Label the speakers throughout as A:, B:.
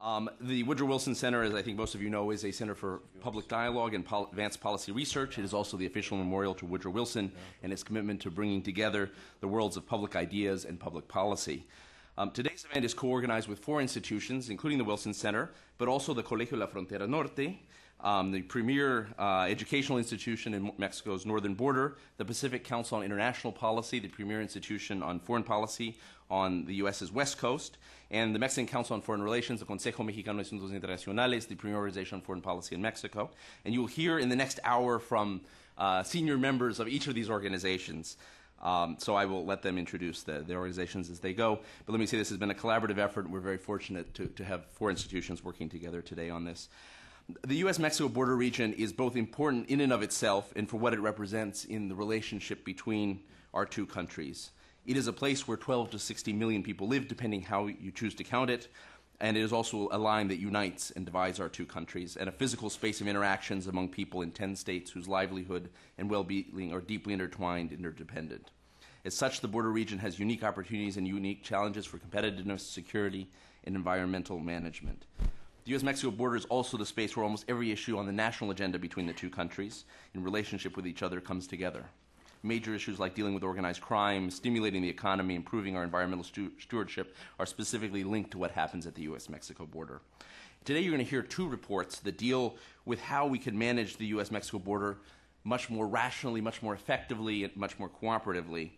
A: The Woodrow Wilson Center, as I think most of you know, is a center for public dialogue and advanced policy research. It is also the official memorial to Woodrow Wilson and his commitment to bringing together the worlds of public ideas and public policy. Today's event is co-organized with 4 institutions, including the Wilson Center, but also the Colegio La Frontera Norte, the premier educational institution in Mexico's northern border, the Pacific Council on International Policy, the premier institution on foreign policy on the U.S.'s west coast, and the Mexican Council on Foreign Relations, the Consejo Mexicano de Asuntos Internacionales, the premier organization on foreign policy in Mexico. And you will hear in the next hour from senior members of each of these organizations. So I will let them introduce the organizations as they go. But let me say this has been a collaborative effort, and we're very fortunate to have 4 institutions working together today on this. The U.S.-Mexico border region is both important in and of itself and for what it represents in the relationship between our 2 countries. It is a place where 12 to 60 million people live, depending how you choose to count it, and it is also a line that unites and divides our 2 countries, and a physical space of interactions among people in 10 states whose livelihood and well-being are deeply intertwined and interdependent. As such, the border region has unique opportunities and unique challenges for competitiveness, security, and environmental management. The U.S.-Mexico border is also the space where almost every issue on the national agenda between the 2 countries in relationship with each other comes together. Major issues like dealing with organized crime, stimulating the economy, improving our environmental stewardship are specifically linked to what happens at the U.S.-Mexico border. Today you're going to hear 2 reports that deal with how we can manage the U.S.-Mexico border much more rationally, much more effectively, and much more cooperatively.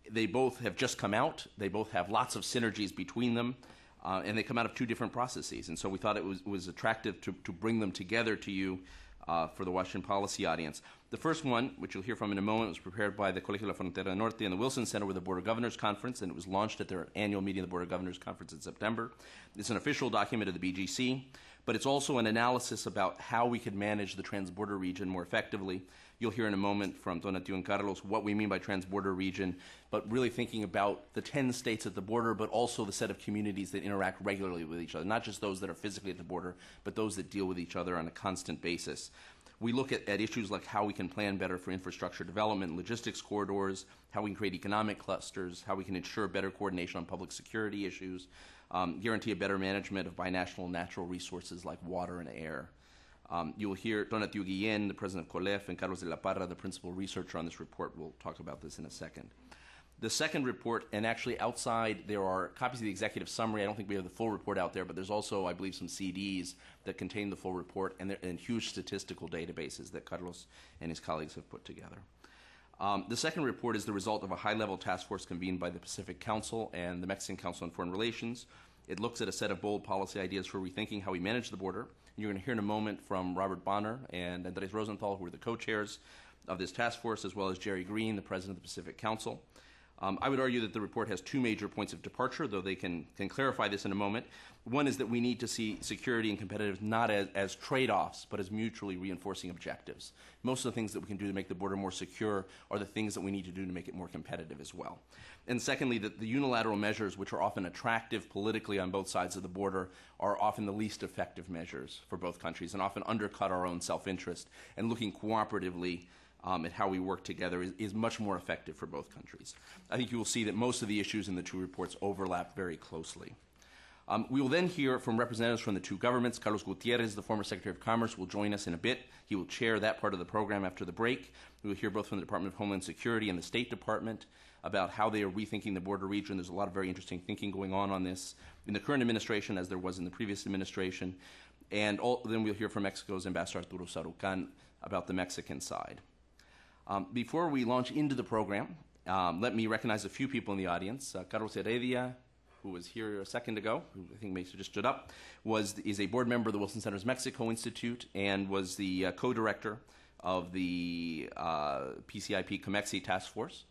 A: They both have just come out. They both have lots of synergies between them. And they come out of 2 different processes. And so we thought it was attractive to bring them together to you for the Washington policy audience. The first one, which you'll hear from in a moment, was prepared by the Colegio La Frontera Norte and the Wilson Center with the Board of Governors Conference, and it was launched at their annual meeting of the Board of Governors Conference in September. It's an official document of the BGC, but it's also an analysis about how we could manage the transborder region more effectively. You'll hear in a moment from Tonatiuh and Carlos what we mean by transborder region, but really thinking about the 10 states at the border, but also the set of communities that interact regularly with each other, not just those that are physically at the border, but those that deal with each other on a constant basis. We look at issues like how we can plan better for infrastructure development, logistics corridors, how we can create economic clusters, how we can ensure better coordination on public security issues, guarantee a better management of binational natural resources like water and air. You will hear Tonatiuh Guill, the president of COLEF, and Carlos de la Parra, the principal researcher on this report. We'll talk about this in a second. The second report, and actually outside there are copies of the executive summary. I don't think we have the full report out there, but there's also, I believe, some CDs that contain the full report and huge statistical databases that Carlos and his colleagues have put together. The second report is the result of a high-level task force convened by the Pacific Council and the Mexican Council on Foreign Relations. It looks at a set of bold policy ideas for rethinking how we manage the border. And you're going to hear in a moment from Robert Bonner and Andres Rosenthal, who are the co-chairs of this task force, as well as Jerry Green, the president of the Pacific Council. I would argue that the report has 2 major points of departure, though they can clarify this in a moment. One is that we need to see security and competitiveness not as trade-offs, but as mutually reinforcing objectives. Most of the things that we can do to make the border more secure are the things that we need to do to make it more competitive as well. And secondly, that the unilateral measures, which are often attractive politically on both sides of the border, are often the least effective measures for both countries and often undercut our own self-interest. And looking cooperatively at how we work together is much more effective for both countries. I think you will see that most of the issues in the 2 reports overlap very closely. We will then hear from representatives from the 2 governments. Carlos Gutierrez, the former Secretary of Commerce, will join us in a bit. He will chair that part of the program after the break. We will hear both from the Department of Homeland Security and the State Department about how they are rethinking the border region. There's a lot of very interesting thinking going on this in the current administration as there was in the previous administration. And then we'll hear from Mexico's Ambassador Arturo Sarucán about the Mexican side. Before we launch into the program, let me recognize a few people in the audience. Carlos Heredia, who was here a second ago, who I think may have just stood up, is a board member of the Wilson Center's Mexico Institute and was the co-director of the PCIP COMEXI task force.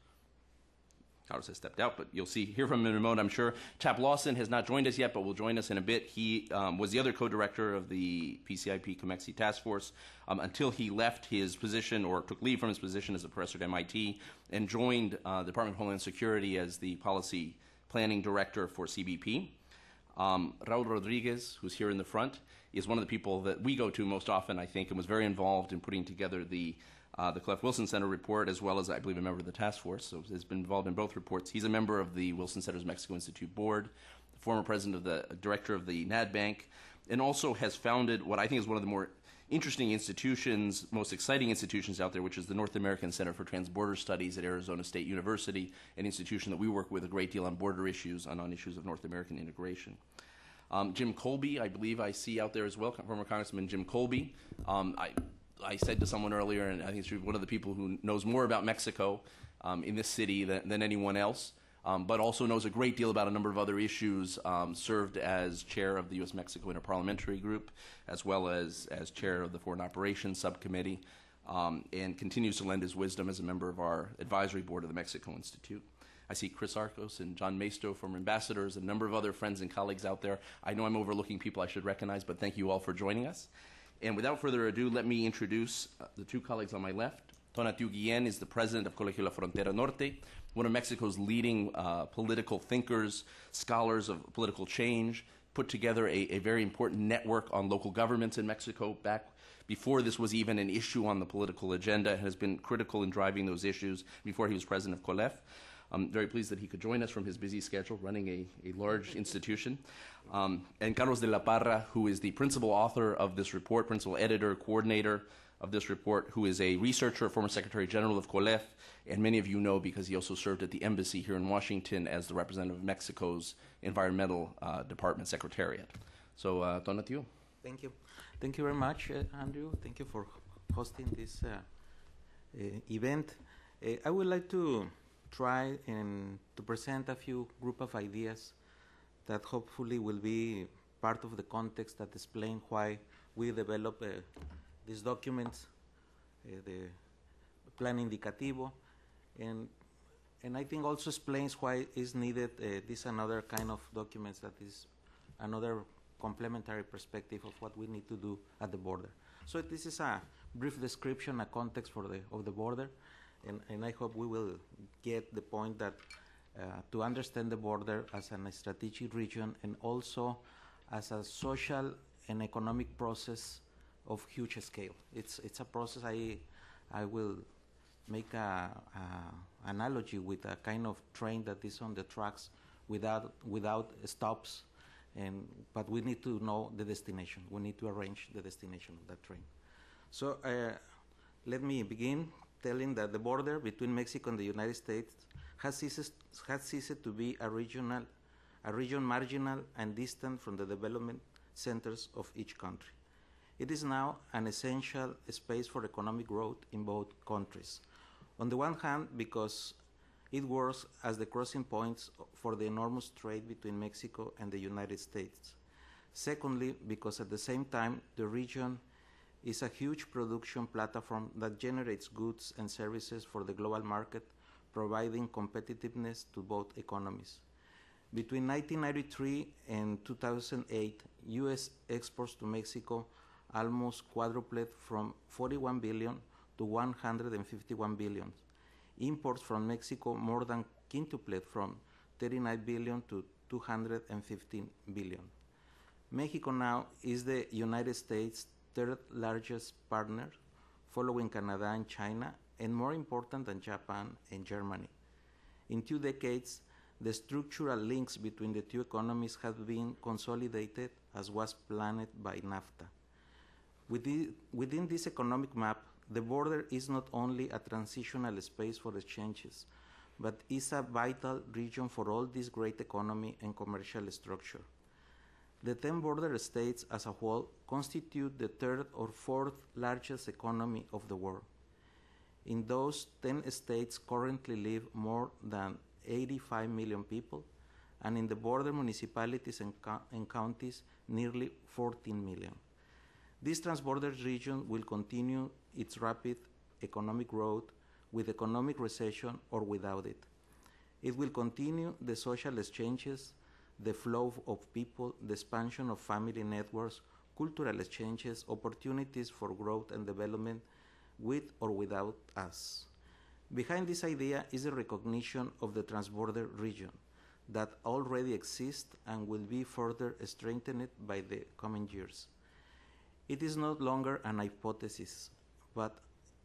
A: Carlos has stepped out, but you'll hear from him in a moment, I'm sure. Chap Lawson has not joined us yet, but will join us in a bit. He was the other co-director of the PCIP COMEXI task force until he left his position or took leave from his position as a professor at MIT and joined the Department of Homeland Security as the policy planning director for CBP. Raul Rodriguez, who's here in the front, is one of the people that we go to most often, I think, and was very involved in putting together the Clef Wilson Center report, as well as, I believe, a member of the task force, so has been involved in both reports. He's a member of the Wilson Center's Mexico Institute board, former president of the director of the NAD Bank, and also has founded what I think is one of the more interesting institutions, most exciting institutions out there, which is the North American Center for Transborder Studies at Arizona State University, an institution that we work with a great deal on border issues and on issues of North American integration. Jim Colby, I believe I see out there as well, former Congressman Jim Colby. I said to someone earlier, and I think he's one of the people who knows more about Mexico in this city than anyone else, but also knows a great deal about a number of other issues, served as chair of the U.S.-Mexico Interparliamentary Group, as well as chair of the Foreign Operations Subcommittee, and continues to lend his wisdom as a member of our advisory board of the Mexico Institute. I see Chris Arcos and John Maisto, former ambassadors, a number of other friends and colleagues out there. I know I'm overlooking people I should recognize, but thank you all for joining us. And without further ado, let me introduce the two colleagues on my left. Tonatiuh is the president of Colegio La Frontera Norte, one of Mexico's leading political thinkers, scholars of political change, put together a very important network on local governments in Mexico back before this was even an issue on the political agenda, has been critical in driving those issues before he was president of COLEF. I'm very pleased that he could join us from his busy schedule running a large institution. And Carlos de la Parra, who is the principal author of this report, principal editor, coordinator of this report, who is a researcher, former Secretary General of COLEF, and many of you know because he also served at the embassy here in Washington as the representative of Mexico's Environmental Department Secretariat. So, Tonatiuh.
B: Thank you. Thank you very much, Andrew. Thank you for hosting this event. I would like to try and to present a few group of ideas that hopefully will be part of the context that explain why we develop these documents, the Plan Indicativo, and I think also explains why is needed this another kind of documents that is another complementary perspective of what we need to do at the border. So this is a brief description, a context for of the border. And I hope we will get the point that to understand the border as a strategic region and also as a social and economic process of huge scale. It's a process I will make a analogy with a kind of train that is on the tracks without stops, but we need to know the destination. We need to arrange the destination of that train. So let me begin telling that the border between Mexico and the United States has ceased to be a region marginal and distant from the development centers of each country. It is now an essential space for economic growth in both countries. On the one hand, because it works as the crossing points for the enormous trade between Mexico and the United States. Secondly, because at the same time, the region is a huge production platform that generates goods and services for the global market, providing competitiveness to both economies. Between 1993 and 2008, U.S. exports to Mexico almost quadrupled from 41 billion to 151 billion. Imports from Mexico more than quintupled from 39 billion to 215 billion. Mexico now is the United States' third largest partner, following Canada and China, and more important than Japan and Germany. In 2 decades, the structural links between the two economies have been consolidated as was planned by NAFTA. Within this economic map, the border is not only a transitional space for exchanges, but is a vital region for all this great economy and commercial structure. The 10 border states as a whole constitute the third or fourth largest economy of the world. In those 10 states currently live more than 85 million people, and in the border municipalities and counties, nearly 14 million. This transborder region will continue its rapid economic growth with economic recession or without it. It will continue the social exchanges, the flow of people, the expansion of family networks, cultural exchanges, opportunities for growth and development with or without us. Behind this idea is a recognition of the transborder region that already exists and will be further strengthened by the coming years. It is no longer an hypothesis, but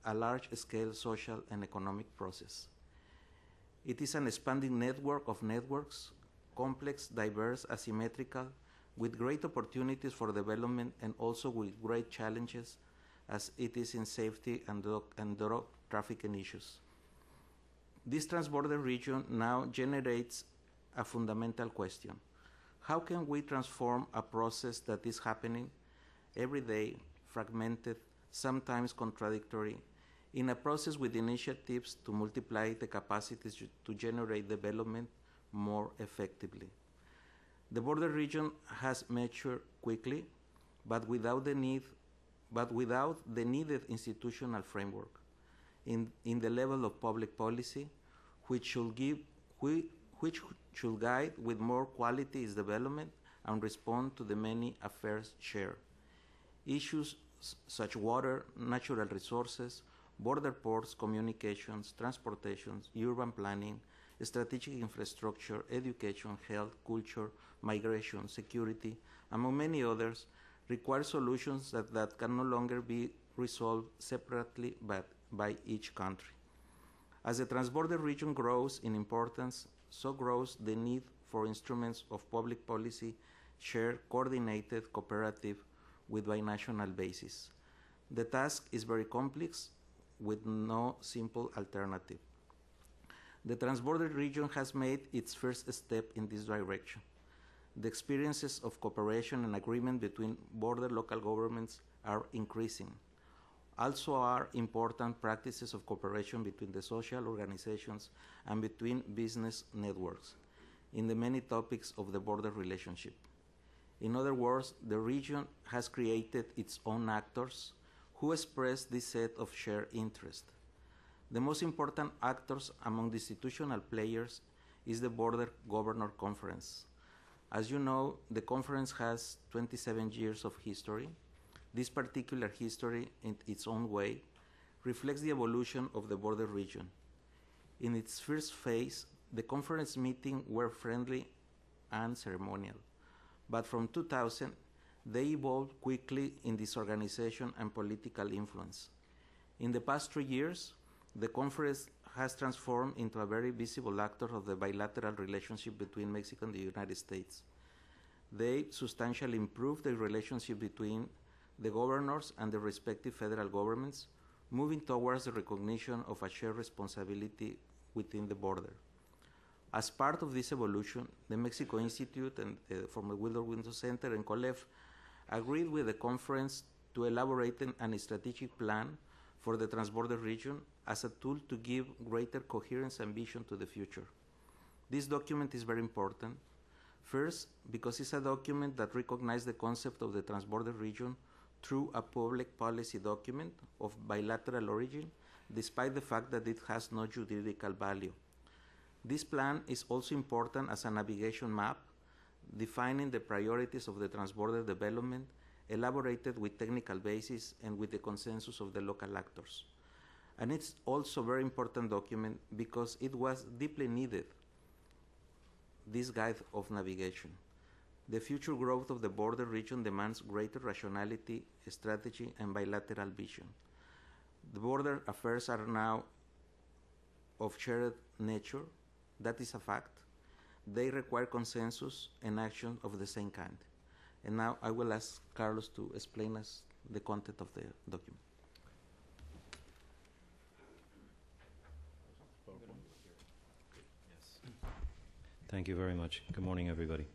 B: a large-scale social and economic process. It is an expanding network of networks complex, diverse, asymmetrical, with great opportunities for development and also with great challenges as it is in safety and drug trafficking issues. This transborder region now generates a fundamental question. How can we transform a process that is happening every day, fragmented, sometimes contradictory, in a process with initiatives to multiply the capacities to generate development more effectively? The border region has matured quickly, but without the needed institutional framework in the level of public policy, which should guide with more quality its development and respond to the many affairs shared. Issues such water, natural resources, border ports, communications, transportation, urban planning, strategic infrastructure, education, health, culture, migration, security, among many others, require solutions that can no longer be resolved separately by each country. As the transborder region grows in importance, so grows the need for instruments of public policy shared, coordinated, cooperative, with binational basis. The task is very complex with no simple alternative. The transborder region has made its first step in this direction. The experiences of cooperation and agreement between border local governments are increasing. Also are important practices of cooperation between the social organizations and between business networks in the many topics of the border relationship. In other words, the region has created its own actors who express this set of shared interest. The most important actors among the institutional players is the Border Governor Conference. As you know, the conference has 27 years of history. This particular history, in its own way, reflects the evolution of the border region. In its first phase, the conference meetings were friendly and ceremonial, but from 2000, they evolved quickly in disorganization and political influence. In the past 3 years, the conference has transformed into a very visible actor of the bilateral relationship between Mexico and the United States. They substantially improved the relationship between the governors and the respective federal governments, moving towards the recognition of a shared responsibility within the border. As part of this evolution, the Mexico Institute and from the Woodrow Center and Colegio agreed with the conference to elaborate a strategic plan for the transborder region as a tool to give greater coherence and vision to the future. This document is very important. First, because it's a document that recognizes the concept of the transborder region through a public policy document of bilateral origin, despite the fact that it has no juridical value. This plan is also important as a navigation map, defining the priorities of the transborder development, elaborated with technical basis and with the consensus of the local actors. And it's also a very important document because it was deeply needed, this guide of navigation. The future growth of the border region demands greater rationality, strategy, and bilateral vision. The border affairs are now of shared nature. That is a fact. They require consensus and action of the same kind. And now I will ask Carlos to explain us the content of the document.
C: Thank you very much. Good morning, everybody.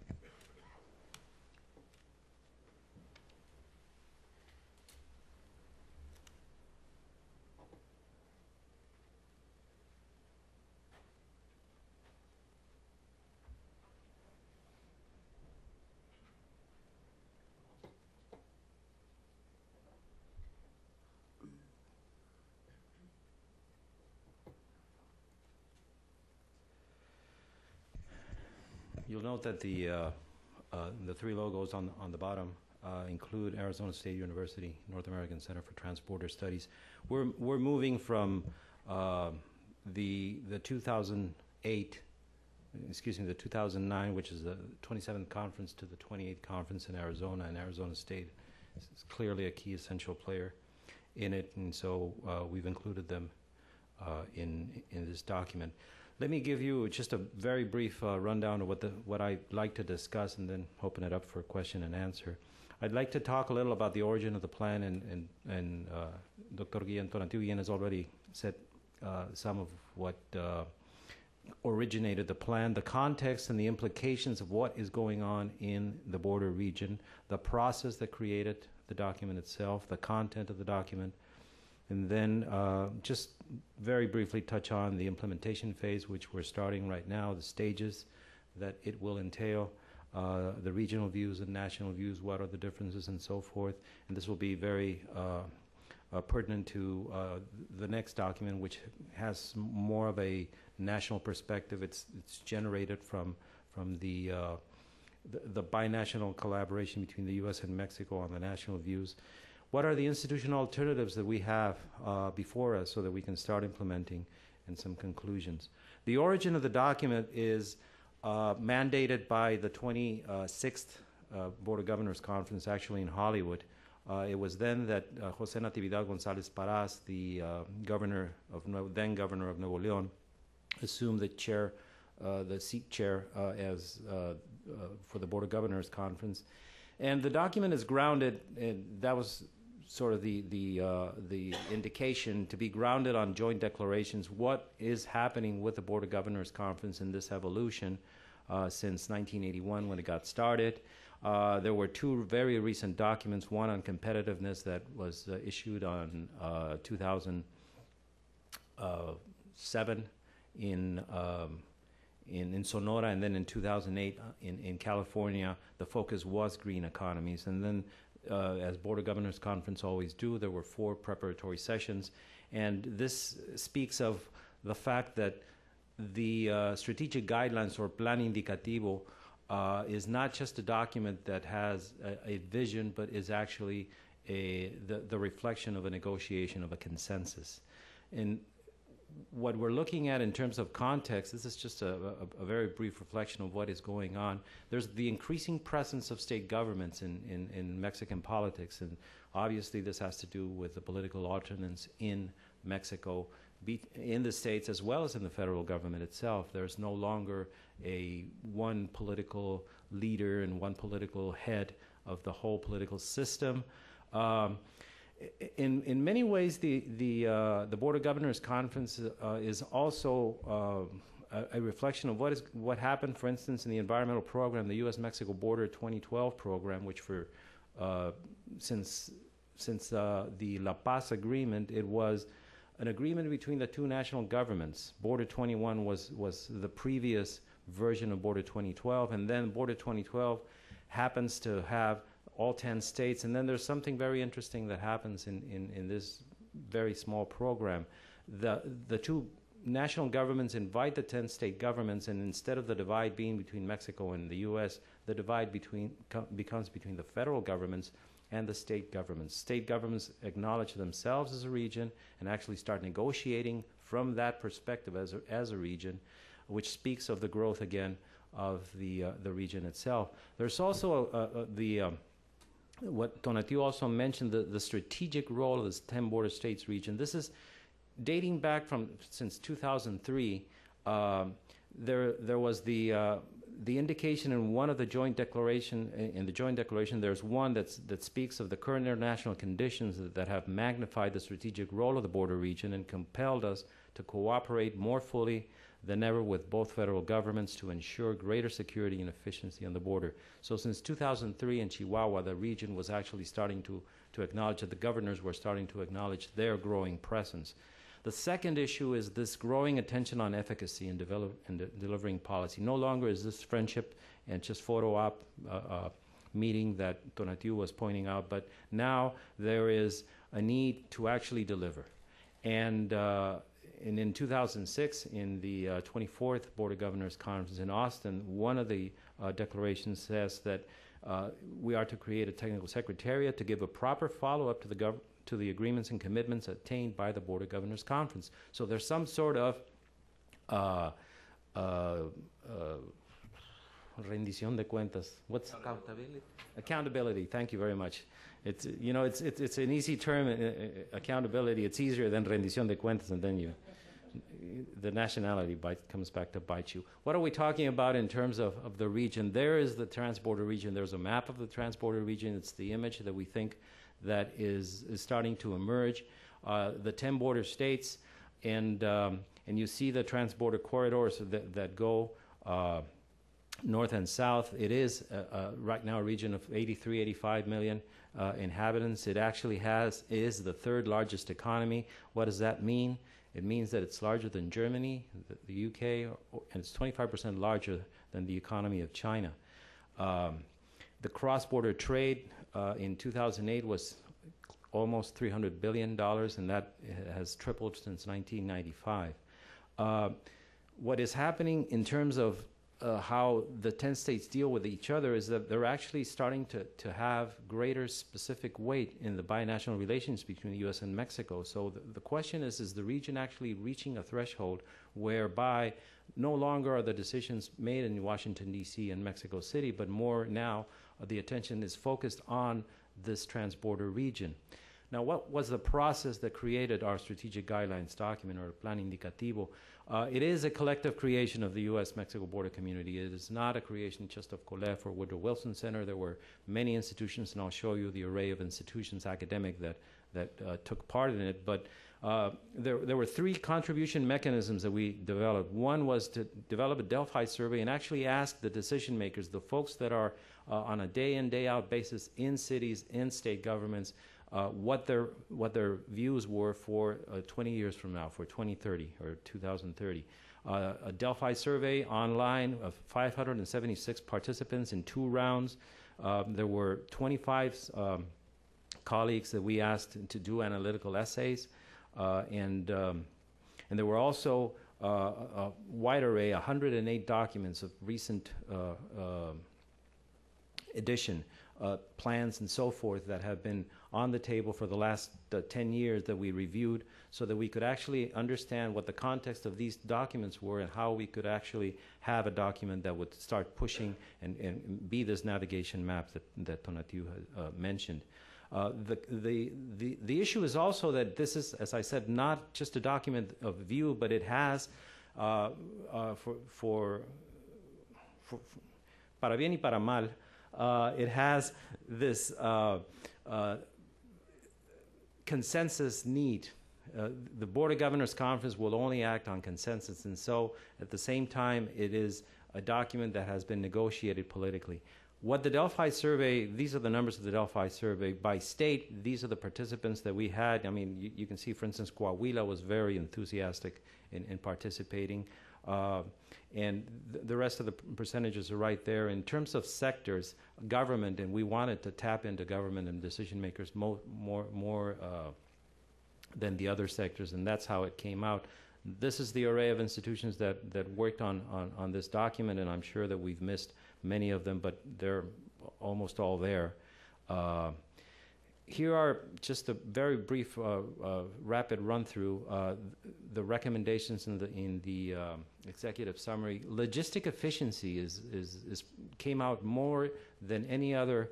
C: You'll note that the three logos on the bottom include Arizona State University, North American Center for Transborder Studies. We're moving from the 2008, the 2009, which is the 27th conference, to the 28th conference in Arizona, and Arizona State is clearly a key essential player in it, and so we've included them in this document. Let me give you just a very brief rundown of what I'd like to discuss and then open it up for question and answer. I'd like to talk a little about the origin of the plan, and Dr. Tonatiuh has already said some of what originated the plan, the context and the implications of what is going on in the border region, the process that created the document itself, the content of the document, and then just very briefly touch on the implementation phase, which we're starting right now, the stages that it will entail, the regional views and national views, what are the differences and so forth. And this will be very pertinent to the next document, which has more of a national perspective. It's generated from the binational collaboration between the U.S. and Mexico on the national views. What are the institutional alternatives that we have before us so that we can start implementing, and some conclusions. The origin of the document is mandated by the 26th Board of Governors Conference, actually in Hollywood. It was then that José Natividad González Parás, the then governor of Nuevo León, assumed the seat chair for the Board of Governors Conference. And the document is grounded, and that was sort of the indication, to be grounded on joint declarations. What is happening with the Board of Governors Conference in this evolution since 1981 when it got started? There were two very recent documents, one on competitiveness that was issued on 2007 in Sonora, and then in 2008 in California, the focus was green economies. And then, as Board of Governors Conference always do, there were 4 preparatory sessions. And this speaks of the fact that the strategic guidelines, or Plan Indicativo, is not just a document that has a vision, but is actually the reflection of a negotiation, of a consensus. And what we're looking at in terms of context, this is just a very brief reflection of what is going on. There's the increasing presence of state governments in Mexican politics, and obviously this has to do with the political alternance in Mexico, in the states as well as in the federal government itself. There's no longer one political leader and one political head of the whole political system. In many ways, the Board of Governors Conference is also a reflection of what happened, for instance, in the environmental program, the U.S.-Mexico Border 2012 program, which since the La Paz Agreement, it was an agreement between the two national governments. Border 21 was the previous version of Border 2012, and then Border 2012 happens to have all 10 states, and then there's something very interesting that happens in this very small program. The two national governments invite the 10 state governments, and instead of the divide being between Mexico and the U.S., the divide becomes between the federal governments and the state governments. State governments acknowledge themselves as a region and actually start negotiating from that perspective as a region, which speaks of the growth again of the region itself. There's also what Tonatiuh also mentioned, the strategic role of this 10 border states region. This is dating back since 2003. There was the indication in one of the joint declaration. In the joint declaration, there's one that speaks of the current international conditions that have magnified the strategic role of the border region and compelled us to cooperate more fully than ever with both federal governments to ensure greater security and efficiency on the border. So since 2003 in Chihuahua, the region was actually starting to acknowledge that the governors were starting to acknowledge their growing presence. The second issue is this growing attention on efficacy in delivering policy. No longer is this friendship and just photo op meeting that Tonatiuh was pointing out, but now there is a need to actually deliver. And in 2006, in the 24th Board of Governors Conference in Austin, one of the declarations says that we are to create a technical secretariat to give a proper follow-up to the agreements and commitments attained by the Board of Governors Conference. So there's some sort of rendición de cuentas. What's
B: accountability?
C: Accountability. Thank you very much. It's it's an easy term. Accountability. It's easier than rendición de cuentas, and then the nationality comes back to bite you. What are we talking about in terms of the region? There is the transborder region. There's a map of the transborder region. It's the image that we think that is starting to emerge. The 10 border states, and you see the transborder corridors that go north and south. It is right now a region of 83, 85 million inhabitants. It actually is the third largest economy. What does that mean? It means that it's larger than Germany, the UK, and it's 25% larger than the economy of China. The cross-border trade in 2008 was almost $300 billion, and that has tripled since 1995. What is happening in terms of how the 10 states deal with each other is that they're actually starting to have greater specific weight in the binational relations between the U.S. and Mexico. So the question is the region actually reaching a threshold whereby no longer are the decisions made in Washington, D.C. and Mexico City, but more now the attention is focused on this transborder region. Now, what was the process that created our strategic guidelines document, or Plan Indicativo? It is a collective creation of the U.S.-Mexico border community. It is not a creation just of Colegio or Woodrow Wilson Center. There were many institutions, and I'll show you the array of institutions, academic, that took part in it. But there were three contribution mechanisms that we developed. One was to develop a Delphi survey and actually ask the decision makers, the folks that are on a day-in, day-out basis in cities, in state governments, what their views were for 20 years from now, for 2030 or 2030. A Delphi survey online of 576 participants in 2 rounds. There were 25 colleagues that we asked to do analytical essays, and there were also a wide array, 108 documents of recent edition, plans and so forth that have been on the table for the last 10 years that we reviewed, so that we could actually understand what the context of these documents were and how we could actually have a document that would start pushing and be this navigation map that Tonatiuh mentioned. The issue is also that this is, as I said, not just a document of view, but it has for para bien y para mal, it has this consensus need. The Board of Governors Conference will only act on consensus, and so at the same time it is a document that has been negotiated politically. What the Delphi survey, these are the numbers of the Delphi survey. By state, these are the participants that we had. I mean, you can see, for instance, Coahuila was very enthusiastic in participating. And the rest of the percentages are right there. In terms of sectors, government, and we wanted to tap into government and decision makers more than the other sectors, and that's how it came out. This is the array of institutions that worked on this document, and I'm sure that we've missed many of them, but they're almost all there. Here are just a very brief, rapid run-through the recommendations in the executive summary. Logistic efficiency came out more than any other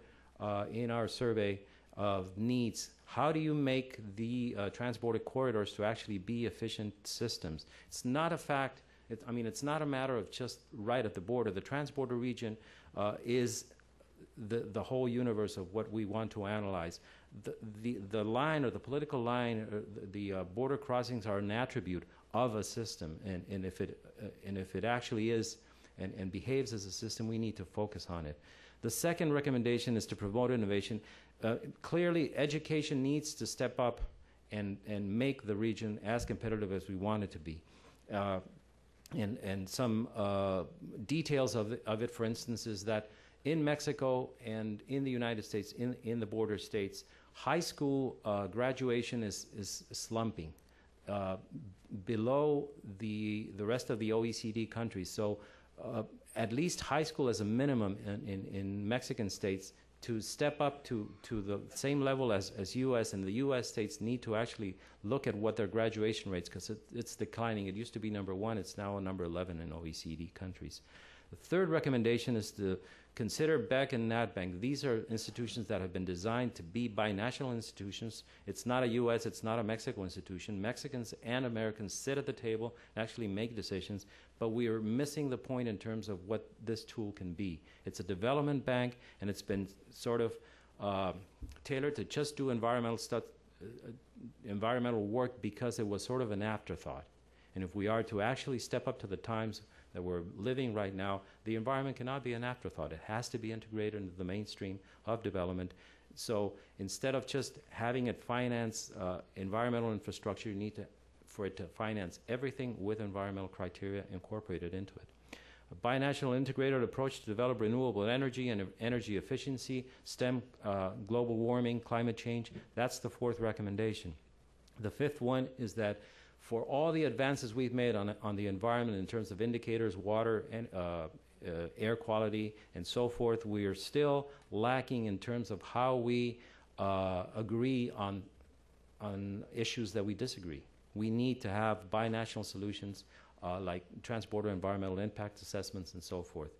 C: in our survey of needs. How do you make the transborder corridors to actually be efficient systems? It's not a fact. It's not a matter of just right at the border. The transborder region is the whole universe of what we want to analyze. The line, or the political line, or the border crossings are an attribute of a system, and if it actually is and behaves as a system, we need to focus on it. The second recommendation is to promote innovation. Clearly, education needs to step up and make the region as competitive as we want it to be. And some details of it, for instance, is that in Mexico and in the United States, in the border states, high school graduation is slumping below the rest of the OECD countries. So at least high school as a minimum in Mexican states to step up to the same level as U.S. and the U.S. states need to actually look at what their graduation rates, because it's declining. It used to be number 1. It's now number 11 in OECD countries. The third recommendation is to consider BEC and NatBank. These are institutions that have been designed to be binational institutions. It's not a U.S., it's not a Mexico institution. Mexicans and Americans sit at the table and actually make decisions, but we are missing the point in terms of what this tool can be. It's a development bank, and it's been sort of tailored to just do environmental work because it was sort of an afterthought. And if we are to actually step up to the times that we're living right now, the environment cannot be an afterthought. It has to be integrated into the mainstream of development. So instead of just having it finance environmental infrastructure, you need for it to finance everything with environmental criteria incorporated into it. A binational integrated approach to develop renewable energy and energy efficiency, stem global warming, climate change. That's the fourth recommendation. The fifth one is that for all the advances we've made on the environment in terms of indicators, water, and air quality, and so forth, we are still lacking in terms of how we agree on issues that we disagree. We need to have binational solutions like transborder environmental impact assessments and so forth.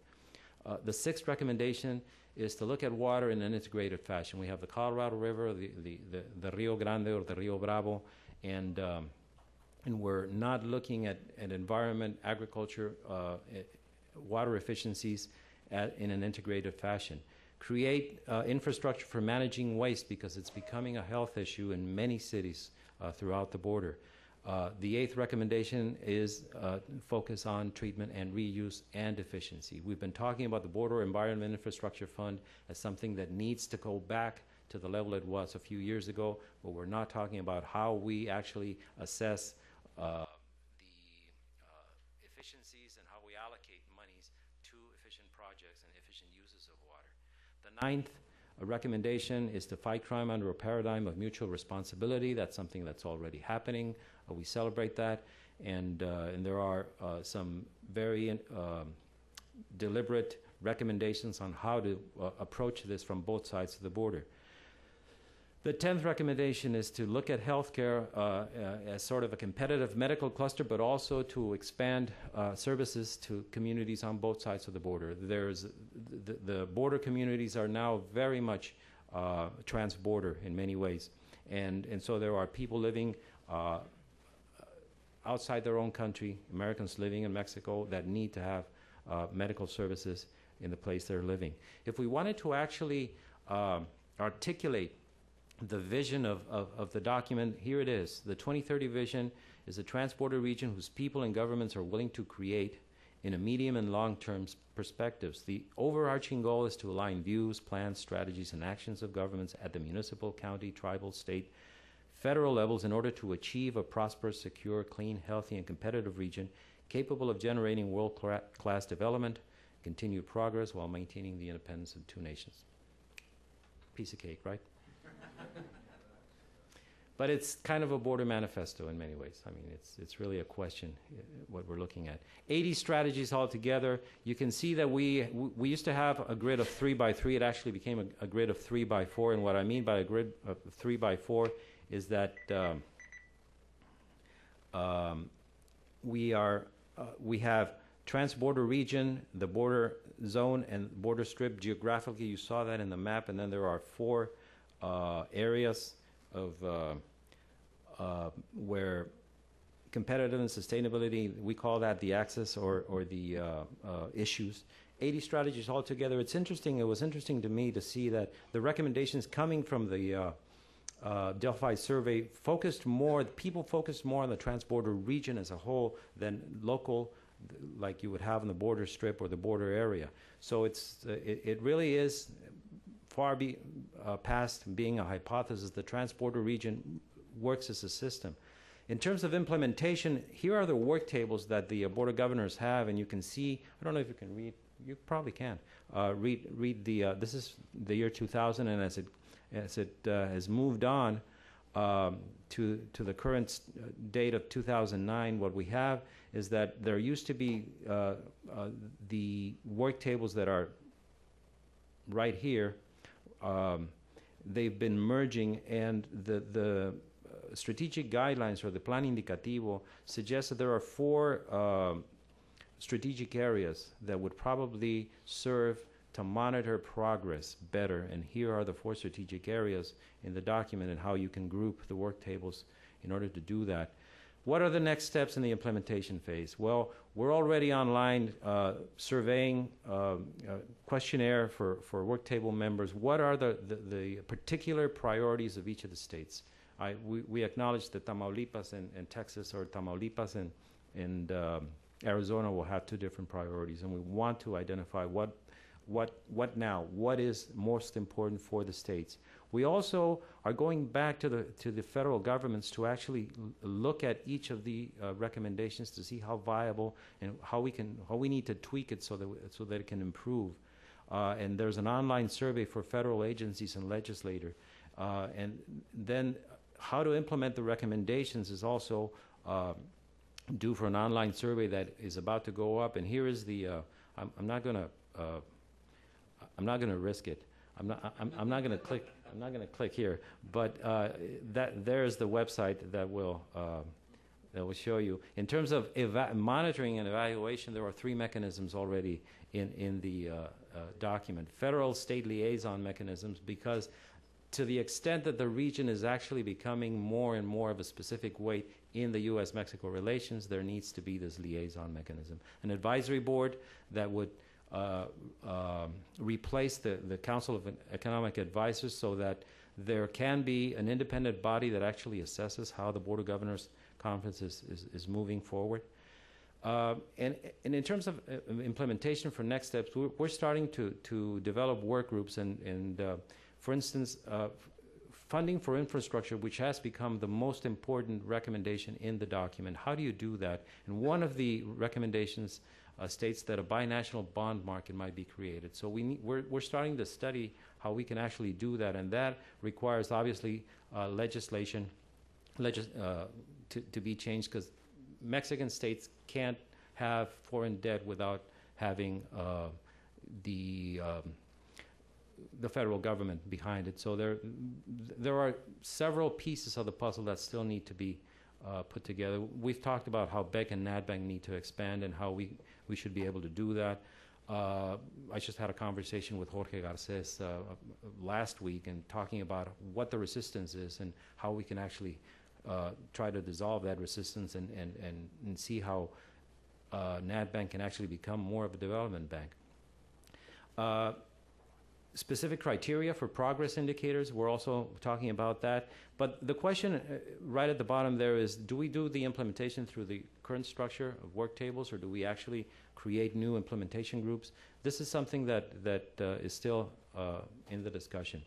C: The sixth recommendation is to look at water in an integrated fashion. We have the Colorado River, the Rio Grande or the Rio Bravo, and we're not looking at environment, agriculture, water efficiencies in an integrated fashion. Create infrastructure for managing waste because it's becoming a health issue in many cities throughout the border. The eighth recommendation is focus on treatment and reuse and efficiency. We've been talking about the Border Environment Infrastructure Fund as something that needs to go back to the level it was a few years ago, but we're not talking about how we actually assess the efficiencies and how we allocate monies to efficient projects and efficient uses of water. The ninth recommendation is to fight crime under a paradigm of mutual responsibility. That's something that's already happening. We celebrate that, and there are some very deliberate recommendations on how to approach this from both sides of the border. The 10th recommendation is to look at healthcare as sort of a competitive medical cluster, but also to expand services to communities on both sides of the border. The border communities are now very much trans-border in many ways, and so there are people living outside their own country, Americans living in Mexico, that need to have medical services in the place they're living. If we wanted to actually articulate the vision of the document, here it is. The 2030 vision is a trans-border region whose people and governments are willing to create in a medium and long-term perspectives. The overarching goal is to align views, plans, strategies, and actions of governments at the municipal, county, tribal, state, federal levels in order to achieve a prosperous, secure, clean, healthy, and competitive region capable of generating world-class development, continued progress while maintaining the independence of two nations. Piece of cake, right? But it's kind of a border manifesto in many ways. I mean, it's really a question, what we're looking at. 80 strategies altogether. You can see that we used to have a grid of 3x3. It actually became a grid of 3x4. And what I mean by a grid of 3x4 is that we have trans-border region, the border zone, and border strip geographically. You saw that in the map. And then there are 4 areas of where competitiveness, sustainability, we call that the axis or the issues. 80 strategies altogether. It's interesting. It was interesting to me to see that the recommendations coming from the Delphi survey people focused more on the trans-border region as a whole than local, like you would have in the border strip or the border area. So it really is far past being a hypothesis. The trans-border region works as a system. In terms of implementation, here are the work tables that the border governors have, and you can see, I don't know if you can read, you probably can, read the, this is the year 2000, and as it has moved on to the current date of 2009, what we have is that there used to be the work tables that are right here. They've been merging, and the strategic guidelines or the plan indicativo suggests that there are 4 strategic areas that would probably serve to monitor progress better. And here are the 4 strategic areas in the document and how you can group the work tables in order to do that. What are the next steps in the implementation phase? Well, we're already online surveying questionnaire for work table members. What are the particular priorities of each of the states? We acknowledge that Tamaulipas and Texas, or Tamaulipas and Arizona, will have 2 different priorities, and we want to identify what now, what is most important for the states. We also are going back to the federal governments to actually look at each of the recommendations to see how viable and how we need to tweak it so that it can improve. And there's an online survey for federal agencies and legislators. And then how to implement the recommendations is also due for an online survey that is about to go up. And here is the I'm not going to risk it. I'm not going to click. I'm not going to click here, but there's the website that will show you. In terms of monitoring and evaluation, there are 3 mechanisms already in the document. Federal state liaison mechanisms, because to the extent that the region is actually becoming more and more of a specific weight in the U.S.-Mexico relations, there needs to be this liaison mechanism. An advisory board that would replace the Council of Economic Advisors, so that there can be an independent body that actually assesses how the Board of Governors Conference is moving forward. And in terms of implementation for next steps, we're starting to develop work groups and for instance, funding for infrastructure, which has become the most important recommendation in the document. How do you do that? And one of the recommendations states that a binational bond market might be created. So we're starting to study how we can actually do that, and that requires obviously legislation to be changed, because Mexican states can't have foreign debt without having the federal government behind it. So there are several pieces of the puzzle that still need to be put together. We've talked about how BEC and NADBank need to expand and how we should be able to do that. I just had a conversation with Jorge Garces last week, and talking about what the resistance is and how we can actually try to dissolve that resistance and see how NADBank can actually become more of a development bank. Specific criteria for progress indicators, we're also talking about that. But the question right at the bottom there is, do we do the implementation through the current structure of work tables, or do we actually create new implementation groups? This is something that is still in the discussion.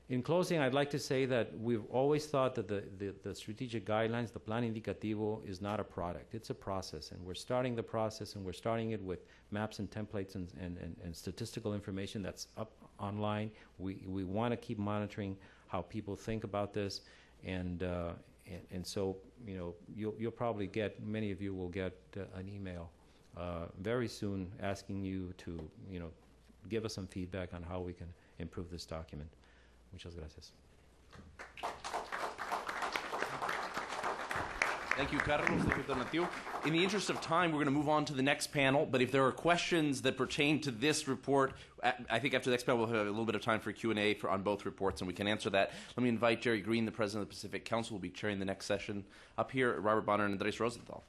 C: In closing, I'd like to say that we've always thought that the strategic guidelines, the Plan Indicativo, is not a product. It's a process, and we're starting the process, and we're starting it with maps and templates and statistical information that's up online. We want to keep monitoring how people think about this, and so you'll probably get, many of you will get an email very soon asking you to give us some feedback on how we can improve this document. Muchas gracias.
A: Thank you, Carlos. Thank you, Tonatiuh. In the interest of time, we're going to move on to the next panel, but if there are questions that pertain to this report, I think after the next panel we'll have a little bit of time for Q&A on both reports, and we can answer that. Let me invite Jerry Green, the President of the Pacific Council, will be chairing the next session. Up here, Robert Bonner and Andres Rosenthal.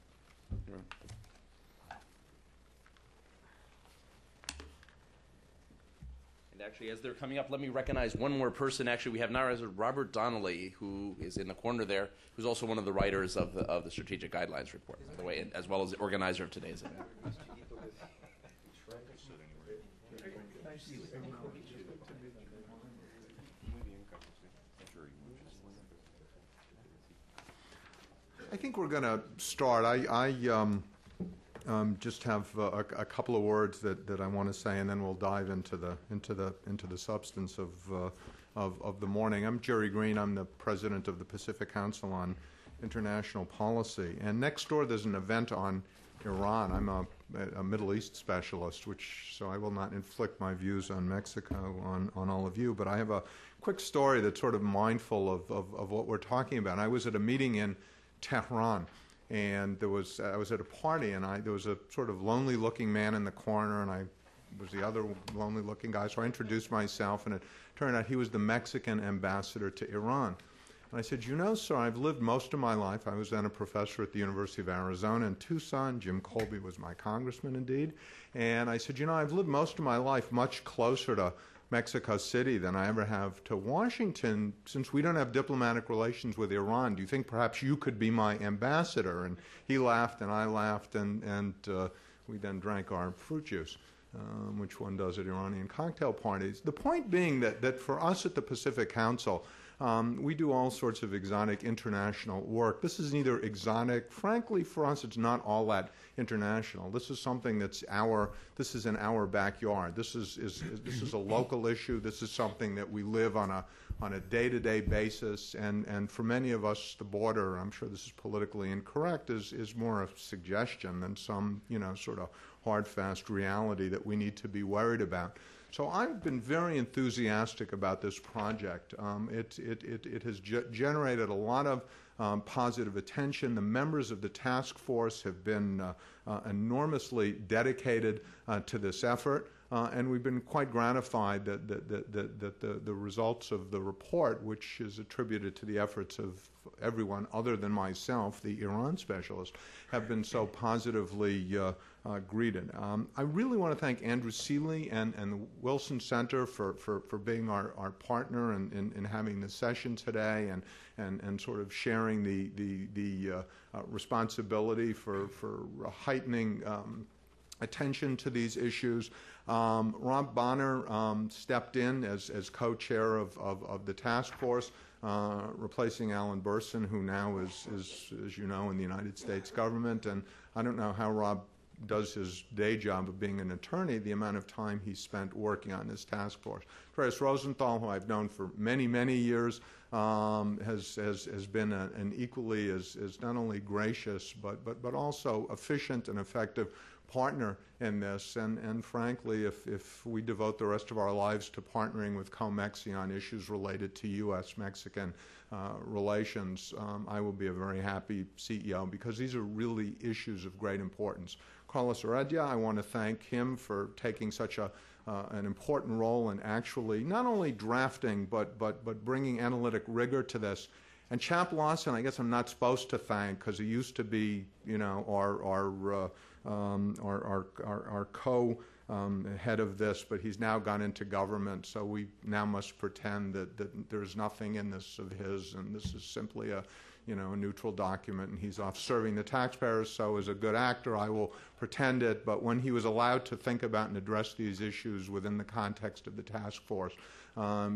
A: Actually, as they're coming up, let me recognize one more person. Actually, we have now Robert Donnelly, who is in the corner there, who's also one of the writers of the Strategic Guidelines report, by the way, as well as the organizer of today's event.
D: I think we're going to start. I just have a couple of words that I want to say, and then we'll dive into the substance of the morning. I'm Jerry Green. I'm the president of the Pacific Council on International Policy. And next door, there's an event on Iran. I'm a Middle East specialist, so I will not inflict my views on Mexico on all of you. But I have a quick story that's sort of mindful of what we're talking about. I was at a meeting in Tehran, And I was at a party, and there was a sort of lonely-looking man in the corner, and I was the other lonely-looking guy. So I introduced myself, and it turned out he was the Mexican ambassador to Iran. And I said, you know, sir, I've lived most of my life. I was then a professor at the University of Arizona in Tucson. Jim Colby was my congressman, indeed. And I said, you know, I've lived most of my life much closer to Mexico City than I ever have to Washington. Since we don't have diplomatic relations with Iran, do you think perhaps you could be my ambassador? And he laughed, and I laughed, and we then drank our fruit juice, which one does at Iranian cocktail parties. The point being that for us at the Pacific Council, we do all sorts of exotic international work. This is neither exotic. Frankly, for us, it's not all that international. This is something this is in our backyard. This is a local issue. This is something that we live on a day-to-day basis. And for many of us, the border, I'm sure this is politically incorrect, is more a suggestion than some, sort of hard, fast reality that we need to be worried about. So I've been very enthusiastic about this project. It has generated a lot of positive attention. The members of the task force have been enormously dedicated to this effort, and we've been quite gratified that the results of the report, which is attributed to the efforts of everyone other than myself, the Iran specialist, have been so positively greeted. I really want to thank Andrew Selee and the Wilson Center for being our partner in having this session today and sort of sharing the responsibility for heightening attention to these issues. Rob Bonner stepped in as co-chair of the task force, replacing Alan Burson, who now is, as you know, in the United States government. And I don't know how Rob does his day job of being an attorney, the amount of time he spent working on this task force. Chris Rosenthal, who I've known for many, many years, has been an equally as not only gracious but also efficient and effective partner in this. And frankly, if we devote the rest of our lives to partnering with COMEXI on issues related to U.S.-Mexican relations, I will be a very happy CEO, because these are really issues of great importance. Carlos Heredia, I want to thank him for taking such an important role in actually not only drafting but bringing analytic rigor to this. And Chap Lawson, I guess I'm not supposed to thank, because he used to be, our co-head of this, but he's now gone into government, so we now must pretend that there's nothing in this of his, and this is simply a neutral document, and he's off serving the taxpayers. So as a good actor, I will pretend it, but when he was allowed to think about and address these issues within the context of the task force,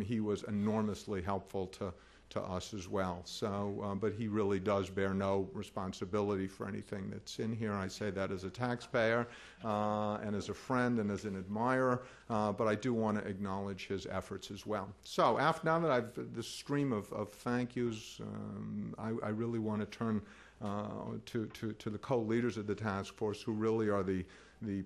D: he was enormously helpful to us as well. So, but he really does bear no responsibility for anything that's in here. I say that as a taxpayer and as a friend and as an admirer, but I do want to acknowledge his efforts as well. So now that I've this stream of thank yous, I really want to turn to the co-leaders of the task force, who really are the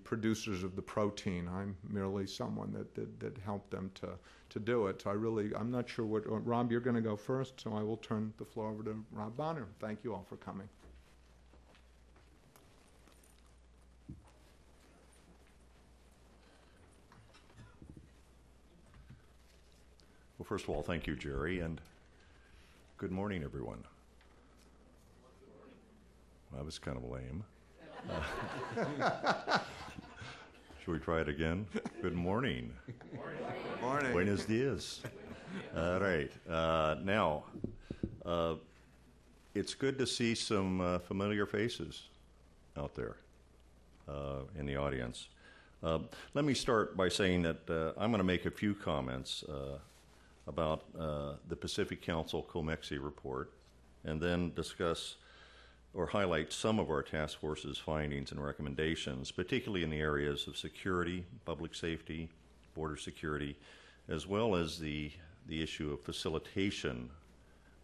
D: producers of the protein. I'm merely someone that helped them to do it. So I'm not sure Rob, you're going to go first, so I will turn the floor over to Rob Bonner. Thank you all for coming.
E: Well, first of all, thank you, Jerry, and good morning, everyone. That was kind of lame. Should we try it again? Good morning.
D: Morning.
E: Buenos dias. All right. Now, it's good to see some familiar faces out there in the audience. Let me start by saying that I'm going to make a few comments about the Pacific Council COMEXI report, and then discuss or highlight some of our task force's findings and recommendations, particularly in the areas of security, public safety, border security, as well as the issue of facilitation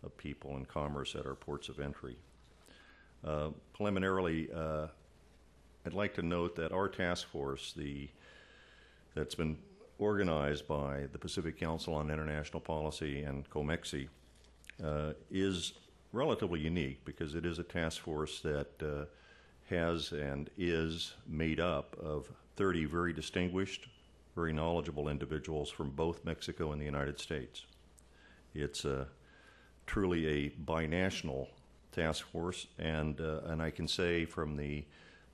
E: of people and commerce at our ports of entry. Preliminarily, I'd like to note that our task force, that's been organized by the Pacific Council on International Policy and COMEXI, is relatively unique because it is a task force that has and is made up of 30 very distinguished, very knowledgeable individuals from both Mexico and the United States. It's truly a binational task force, and I can say from the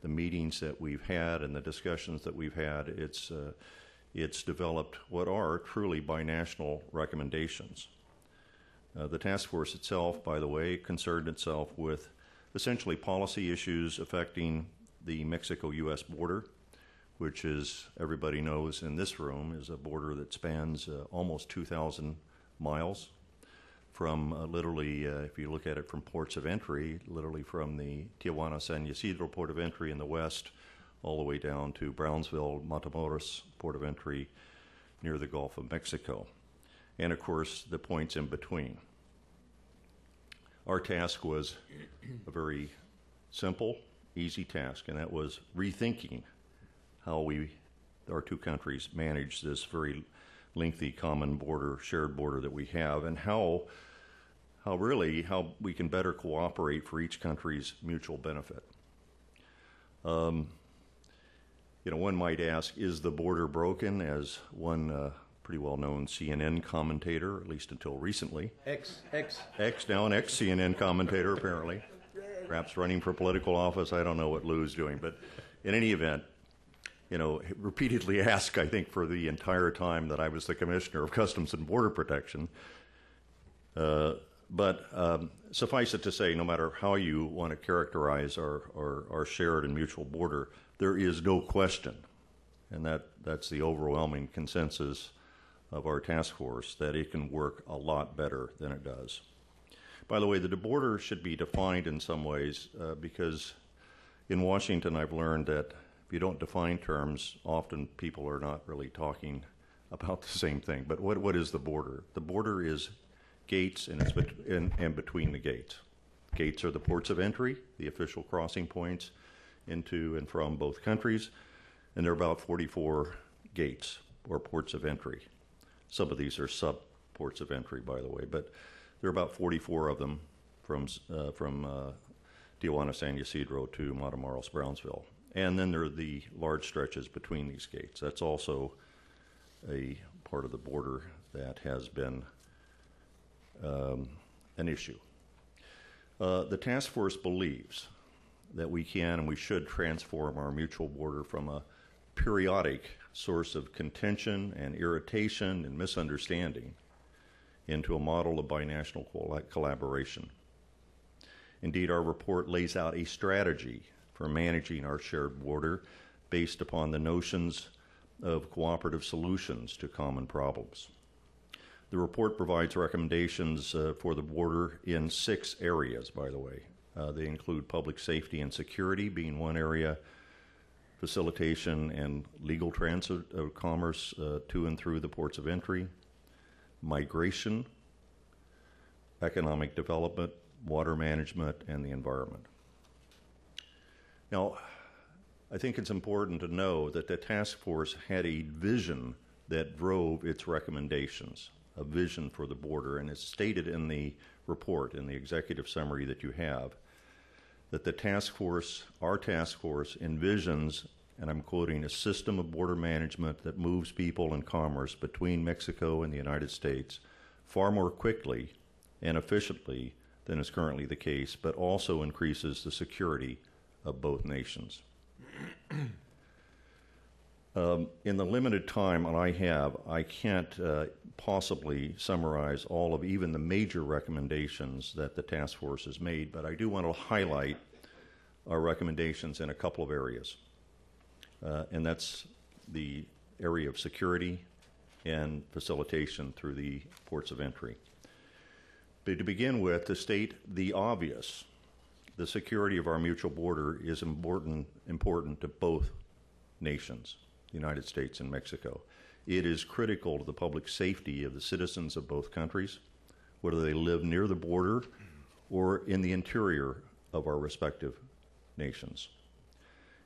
E: meetings that we've had and the discussions that we've had, it's developed what are truly binational recommendations. The task force itself, by the way, concerned itself with essentially policy issues affecting the Mexico-U.S. border, which, as everybody knows in this room, is a border that spans almost 2,000 miles from literally, if you look at it from ports of entry, literally from the Tijuana-San Ysidro port of entry in the west all the way down to Brownsville, Matamoros port of entry near the Gulf of Mexico. And, of course, the points in between. Our task was a very simple, easy task, and that was rethinking how our two countries manage this very lengthy common border, shared border that we have, and how we can better cooperate for each country's mutual benefit. One might ask, is the border broken? As one pretty well-known CNN commentator, at least until recently. Now an ex-CNN commentator, apparently. Perhaps running for political office. I don't know what Lou's doing. But in any event, repeatedly asked, I think, for the entire time that I was the Commissioner of Customs and Border Protection. But suffice it to say, no matter how you want to characterize our shared and mutual border, there is no question, and that's the overwhelming consensus of our task force, that it can work a lot better than it does. By the way, the border should be defined in some ways because in Washington I've learned that if you don't define terms, often people are not really talking about the same thing. But what is the border? The border is gates and it's and between the gates. Gates are the ports of entry, the official crossing points into and from both countries, and there are about 44 gates or ports of entry. Some of these are sub-ports of entry, by the way, but there are about 44 of them from Tijuana, San Ysidro to Matamoros, Brownsville. And then there are the large stretches between these gates. That's also a part of the border that has been an issue. The task force believes that we can and we should transform our mutual border from a periodic source of contention and irritation and misunderstanding into a model of binational collaboration. Indeed, our report lays out a strategy for managing our shared border based upon the notions of cooperative solutions to common problems. The report provides recommendations for the border in 6 areas, by the way. They include public safety and security being one area, facilitation and legal transit of commerce to and through the ports of entry, migration, economic development, water management, and the environment. Now, I think it's important to know that the task force had a vision that drove its recommendations, a vision for the border, and it's stated in the report, in the executive summary that you have, that the task force, our task force, envisions, and I'm quoting, a system of border management that moves people and commerce between Mexico and the United States far more quickly and efficiently than is currently the case, but also increases the security of both nations. In the limited time I have, I can't possibly summarize all of even the major recommendations that the task force has made, but I do want to highlight our recommendations in a couple of areas. And that's the area of security and facilitation through the ports of entry. But to begin with, to state the obvious, the security of our mutual border is important to both nations, the United States and Mexico. It is critical to the public safety of the citizens of both countries, whether they live near the border or in the interior of our respective nations.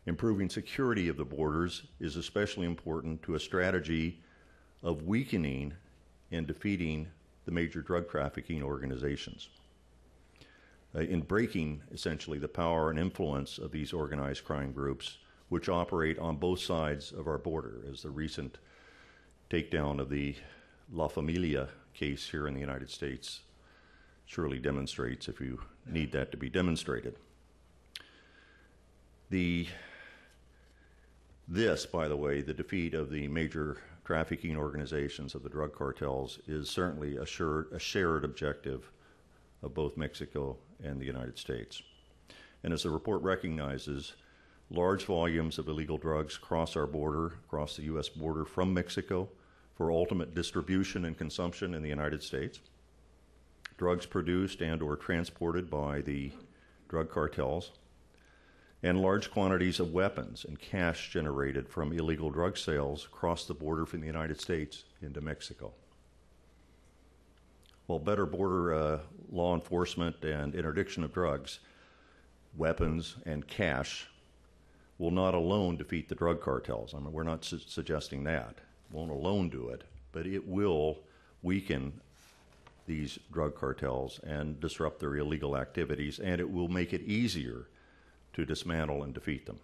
E: Improving security of the borders is especially important to a strategy of weakening and defeating the major drug trafficking organizations. in breaking essentially the power and influence of these organized crime groups, which operate on both sides of our border, as the recent takedown of the La Familia case here in the United States surely demonstrates, if you need that to be demonstrated. This, by the way, the defeat of the major trafficking organizations of the drug cartels is certainly a shared objective of both Mexico and the United States. And as the report recognizes, large volumes of illegal drugs cross our border, across the U.S. border from Mexico for ultimate distribution and consumption in the United States. Drugs produced and or transported by the drug cartels, and large quantities of weapons and cash generated from illegal drug sales across the border from the United States into Mexico. While better border law enforcement and interdiction of drugs, weapons, and cash will not alone defeat the drug cartels. I mean, we're not suggesting that. It won't alone do it, but it will weaken these drug cartels and disrupt their illegal activities, and it will make it easier to dismantle and defeat them.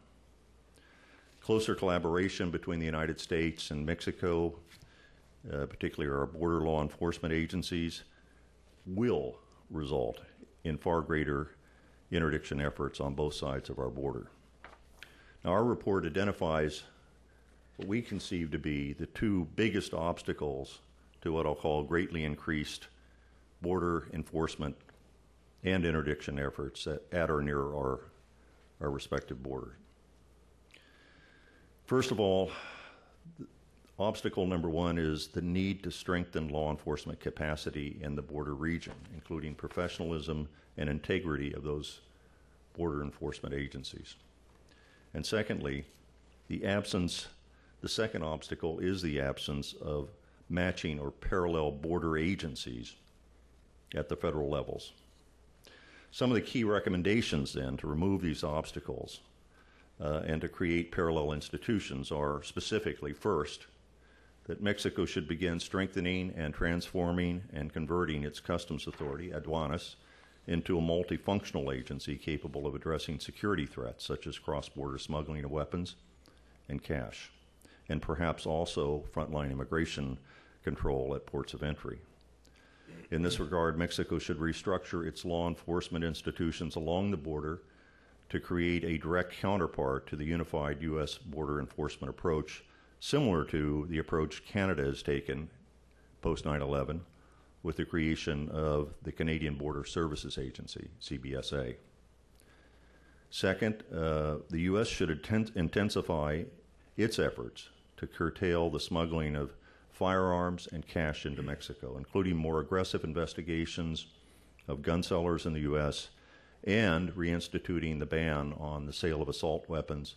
E: Closer collaboration between the United States and Mexico, particularly our border law enforcement agencies, will result in far greater interdiction efforts on both sides of our border. Now, our report identifies what we conceive to be the two biggest obstacles to what I'll call greatly increased border enforcement and interdiction efforts at or near our respective borders. First of all, obstacle number one is the need to strengthen law enforcement capacity in the border region, including professionalism and integrity of those border enforcement agencies. And secondly, the second obstacle is the absence of matching or parallel border agencies at the federal levels. Some of the key recommendations then to remove these obstacles and to create parallel institutions are specifically, first, that Mexico should begin strengthening and transforming and converting its customs authority, aduanas, into a multifunctional agency capable of addressing security threats such as cross-border smuggling of weapons and cash, and perhaps also frontline immigration control at ports of entry. In this regard, Mexico should restructure its law enforcement institutions along the border to create a direct counterpart to the unified U.S. border enforcement approach, similar to the approach Canada has taken post 9/11 with the creation of the Canadian Border Services Agency, CBSA. Second, the U.S. should intensify its efforts to curtail the smuggling of firearms and cash into Mexico, including more aggressive investigations of gun sellers in the U.S. and reinstituting the ban on the sale of assault weapons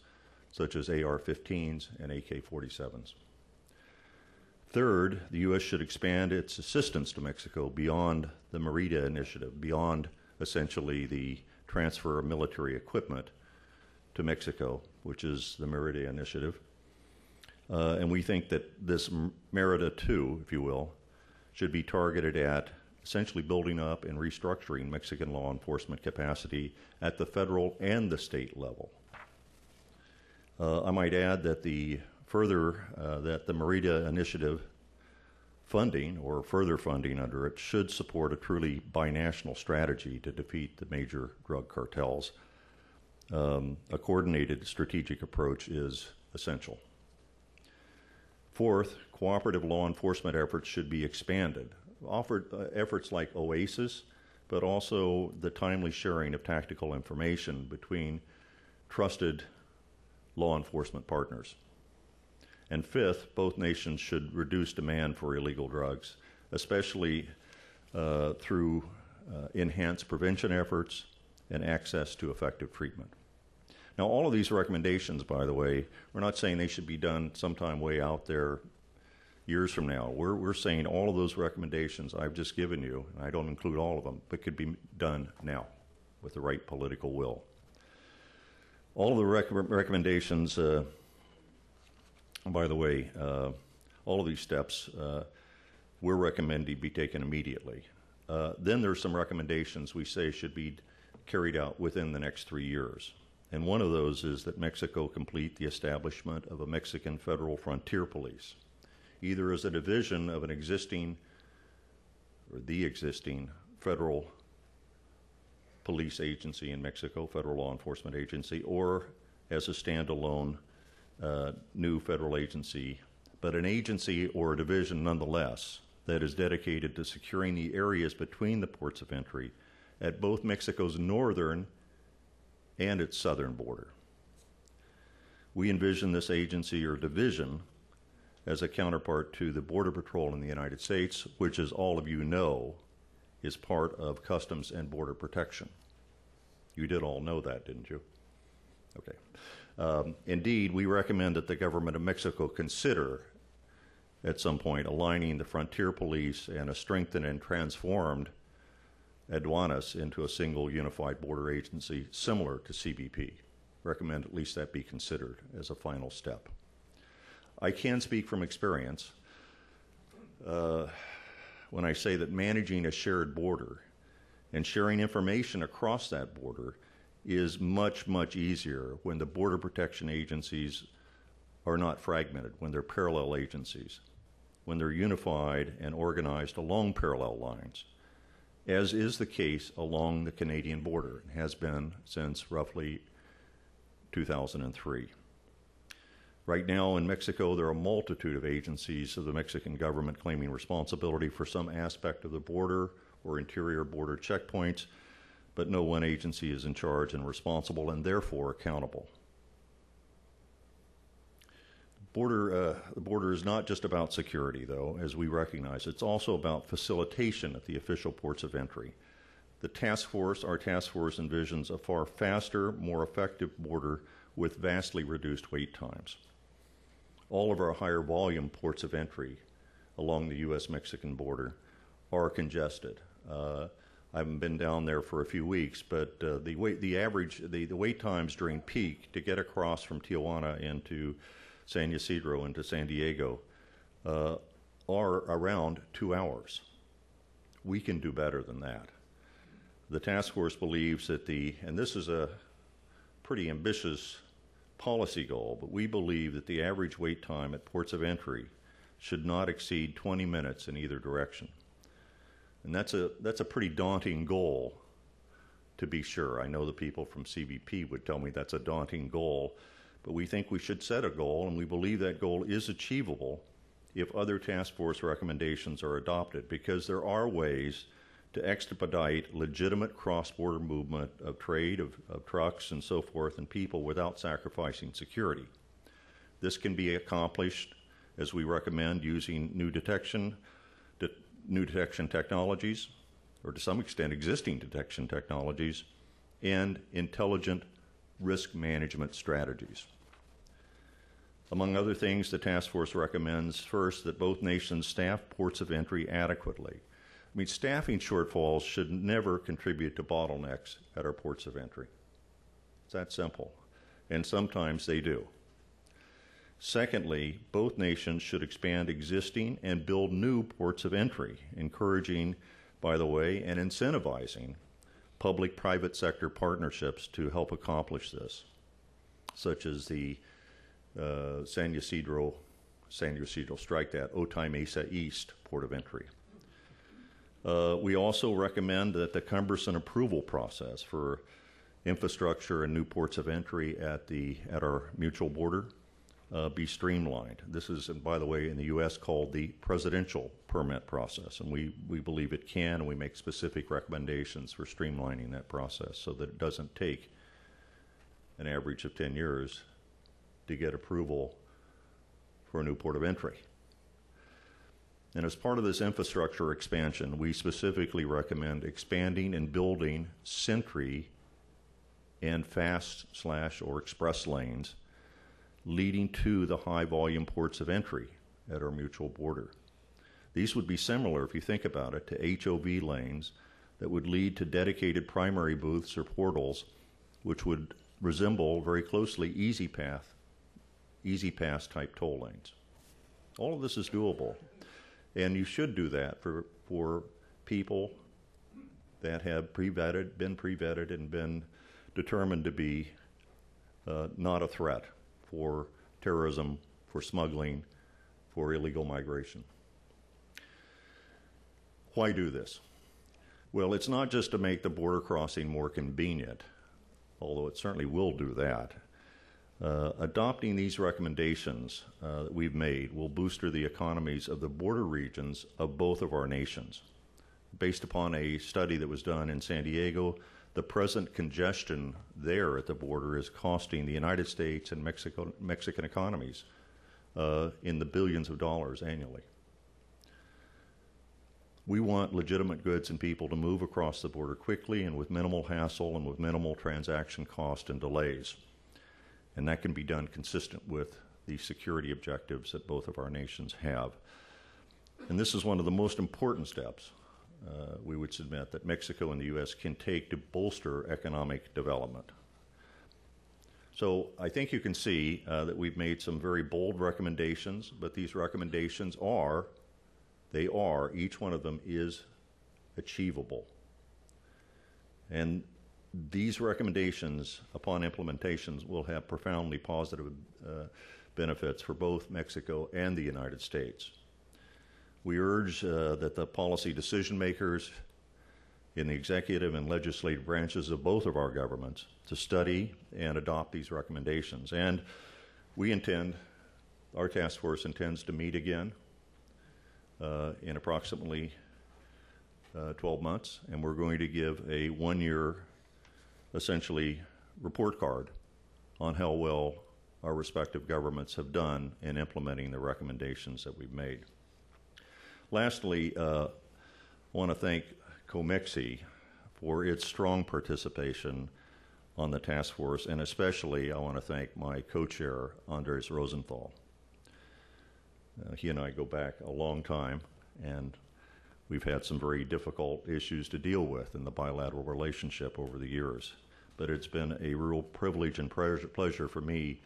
E: such as AR-15s and AK-47s. Third, the U.S. should expand its assistance to Mexico beyond the Merida initiative, beyond essentially the transfer of military equipment to Mexico, which is the Merida initiative. And we think that this Merida 2, if you will, should be targeted at essentially building up and restructuring Mexican law enforcement capacity at the federal and the state level. I might add that the Merida initiative funding or further funding under it should support a truly binational strategy to defeat the major drug cartels. A coordinated strategic approach is essential. Fourth, cooperative law enforcement efforts should be expanded. Efforts like OASIS, but also the timely sharing of tactical information between trusted law enforcement partners. And fifth, both nations should reduce demand for illegal drugs, especially through enhanced prevention efforts and access to effective treatment. Now, all of these recommendations, by the way, we're not saying they should be done sometime way out there years from now. We're saying all of those recommendations I've just given you, and I don't include all of them, but could be done now with the right political will. All of the recommendations, by the way, all of these steps we're recommending be taken immediately. Then there's some recommendations we say should be carried out within the next 3 years. And one of those is that Mexico complete the establishment of a Mexican federal frontier police, either as a division of an existing or the existing federal police agency in Mexico, federal law enforcement agency, or as a standalone new federal agency, but an agency or a division nonetheless that is dedicated to securing the areas between the ports of entry at both Mexico's northern and its southern border. We envision this agency or division as a counterpart to the Border Patrol in the United States, which, as all of you know, is part of Customs and Border Protection. You did all know that, didn't you? Okay. Indeed, we recommend that the government of Mexico consider at some point aligning the frontier police and a strengthened and transformed aduanas into a single unified border agency similar to CBP. Recommend at least that be considered as a final step. I can speak from experience when I say that managing a shared border and sharing information across that border is much, much easier when the border protection agencies are not fragmented, when they're parallel agencies, when they're unified and organized along parallel lines, as is the case along the Canadian border and has been since roughly 2003. Right now in Mexico, there are a multitude of agencies of the Mexican government claiming responsibility for some aspect of the border or interior border checkpoints, but no one agency is in charge and responsible and therefore accountable. The border is not just about security, though, as we recognize. It's also about facilitation at the official ports of entry. Our task force envisions a far faster, more effective border with vastly reduced wait times. All of our higher volume ports of entry along the U.S.-Mexican border are congested. I haven't been down there for a few weeks, but the wait times during peak to get across from Tijuana into San Ysidro into San Diego are around 2 hours. We can do better than that. The task force believes that and this is a pretty ambitious policy goal, but we believe that the average wait time at ports of entry should not exceed 20 minutes in either direction. And that's a pretty daunting goal, to be sure. I know the people from CBP would tell me that's a daunting goal, but we think we should set a goal, and we believe that goal is achievable if other task force recommendations are adopted, because there are ways to expedite legitimate cross-border movement of trade, of trucks and so forth, and people without sacrificing security. This can be accomplished, as we recommend, using new detection technologies, or to some extent existing detection technologies, and intelligent risk management strategies. Among other things, the task force recommends, first, that both nations staff ports of entry adequately. I mean, staffing shortfalls should never contribute to bottlenecks at our ports of entry. It's that simple. And sometimes they do. Secondly, both nations should expand existing and build new ports of entry, encouraging, by the way, and incentivizing public-private sector partnerships to help accomplish this, such as the San Ysidro, strike that, Otay Mesa East port of entry. We also recommend that the cumbersome approval process for infrastructure and new ports of entry at our mutual border be streamlined. This is, by the way, in the U.S. called the presidential permit process, and we believe it can, and we make specific recommendations for streamlining that process so that it doesn't take an average of 10 years to get approval for a new port of entry. And as part of this infrastructure expansion, we specifically recommend expanding and building sentry and fast/or express lanes leading to the high-volume ports of entry at our mutual border. These would be similar, if you think about it, to HOV lanes that would lead to dedicated primary booths or portals, which would resemble very closely easy pass type toll lanes. All of this is doable. And you should do that for people that have been pre-vetted and been determined to be not a threat for terrorism, for smuggling, for illegal migration. Why do this? Well, it's not just to make the border crossing more convenient, although it certainly will do that. Adopting these recommendations that we've made will booster the economies of the border regions of both of our nations. Based upon a study that was done in San Diego, the present congestion there at the border is costing the United States and Mexican economies in the billions of dollars annually. We want legitimate goods and people to move across the border quickly and with minimal hassle and with minimal transaction cost and delays. And that can be done consistent with the security objectives that both of our nations have. And this is one of the most important steps we would submit that Mexico and the U.S. can take to bolster economic development. So I think you can see that we've made some very bold recommendations, but these recommendations each one of them is achievable. And these recommendations, upon implementations, will have profoundly positive benefits for both Mexico and the United States. We urge that the policy decision makers in the executive and legislative branches of both of our governments to study and adopt these recommendations. And our task force intends to meet again in approximately 12 months, and we're going to give a one-year, essentially, report card on how well our respective governments have done in implementing the recommendations that we've made. Lastly, I want to thank COMEXI for its strong participation on the task force, and especially I want to thank my co-chair, Andres Rosenthal. He and I go back a long time, and we've had some very difficult issues to deal with in the bilateral relationship over the years. But it's been a real privilege and pleasure for me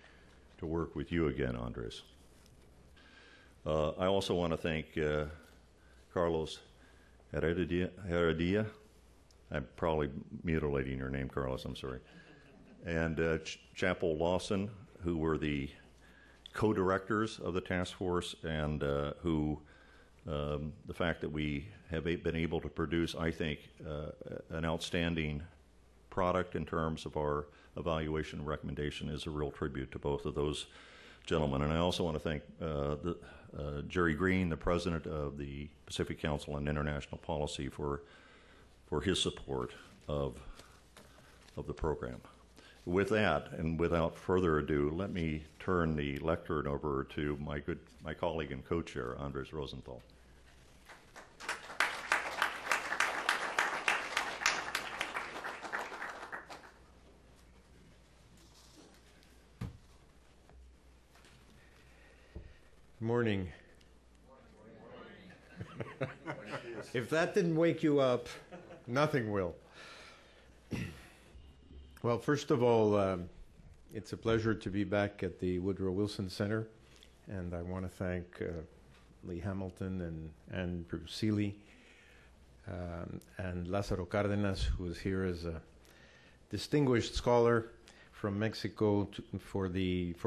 E: to work with you again, Andres. I also want to thank Carlos Heredia. I'm probably mutilating your name, Carlos, I'm sorry. And Chapel Lawson, who were the co-directors of the task force, and who the fact that we have been able to produce, I think, an outstanding product in terms of our evaluation and recommendation is a real tribute to both of those gentlemen. And I also want to thank Jerry Green, the president of the Pacific Council on International Policy, for his support of the program. With that, and without further ado, let me turn the lectern over to my colleague and co-chair, Andres Rosenthal.
F: Morning. If that didn't wake you up, nothing will. Well, first of all, it's a pleasure to be back at the Woodrow Wilson Center, and I want to thank Lee Hamilton and Selee and Lázaro Cárdenas, who is here as a distinguished scholar from Mexico for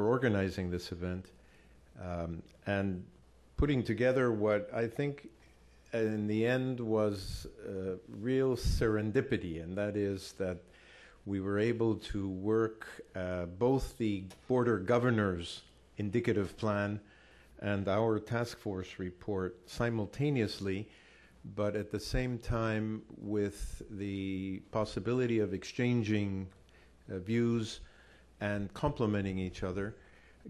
F: organizing this event. And putting together what I think in the end was real serendipity, and that is that we were able to work both the border governor's indicative plan and our task force report simultaneously, but at the same time with the possibility of exchanging views and complementing each other,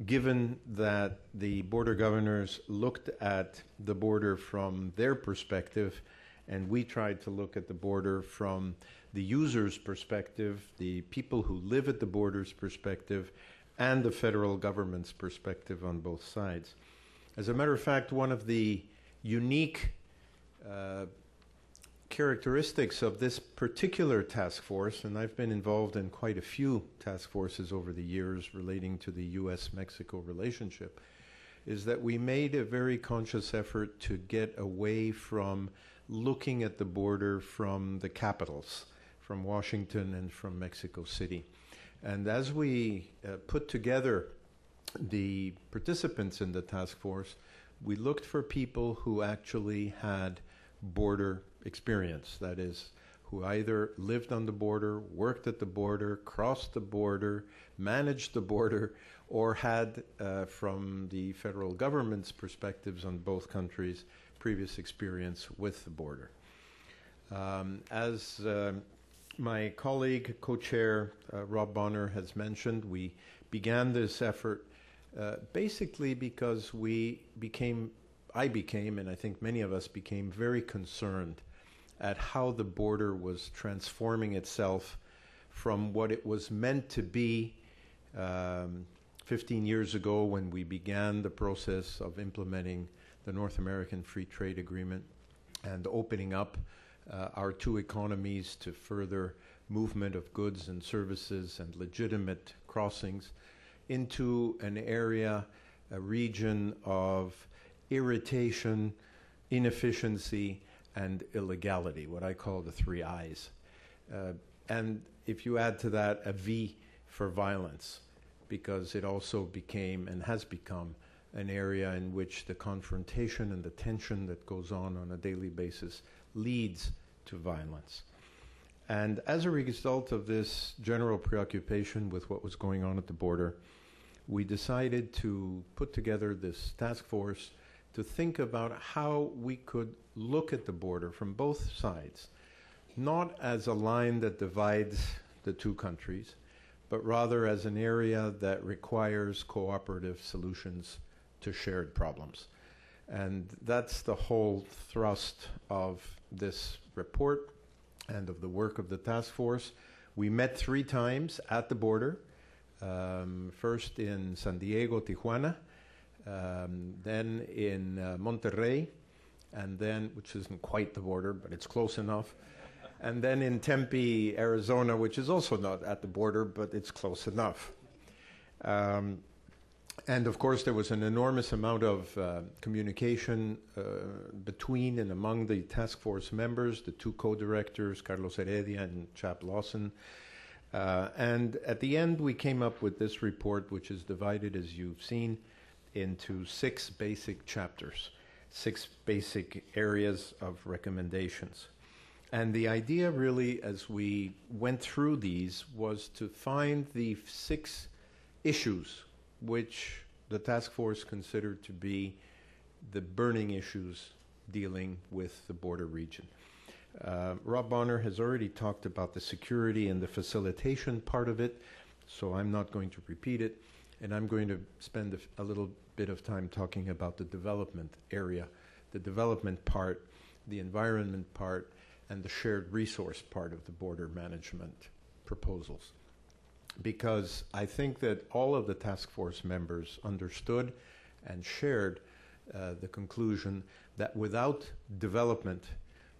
F: given that the border governors looked at the border from their perspective, and we tried to look at the border from the user's perspective, the people who live at the border's perspective, and the federal government's perspective on both sides. As a matter of fact, one of the unique characteristics of this particular task force, and I've been involved in quite a few task forces over the years relating to the U.S.-Mexico relationship, is that we made a very conscious effort to get away from looking at the border from the capitals, from Washington and from Mexico City. And as we put together the participants in the task force, we looked for people who actually had border experience, that is, who either lived on the border, worked at the border, crossed the border, managed the border, or had, from the federal government's perspectives on both countries, previous experience with the border. As my colleague, co-chair Rob Bonner has mentioned, we began this effort basically because I became, and I think many of us became, very concerned at how the border was transforming itself from what it was meant to be 15 years ago when we began the process of implementing the North American Free Trade Agreement and opening up our two economies to further movement of goods and services and legitimate crossings into an area, a region of irritation, inefficiency, and illegality, what I call the 3 I's. And if you add to that a V for violence, because it also became and has become an area in which the confrontation and the tension that goes on a daily basis leads to violence. And as a result of this general preoccupation with what was going on at the border, we decided to put together this task force to think about how we could look at the border from both sides, not as a line that divides the two countries, but rather as an area that requires cooperative solutions to shared problems. And that's the whole thrust of this report and of the work of the task force. We met 3 times at the border, first in San Diego, Tijuana, then in Monterrey, and then, which isn't quite the border, but it's close enough, and then in Tempe, Arizona, which is also not at the border, but it's close enough. And of course, there was an enormous amount of communication between and among the task force members, the 2 co-directors, Carlos Heredia and Chap Lawson. And at the end, we came up with this report, which is divided, as you've seen, into 6 basic chapters, 6 basic areas of recommendations. And the idea really, as we went through these, was to find the 6 issues which the task force considered to be the burning issues dealing with the border region. Rob Bonner has already talked about the security and the facilitation part of it, so I'm not going to repeat it, and I'm going to spend a little bit of time talking about the development area, the development part, the environment part, and the shared resource part of the border management proposals. Because I think that all of the task force members understood and shared the conclusion that without development,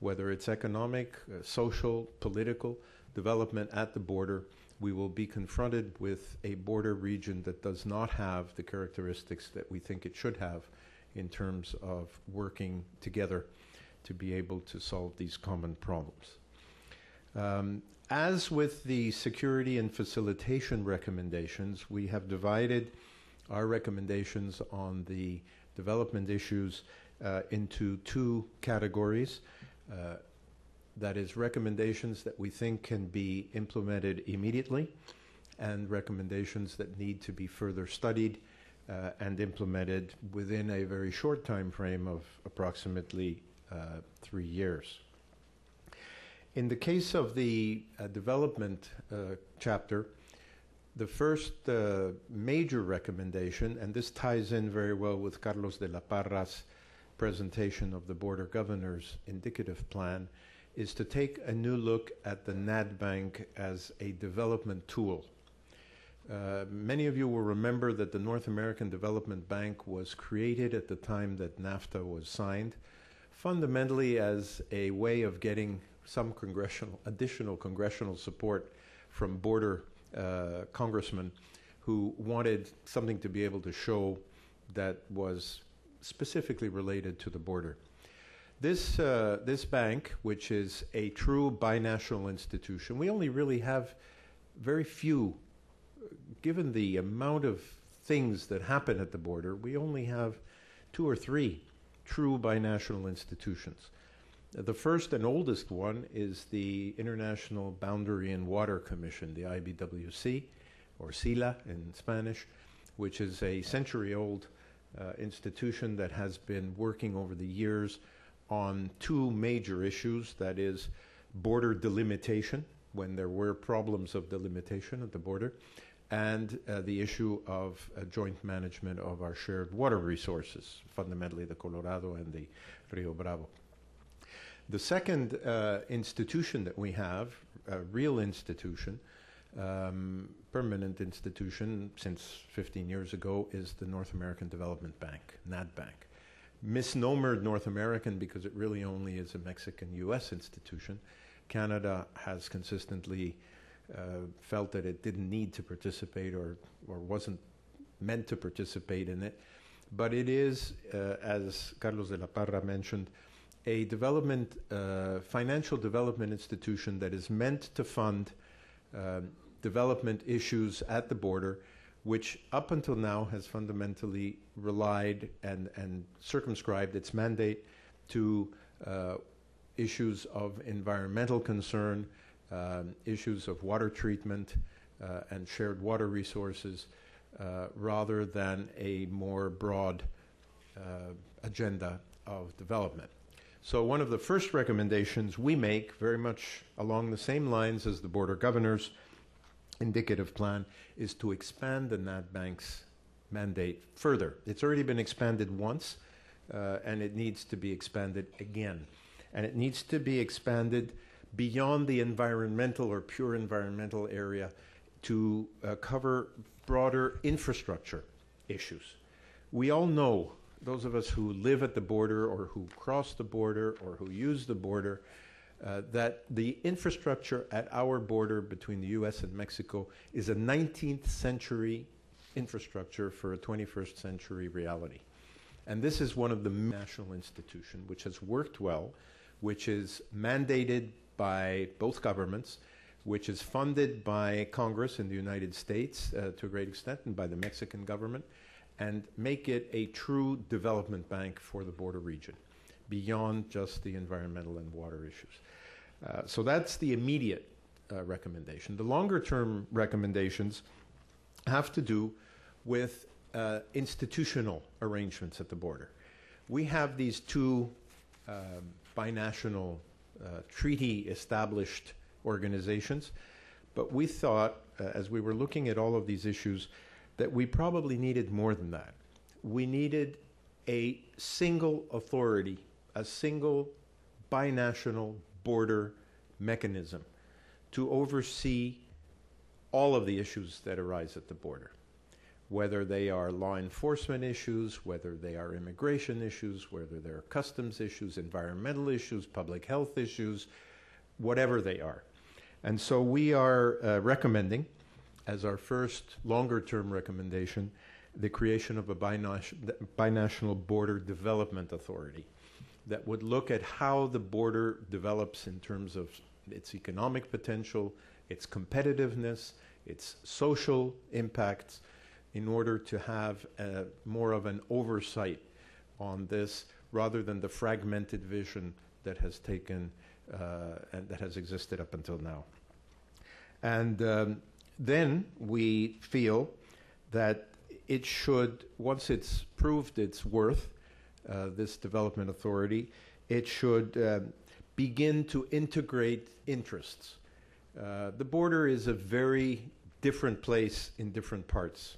F: whether it's economic, social, political development at the border, we will be confronted with a border region that does not have the characteristics that we think it should have in terms of working together to be able to solve these common problems. As with the security and facilitation recommendations, we have divided our recommendations on the development issues into 2 categories. That is, recommendations that we think can be implemented immediately, and recommendations that need to be further studied and implemented within a very short time frame of approximately 3 years. In the case of the development chapter, the first major recommendation, and this ties in very well with Carlos de la Parra's presentation of the Border Governor's indicative plan, is to take a new look at the NAD Bank as a development tool. Many of you will remember that the North American Development Bank was created at the time that NAFTA was signed, fundamentally as a way of getting some additional congressional support from border congressmen who wanted something to be able to show that was specifically related to the border. This bank, which is a true binational institution, we only really have very few, given the amount of things that happen at the border, we only have 2 or 3 true binational institutions. The first and oldest one is the International Boundary and Water Commission, the IBWC, or SILA in Spanish, which is a century-old institution that has been working over the years on 2 major issues, that is border delimitation, when there were problems of delimitation at the border, and the issue of joint management of our shared water resources, fundamentally the Colorado and the Rio Bravo. The second institution that we have, a real institution, permanent institution since 15 years ago, is the North American Development Bank, NADBank. Misnomered North American because it really only is a Mexican-U.S. institution. Canada has consistently felt that it didn't need to participate or wasn't meant to participate in it. But it is, as Carlos de la Parra mentioned, a development, financial development institution that is meant to fund development issues at the border, which up until now has fundamentally relied and circumscribed its mandate to issues of environmental concern, issues of water treatment and shared water resources, rather than a more broad agenda of development. So one of the first recommendations we make, very much along the same lines as the Border Governor's indicative plan, is to expand the NADBank's mandate further. It's already been expanded once, and it needs to be expanded again. And it needs to be expanded beyond the environmental or pure environmental area to cover broader infrastructure issues. We all know, those of us who live at the border or who cross the border or who use the border, that the infrastructure at our border between the U.S. and Mexico is a 19th century infrastructure for a 21st century reality. And this is one of the national institutions which has worked well, which is mandated by both governments, which is funded by Congress in the United States to a great extent and by the Mexican government, and make it a true development bank for the border region, beyond just the environmental and water issues. So that's the immediate recommendation. The longer-term recommendations have to do with institutional arrangements at the border. We have these 2 binational treaty-established organizations, but we thought, as we were looking at all of these issues, that we probably needed more than that. We needed a single authority, a single binational border mechanism to oversee all of the issues that arise at the border, whether they are law enforcement issues, whether they are immigration issues, whether they are customs issues, environmental issues, public health issues, whatever they are. And so we are recommending, as our first longer-term recommendation, the creation of a binational border development authority that would look at how the border develops in terms of its economic potential, its competitiveness, its social impacts, in order to have more of an oversight on this rather than the fragmented vision that has taken and that has existed up until now. And then we feel that it should, once it's proved its worth, this development authority, it should begin to integrate interests. The border is a very different place in different parts.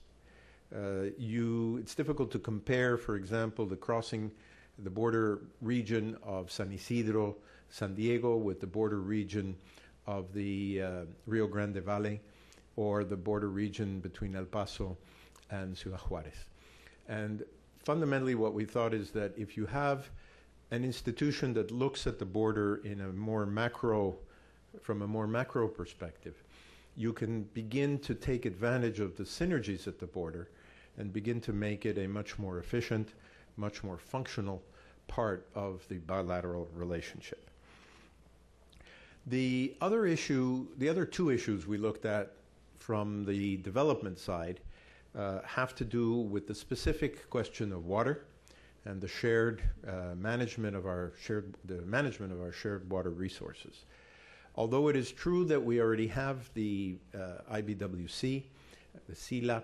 F: It's difficult to compare, for example, the border region of San Isidro, San Diego, with the border region of the Rio Grande Valley, or the border region between El Paso and Ciudad Juarez. And fundamentally what we thought is that if you have an institution that looks at the border in a more macro, from a more macro perspective, you can begin to take advantage of the synergies at the border and begin to make it a much more efficient, much more functional part of the bilateral relationship. The other two issues we looked at from the development side have to do with the specific question of water and the shared management of our shared water resources. Although it is true that we already have the IBWC, the Selee,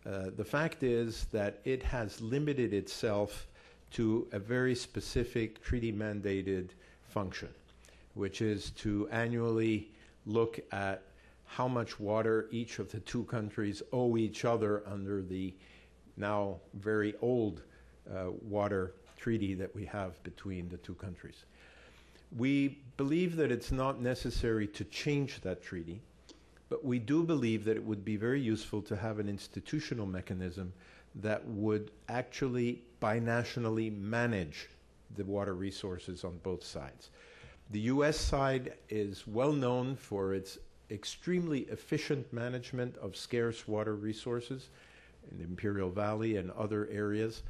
F: the fact is that it has limited itself to a very specific treaty-mandated function, which is to annually look at how much water each of the two countries owe each other under the now very old water treaty that we have between the two countries. We believe that it's not necessary to change that treaty, but we do believe that it would be very useful to have an institutional mechanism that would actually binationally manage the water resources on both sides. The U.S. side is well known for its extremely efficient management of scarce water resources in the Imperial Valley and other areas,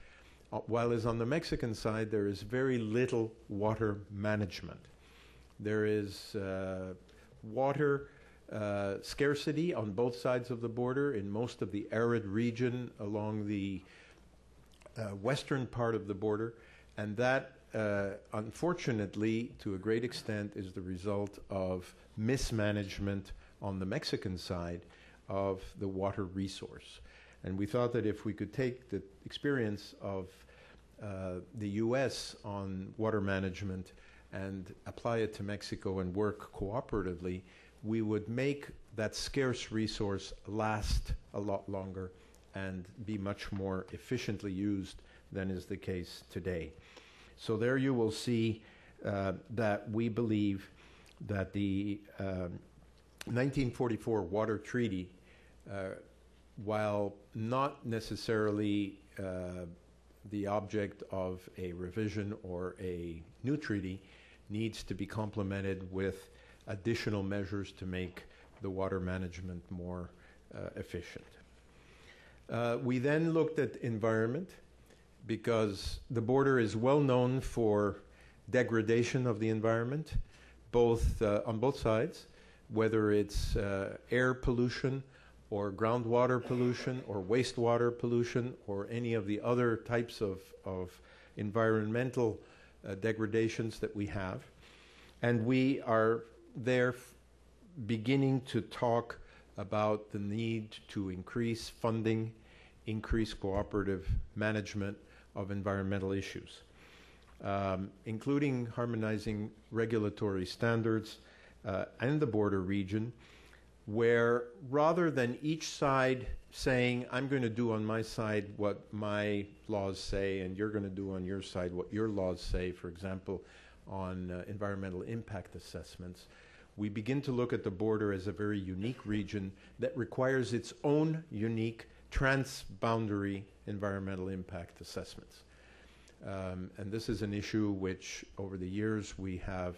F: while as on the Mexican side there is very little water management. There is water scarcity on both sides of the border in most of the arid region along the western part of the border, and that unfortunately to a great extent is the result of mismanagement on the Mexican side of the water resource. And we thought that if we could take the experience of the U.S. on water management and apply it to Mexico and work cooperatively, we would make that scarce resource last a lot longer and be much more efficiently used than is the case today. So there you will see that we believe that the 1944 Water Treaty, while not necessarily the object of a revision or a new treaty, needs to be complemented with additional measures to make the water management more efficient. We then looked at environment, because the border is well known for degradation of the environment, both on both sides, whether it's air pollution or groundwater pollution or wastewater pollution or any of the other types of environmental degradations that we have. And we are there beginning to talk about the need to increase funding, increase cooperative management of environmental issues, including harmonizing regulatory standards and the border region, where rather than each side saying, I'm going to do on my side what my laws say, and you're going to do on your side what your laws say, for example, on environmental impact assessments, we begin to look at the border as a very unique region that requires its own unique transboundary environmental impact assessments. And this is an issue which, over the years, we have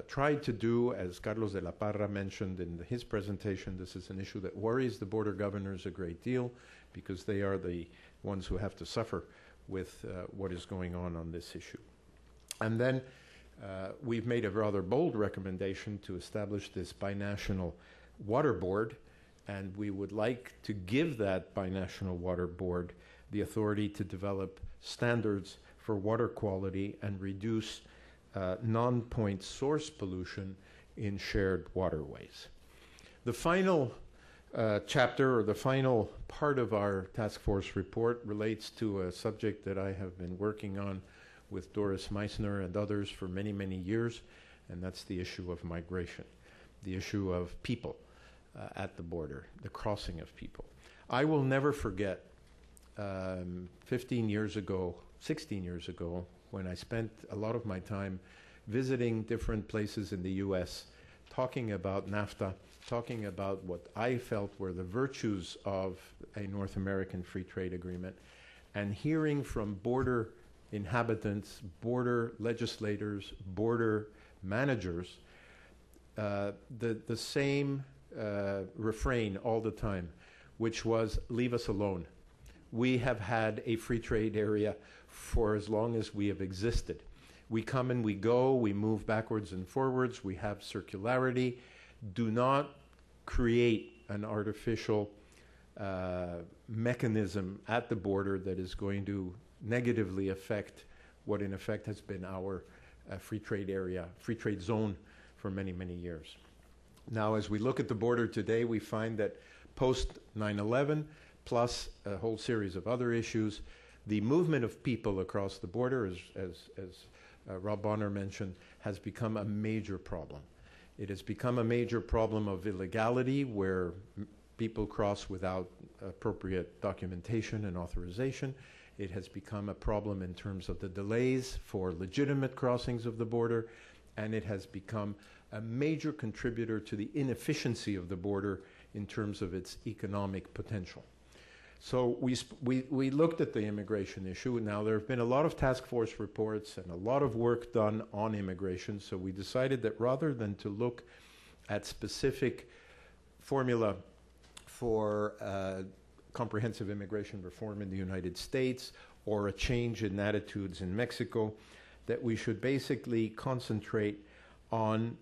F: tried to do. As Carlos de la Parra mentioned in his presentation, this is an issue that worries the border governors a great deal, because they are the ones who have to suffer with what is going on this issue. And then we've made a rather bold recommendation to establish this binational water board, and we would like to give that binational water board the authority to develop standards for water quality and reduce non-point source pollution in shared waterways. The final chapter, or the final part of our task force report, relates to a subject that I have been working on with Doris Meissner and others for many, many years, and that's the issue of migration, the issue of people at the border, the crossing of people. I will never forget 16 years ago, when I spent a lot of my time visiting different places in the U.S., talking about NAFTA, talking about what I felt were the virtues of a North American free trade agreement, and hearing from border inhabitants, border legislators, border managers, the same refrain all the time, which was, leave us alone. we have had a free trade area for as long as we have existed. We come and we go, we move backwards and forwards, we have circularity. Do not create an artificial mechanism at the border that is going to negatively affect what in effect has been our free trade area, free trade zone for many, many years. Now, as we look at the border today, we find that post 9/11, plus a whole series of other issues, the movement of people across the border, as Rob Bonner mentioned, has become a major problem. It has become a major problem of illegality, where people cross without appropriate documentation and authorization. It has become a problem in terms of the delays for legitimate crossings of the border, and it has become a major contributor to the inefficiency of the border in terms of its economic potential. So we looked at the immigration issue. Now, there have been a lot of task force reports and a lot of work done on immigration, so we decided that rather than to look at specific formula for comprehensive immigration reform in the United States or a change in attitudes in Mexico, that we should basically concentrate on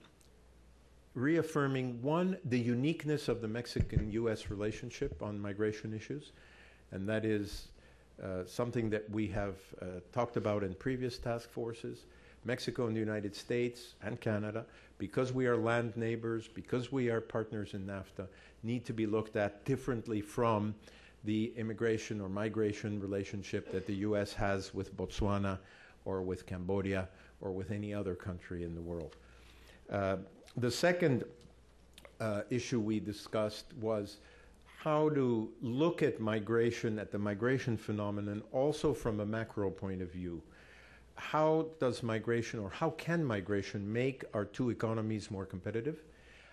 F: reaffirming, one, the uniqueness of the Mexican-U.S. relationship on migration issues, and that is something that we have talked about in previous task forces. Mexico and the United States and Canada, because we are land neighbors, because we are partners in NAFTA, need to be looked at differently from the immigration or migration relationship that the U.S. has with Botswana or with Cambodia or with any other country in the world. The second issue we discussed was how to look at migration, at the migration phenomenon, also from a macro point of view. How does migration, or how can migration make our two economies more competitive?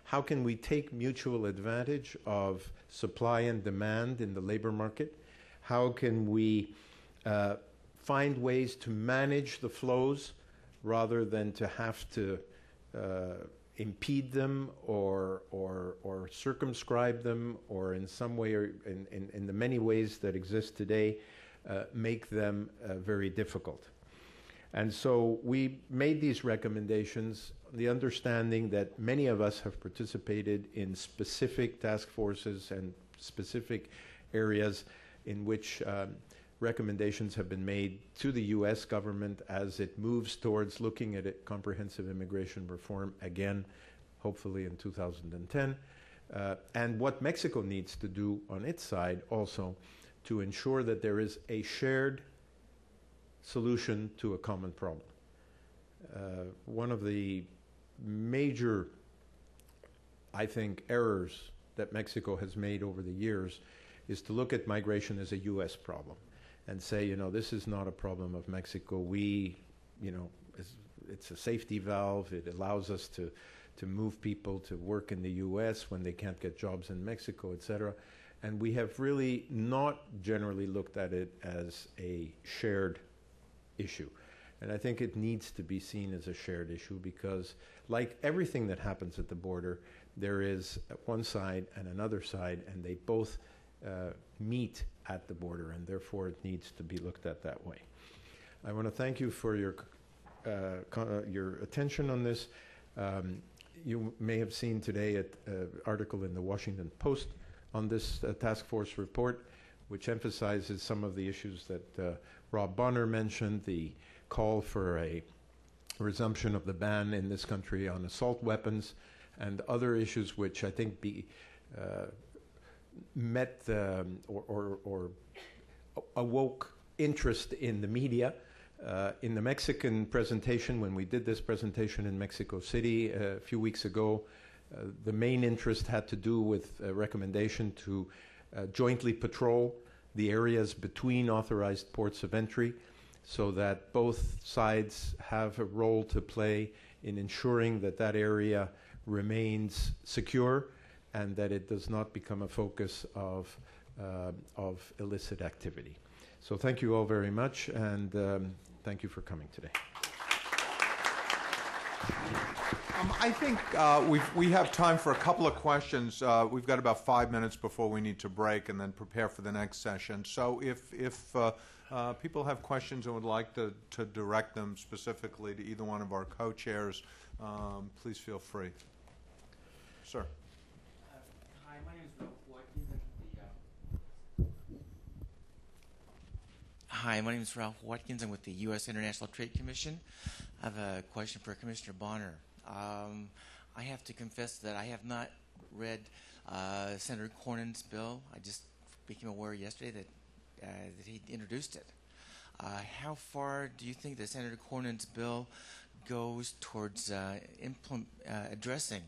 F: How can we take mutual advantage of supply and demand in the labor market? How can we find ways to manage the flows rather than to have to impede them or circumscribe them, or in some way, or in the many ways that exist today, make them very difficult. And so we made these recommendations, the understanding that many of us have participated in specific task forces and specific areas in which recommendations have been made to the U.S. government as it moves towards looking at it, comprehensive immigration reform again, hopefully in 2010, and what Mexico needs to do on its side also to ensure that there is a shared solution to a common problem. One of the major, I think, errors that Mexico has made over the years is to look at migration as a U.S. problem and say, you know, this is not a problem of Mexico. We, you know, it's a safety valve. It allows us to move people to work in the U.S. when they can't get jobs in Mexico, et cetera. And we have really not generally looked at it as a shared issue. And I think it needs to be seen as a shared issue because, like everything that happens at the border, there is one side and another side, and they both meet at the border, and therefore it needs to be looked at that way. I want to thank you for your attention on this. You may have seen today an article in the Washington Post on this task force report, which emphasizes some of the issues that Rob Bonner mentioned, the call for a resumption of the ban in this country on assault weapons, and other issues which I think met or awoke interest in the media. In the Mexican presentation, when we did this presentation in Mexico City a few weeks ago, the main interest had to do with a recommendation to jointly patrol the areas between authorized ports of entry so that both sides have a role to play in ensuring that that area remains secure and that it does not become a focus of illicit activity. So thank you all very much, and thank you for coming today.
D: I think we have time for a couple of questions. We've got about 5 minutes before we need to break and then prepare for the next session. So if people have questions and would like to direct them specifically to either one of our co-chairs, please feel free. Sir.
G: Hi, my name is Ralph Watkins. Hi, my name is Ralph Watkins. I'm with the U.S. International Trade Commission. I have a question for Commissioner Bonner. I have to confess that I have not read Senator Cornyn's bill. I just became aware yesterday that he introduced it. How far do you think that Senator Cornyn's bill goes towards addressing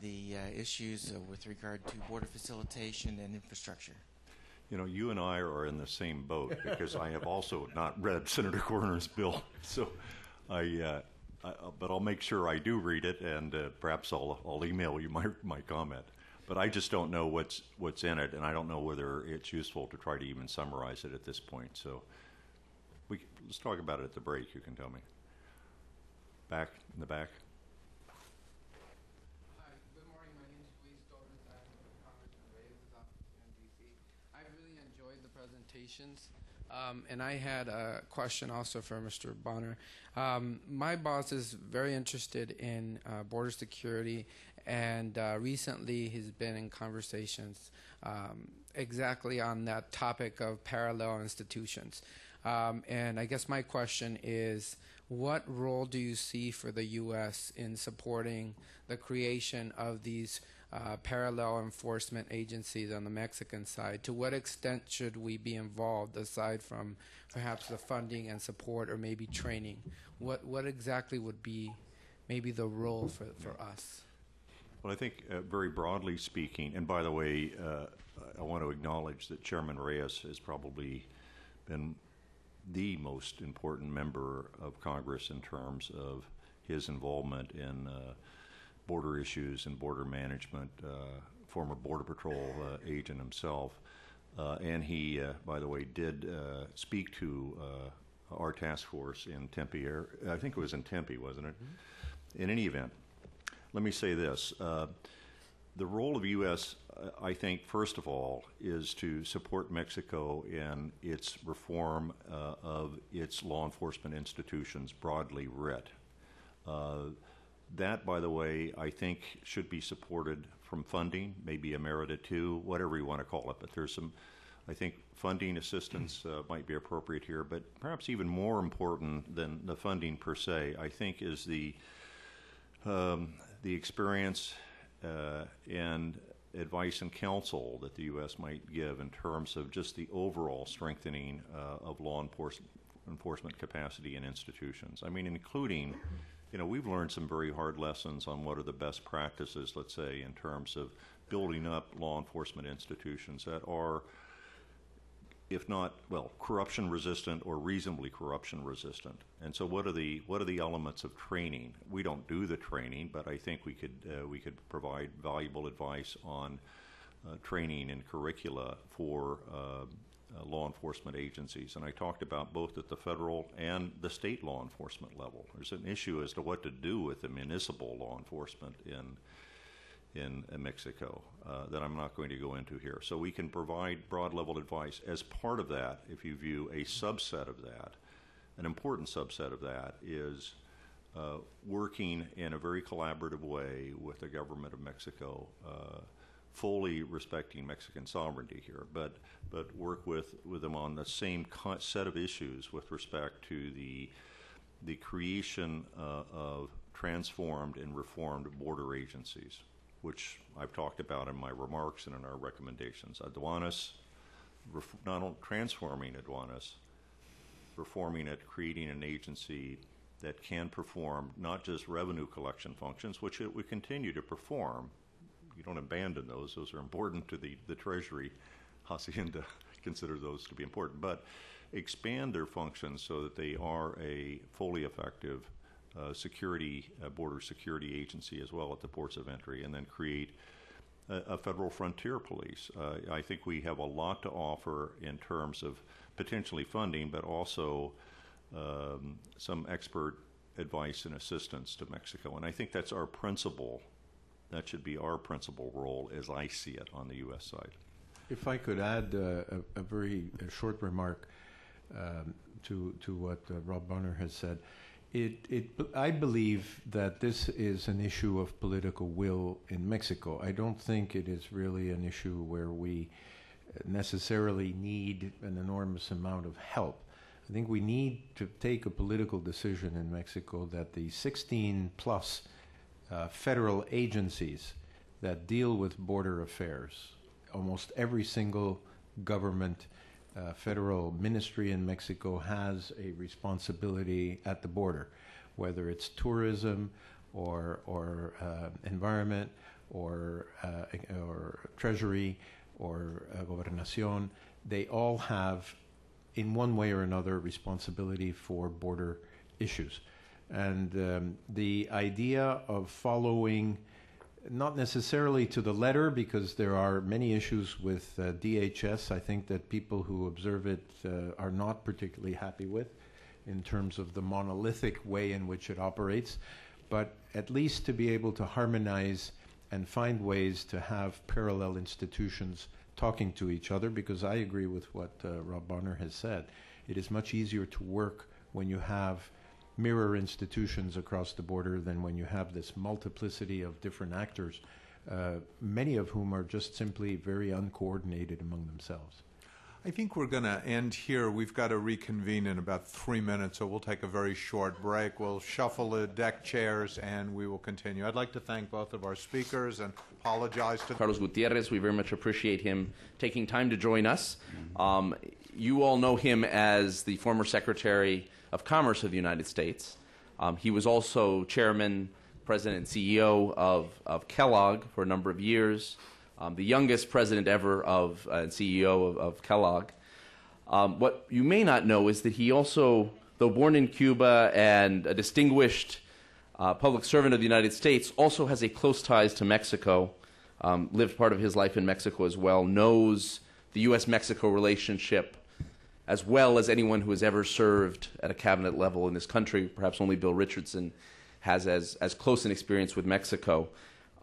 G: the issues with regard to border facilitation and infrastructure?
E: You know, you and I are in the same boat because I have also not read Senator Cornyn's bill. So but I'll make sure I do read it, and perhaps I'll email you my comment. But I just don't know what's in it, and I don't know whether it's useful to try to even summarize it at this point. So let's talk about it at the break. You can tell me. Back in the back.
H: Hi, good morning. My name is Luis Torres. I'm with Congressman Reyes' office in D.C. I really enjoyed the presentations. And I had a question also for Mr. Bonner. My boss is very interested in border security, and recently he's been in conversations exactly on that topic of parallel institutions. And I guess my question is, what role do you see for the U.S. in supporting the creation of these parallel enforcement agencies on the Mexican side? To what extent should we be involved, aside from perhaps the funding and support or maybe training? What exactly would be maybe the role for us?
E: Well, I think very broadly speaking, and by the way, I want to acknowledge that Chairman Reyes has probably been the most important member of Congress in terms of his involvement in border issues and border management, former Border Patrol agent himself. And he, by the way, did speak to our task force in Tempe. I think it was in Tempe, wasn't it? Mm-hmm. In any event, let me say this. The role of the U.S., I think, first of all, is to support Mexico in its reform of its law enforcement institutions, broadly writ. That, by the way, I think should be supported from funding, maybe a merit or two, whatever you want to call it. But there's some, I think, funding assistance might be appropriate here. But perhaps even more important than the funding per se, I think, is the experience and advice and counsel that the U.S. might give in terms of just the overall strengthening of law enforcement capacity in institutions. I mean, including, you know, we've learned some very hard lessons on what are the best practices, let's say, in terms of building up law enforcement institutions that are, if not, well, corruption resistant or reasonably corruption resistant. And so what are the elements of training? We don't do the training, but I think we could provide valuable advice on training and curricula for law enforcement agencies. And I talked about both at the federal and the state law enforcement level. There's an issue as to what to do with the municipal law enforcement in Mexico that I'm not going to go into here. So we can provide broad level advice. As part of that, if you view a subset of that, an important subset of that is working in a very collaborative way with the government of Mexico, fully respecting Mexican sovereignty here, but work with them on the same set of issues with respect to the creation of transformed and reformed border agencies, which I've talked about in my remarks and in our recommendations. Aduanas, not only transforming aduanas, reforming it, creating an agency that can perform not just revenue collection functions, which it would continue to perform. You don't abandon those. Those are important to the Treasury. Hacienda considers those to be important. But expand their functions so that they are a fully effective border security agency as well at the ports of entry, and then create a federal frontier police. I think we have a lot to offer in terms of potentially funding, but also some expert advice and assistance to Mexico. And I think that's our principal, that should be our principal role as I see it on the U.S. side.
F: If I could add a very short remark to what Rob Bonner has said. I believe that this is an issue of political will in Mexico. I don't think it is really an issue where we necessarily need an enormous amount of help. I think we need to take a political decision in Mexico that the 16 plus federal agencies that deal with border affairs, almost every single government federal ministry in Mexico has a responsibility at the border, whether it's tourism or environment or treasury or gobernación. They all have, in one way or another, responsibility for border issues. And the idea of following, not necessarily to the letter, because there are many issues with DHS, I think that people who observe it are not particularly happy with in terms of the monolithic way in which it operates, but at least to be able to harmonize and find ways to have parallel institutions talking to each other, because I agree with what Rob Bonner has said. It is much easier to work when you have mirror institutions across the border than when you have this multiplicity of different actors, many of whom are just simply very uncoordinated among themselves.
D: I think we're going to end here. We've got to reconvene in about 3 minutes, so we'll take a very short break. We'll shuffle the deck chairs, and we will continue. I'd like to thank both of our speakers and apologize to
A: Carlos Gutierrez. We very much appreciate him taking time to join us. You all know him as the former Secretary of Commerce of the United States. He was also chairman, president, and CEO of Kellogg for a number of years, the youngest president ever and CEO of Kellogg. What you may not know is that he also, though born in Cuba and a distinguished public servant of the United States, also has a close ties to Mexico, lived part of his life in Mexico as well, knows the U.S.-Mexico relationship as well as anyone who has ever served at a cabinet level in this country. Perhaps only Bill Richardson has as close an experience with Mexico,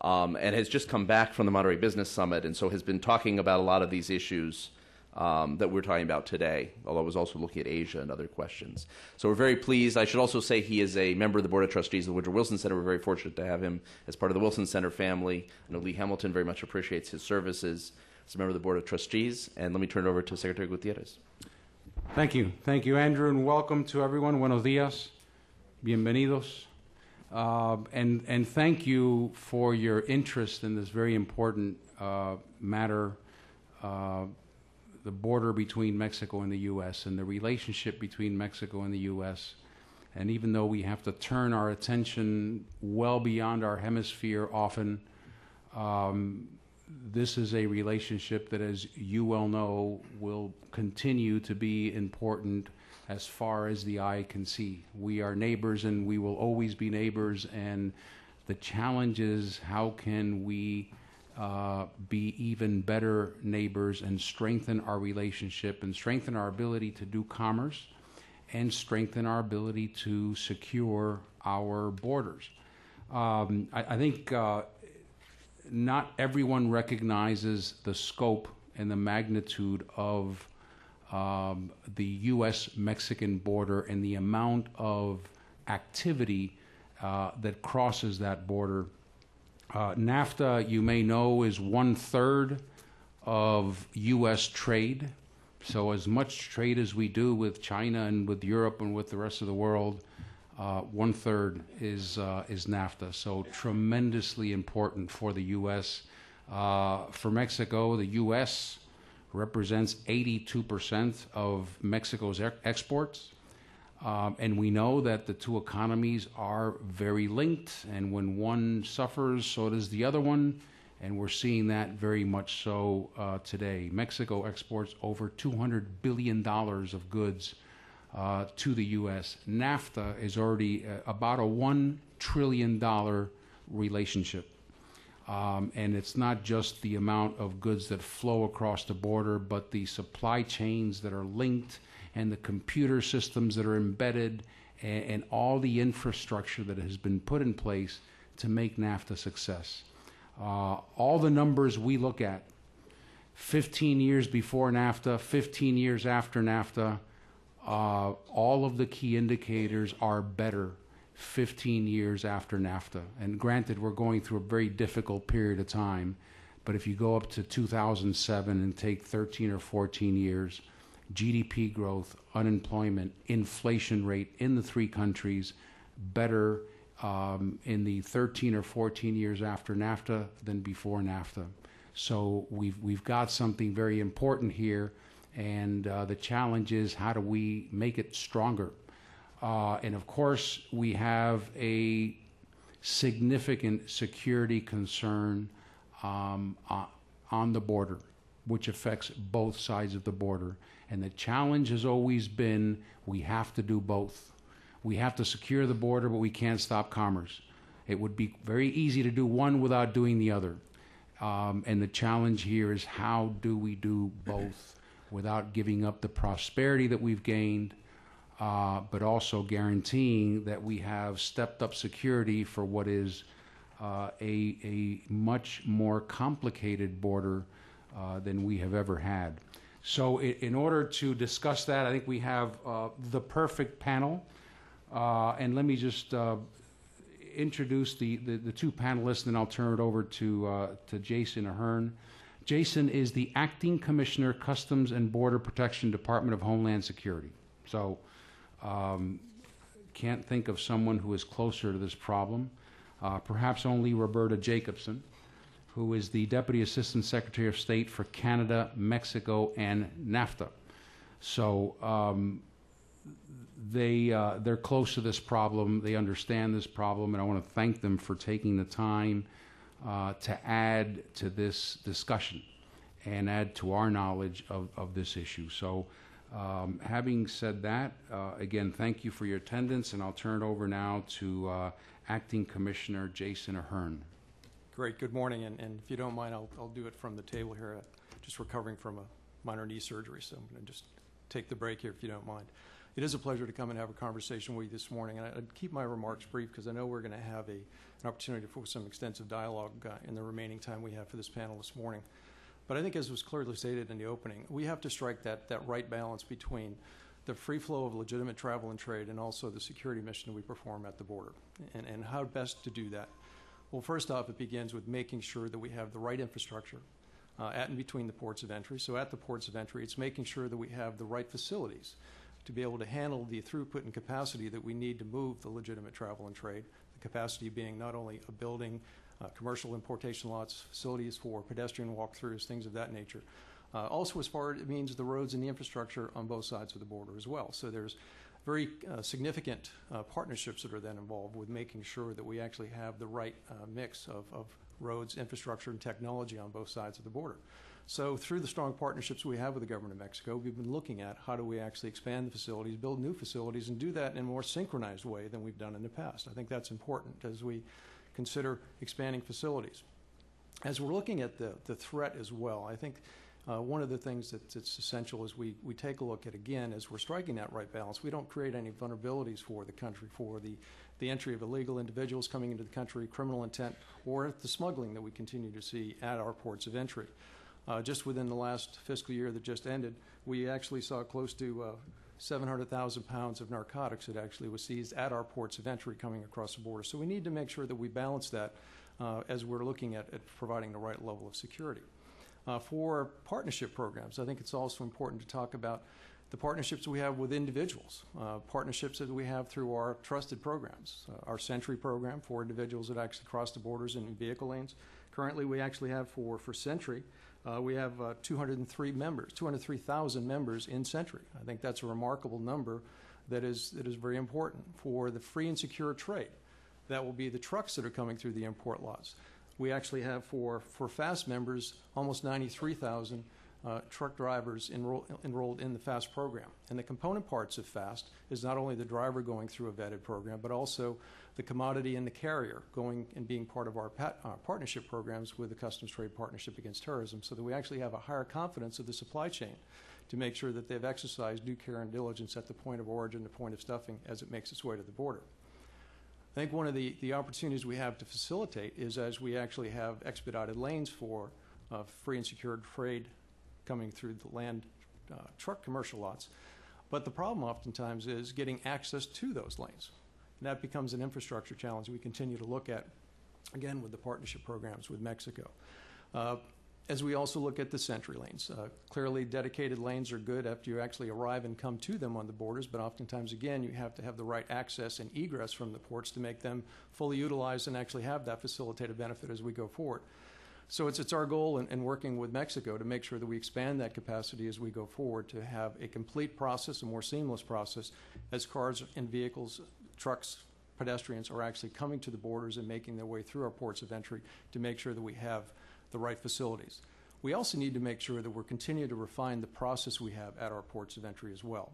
A: and has just come back from the Monterrey Business Summit, and so has been talking about a lot of these issues that we're talking about today, although I was also looking at Asia and other questions. So we're very pleased. I should also say he is a member of the Board of Trustees of the Woodrow Wilson Center. We're very fortunate to have him as part of the Wilson Center family. I know Lee Hamilton very much appreciates his services as a member of the Board of Trustees. And let me turn it over to Secretary Gutierrez.
I: Thank you. Thank you, Andrew, and welcome to everyone. Buenos días. Bienvenidos. And thank you for your interest in this very important matter, the border between Mexico and the U.S. and the relationship between Mexico and the U.S. And even though we have to turn our attention well beyond our hemisphere often, this is a relationship that, as you well know, will continue to be important as far as the eye can see. We are neighbors, and we will always be neighbors, and the challenge is how can we be even better neighbors and strengthen our relationship and strengthen our ability to do commerce and strengthen our ability to secure our borders. I think not everyone recognizes the scope and the magnitude of the U.S.-Mexican border and the amount of activity that crosses that border. NAFTA, you may know, is 1/3 of U.S. trade. So as much trade as we do with China and with Europe and with the rest of the world, 1/3 is NAFTA. So tremendously important for the U.S. For Mexico, the U.S. represents 82% of Mexico's exports. And we know that the two economies are very linked, and when one suffers, so does the other one, and we're seeing that very much so today. Mexico exports over $200 billion of goods to the U.S. NAFTA is already about a $1 trillion relationship. And it's not just the amount of goods that flow across the border, but the supply chains that are linked and the computer systems that are embedded and all the infrastructure that has been put in place to make NAFTA a success. All the numbers we look at, 15 years before NAFTA, 15 years after NAFTA, all of the key indicators are better 15 years after NAFTA. And granted, we're going through a very difficult period of time, but if you go up to 2007 and take 13 or 14 years, GDP growth, unemployment, inflation rate in the three countries better in the 13 or 14 years after NAFTA than before NAFTA. So we've got something very important here, and the challenge is how do we make it stronger? And of course, we have a significant security concern on the border, which affects both sides of the border. And the challenge has always been we have to do both. We have to secure the border, but we can't stop commerce. It would be very easy to do one without doing the other. And the challenge here is how do we do both without giving up the prosperity that we've gained, but also guaranteeing that we have stepped up security for what is a much more complicated border than we have ever had. So in order to discuss that, I think we have the perfect panel. And let me just introduce the two panelists, and then I'll turn it over to Jason Ahern. Jason is the Acting Commissioner, Customs and Border Protection, Department of Homeland Security. So can't think of someone who is closer to this problem. Perhaps only Roberta Jacobson, who is the Deputy Assistant Secretary of State for Canada, Mexico, and NAFTA. So they're close to this problem. They understand this problem, and I want to thank them for taking the time to add to this discussion and add to our knowledge of this issue. So having said that, again, thank you for your attendance, and I'll turn it over now to Acting Commissioner Jason Ahern.
J: Great. Good morning. And if you don't mind, I'll do it from the table here. Just recovering from a minor knee surgery, so I'm going to just take the break here if you don't mind. It is a pleasure to come and have a conversation with you this morning. And I'd keep my remarks brief because I know we're going to have an opportunity for some extensive dialogue in the remaining time we have for this panel this morning. But I think, as was clearly stated in the opening, we have to strike that right balance between the free flow of legitimate travel and trade and also the security mission that we perform at the border, and how best to do that. Well, first off, it begins with making sure that we have the right infrastructure at and between the ports of entry. So at the ports of entry, it's making sure that we have the right facilities to be able to handle the throughput and capacity that we need to move the legitimate travel and trade, the capacity being not only a building, commercial importation lots, facilities for pedestrian walkthroughs, things of that nature. Also, as far as it means the roads and the infrastructure on both sides of the border as well. So there's very significant partnerships that are then involved with making sure that we actually have the right mix of roads, infrastructure, and technology on both sides of the border. So through the strong partnerships we have with the government of Mexico, we've been looking at how do we actually expand the facilities, build new facilities, and do that in a more synchronized way than we've done in the past. I think that's important as we consider expanding facilities. As we're looking at the threat as well, I think one of the things that's essential is we take a look at, again, as we're striking that right balance, we don't create any vulnerabilities for the country, for the entry of illegal individuals coming into the country, criminal intent, or the smuggling that we continue to see at our ports of entry. Just within the last fiscal year that just ended, we actually saw close to 700,000 pounds of narcotics that actually was seized at our ports of entry coming across the border. So we need to make sure that we balance that as we're looking at providing the right level of security. For partnership programs, I think it's also important to talk about the partnerships we have with individuals, partnerships that we have through our trusted programs, our Sentry program for individuals that actually cross the borders in vehicle lanes. Currently, we actually have for Sentry, we have 203,000 members in Sentry. I think that's a remarkable number that is very important. For the free and secure trade, that will be the trucks that are coming through the import laws. We actually have for FAST members almost 93,000 truck drivers enrolled in the FAST program. And the component parts of FAST is not only the driver going through a vetted program, but also the commodity and the carrier going and being part of our partnership programs with the Customs Trade Partnership Against Terrorism, so that we actually have a higher confidence of the supply chain to make sure that they've exercised due care and diligence at the point of origin, the point of stuffing, as it makes its way to the border. I think one of the opportunities we have to facilitate is as we actually have expedited lanes for free and secured trade coming through the land truck commercial lots. But the problem oftentimes is getting access to those lanes. And that becomes an infrastructure challenge we continue to look at, again, with the partnership programs with Mexico. As we also look at the Sentry lanes, clearly dedicated lanes are good after you actually arrive and come to them on the borders, but oftentimes, again, you have to have the right access and egress from the ports to make them fully utilized and actually have that facilitated benefit as we go forward. So it's our goal in working with Mexico to make sure that we expand that capacity as we go forward to have a complete process, a more seamless process, as cars and vehicles, trucks, pedestrians are actually coming to the borders and making their way through our ports of entry to make sure that we have the right facilities. We also need to make sure that we're continuing to refine the process we have at our ports of entry as well.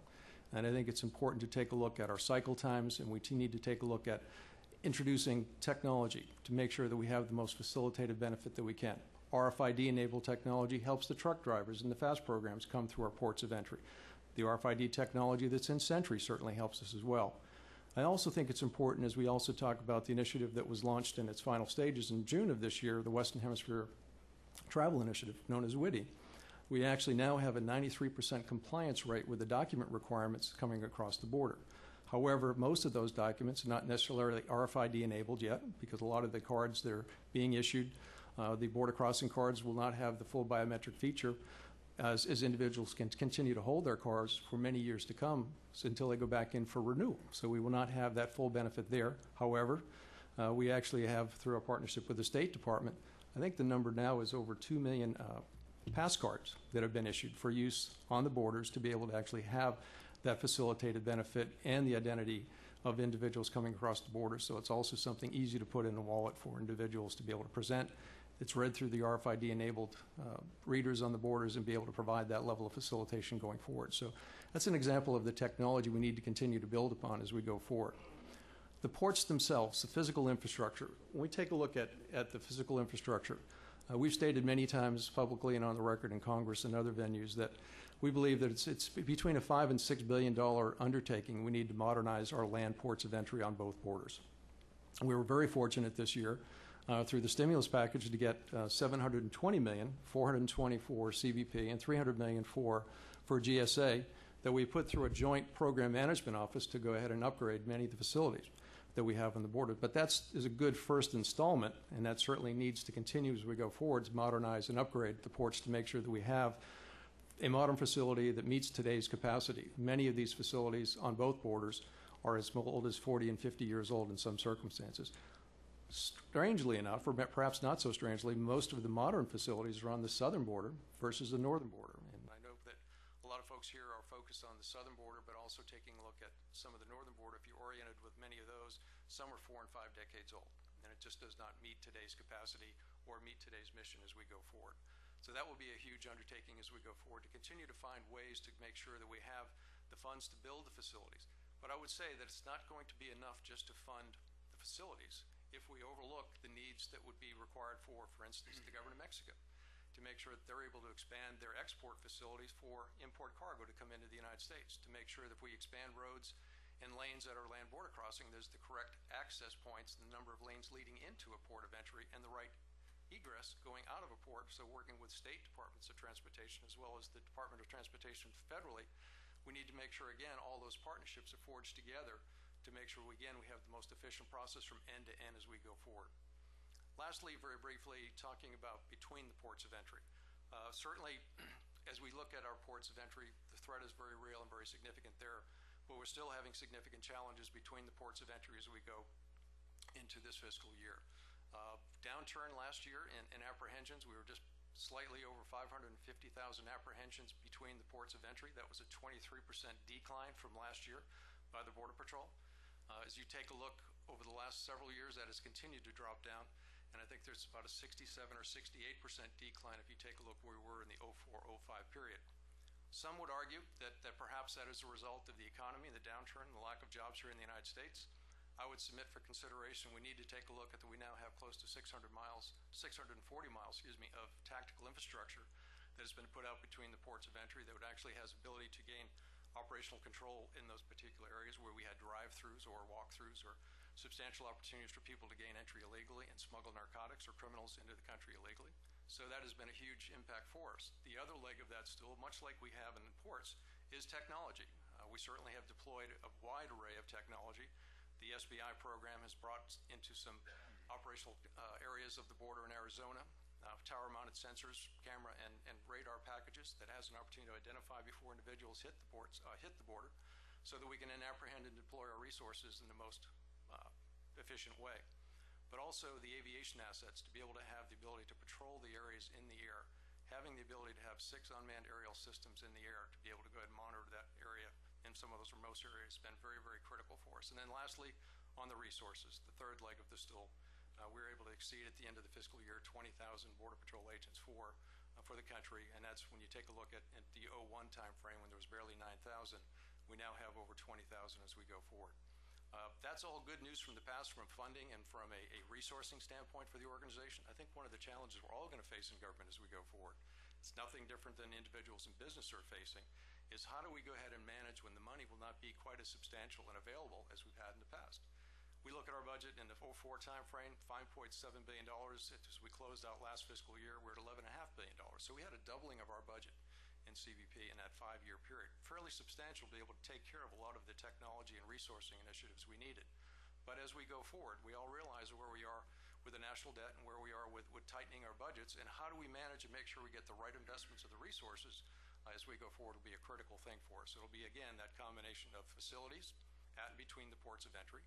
J: And I think it's important to take a look at our cycle times, and we need to take a look at introducing technology to make sure that we have the most facilitated benefit that we can. RFID-enabled technology helps the truck drivers in the FAST programs come through our ports of entry. The RFID technology that's in Sentry certainly helps us as well. I also think it's important as we also talk about the initiative that was launched in its final stages in June of this year, the Western Hemisphere Travel Initiative, known as WITI. We actually now have a 93% compliance rate with the document requirements coming across the border. However, most of those documents are not necessarily RFID enabled yet, because a lot of the cards that are being issued, the border crossing cards, will not have the full biometric feature as individuals can continue to hold their cars for many years to come until they go back in for renewal. So we will not have that full benefit there. However, we actually have, through our partnership with the State Department, I think the number now is over 2 million pass cards that have been issued for use on the borders to be able to actually have that facilitated benefit and the identity of individuals coming across the border. So it's also something easy to put in a wallet for individuals to be able to present. It's read through the RFID-enabled readers on the borders and be able to provide that level of facilitation going forward. So that's an example of the technology we need to continue to build upon as we go forward. The ports themselves, the physical infrastructure, when we take a look at the physical infrastructure, we've stated many times publicly and on the record in Congress and other venues that we believe that it's between a $5 and $6 billion undertaking. We need to modernize our land ports of entry on both borders. We were very fortunate this year through the stimulus package to get $720 million, $420 for CBP and $300 million for GSA that we put through a joint program management office to go ahead and upgrade many of the facilities that we have on the border. But that is a good first installment, and that certainly needs to continue as we go forward to modernize and upgrade the ports to make sure that we have a modern facility that meets today's capacity. Many of these facilities on both borders are as old as 40 and 50 years old in some circumstances. Strangely enough, or perhaps not so strangely, most of the modern facilities are on the southern border versus the northern border. And I know that a lot of folks here are focused on the southern border, but also taking a look at some of the northern border. If you're oriented with many of those, some are 4 and 5 decades old, and it just does not meet today's capacity or meet today's mission as we go forward. So that will be a huge undertaking as we go forward to continue to find ways to make sure that we have the funds to build the facilities. But I would say that it's not going to be enough just to fund the facilities if we overlook the needs that would be required for instance, the government of Mexico, to make sure that they're able to expand their export facilities for import cargo to come into the United States, to make sure that if we expand roads and lanes at our land border crossing, there's the correct access points, the number of lanes leading into a port of entry, and the right egress going out of a port. So working with state departments of transportation as well as the Department of Transportation federally, we need to make sure, again, all those partnerships are forged together to make sure, we have the most efficient process from end to end as we go forward. Lastly, very briefly, talking about between the ports of entry. Certainly, as we look at our ports of entry, the threat is very real and very significant there, but we're still having significant challenges between the ports of entry as we go into this fiscal year. Downturn last year in apprehensions, we were just slightly over 550,000 apprehensions between the ports of entry. That was a 23% decline from last year by the Border Patrol. As you take a look over the last several years, that has continued to drop down. and I think there's about a 67 or 68% decline if you take a look where we were in the 04-05 period. Some would argue that perhaps that is a result of the economy, the downturn, and the lack of jobs here in the United States. I would submit for consideration we need to take a look at that we now have close to 640 miles, of tactical infrastructure that has been put out between the ports of entry that would actually has ability to gain operational control in those particular areas where we had drive-throughs or walk-throughs or substantial opportunities for people to gain entry illegally and smuggle narcotics or criminals into the country illegally. So that has been a huge impact for us. The other leg of that stool, much like we have in the ports, is technology. We certainly have deployed a wide array of technology. The SBI program has brought into some operational areas of the border in Arizona tower-mounted sensors, camera, and radar packages that has an opportunity to identify before individuals hit the border, so that we can then apprehend and deploy our resources in the most efficient way. But also the aviation assets to be able to have the ability to patrol the areas in the air, having the ability to have 6 unmanned aerial systems in the air to be able to go ahead and monitor that area in some of those remote areas has been very, very critical for us. And then lastly, on the resources, the third leg of the stool, we were able to exceed at the end of the fiscal year 20,000 Border Patrol agents for the country, and that's when you take a look at the 01 time frame when there was barely 9,000. We now have over 20,000 as we go forward. That's all good news from the past, from funding and from a resourcing standpoint for the organization. I think one of the challenges we're all going to face in government as we go forward, it's nothing different than individuals in business are facing, is how do we go ahead and manage when the money will not be quite as substantial and available as we've had in the past. We look at our budget in the 04 time frame, $5.7 billion. As we closed out last fiscal year, we're at $11.5 billion. So we had a doubling of our budget in CBP in that 5-year period. Fairly substantial to be able to take care of a lot of the technology and resourcing initiatives we needed. But as we go forward, we all realize where we are with the national debt and where we are with tightening our budgets, and how do we manage and make sure we get the right investments of the resources as we go forward will be a critical thing for us. It'll be, again, that combination of facilities at and between the ports of entry,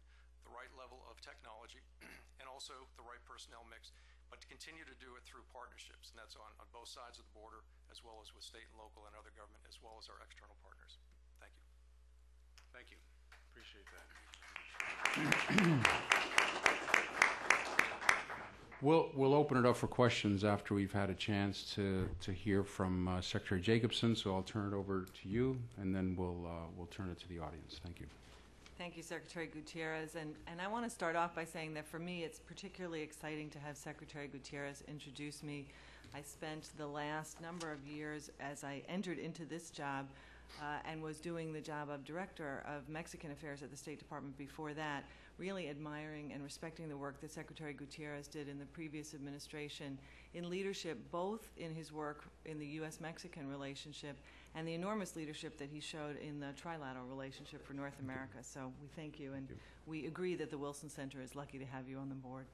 J: the right level of technology, and also the right personnel mix, but to continue to do it through partnerships, and that's on both sides of the border, as well as with state and local and other government, as well as our external partners. Thank you.
I: Thank you. Appreciate that. We'll open it up for questions after we've had a chance to hear from Secretary Jacobson, so I'll turn it over to you, and then we'll turn it to the audience. Thank you.
K: Thank you, Secretary Gutierrez. And I want to start off by saying that for me, it's particularly exciting to have Secretary Gutierrez introduce me. I spent the last number of years as I entered into this job and was doing the job of Director of Mexican Affairs at the State Department before that, really admiring and respecting the work that Secretary Gutierrez did in the previous administration in leadership, both in his work in the U.S.-Mexican relationship and the enormous leadership that he showed in the trilateral relationship for North America. So we thank you, and we agree that the Wilson Center is lucky to have you on the board.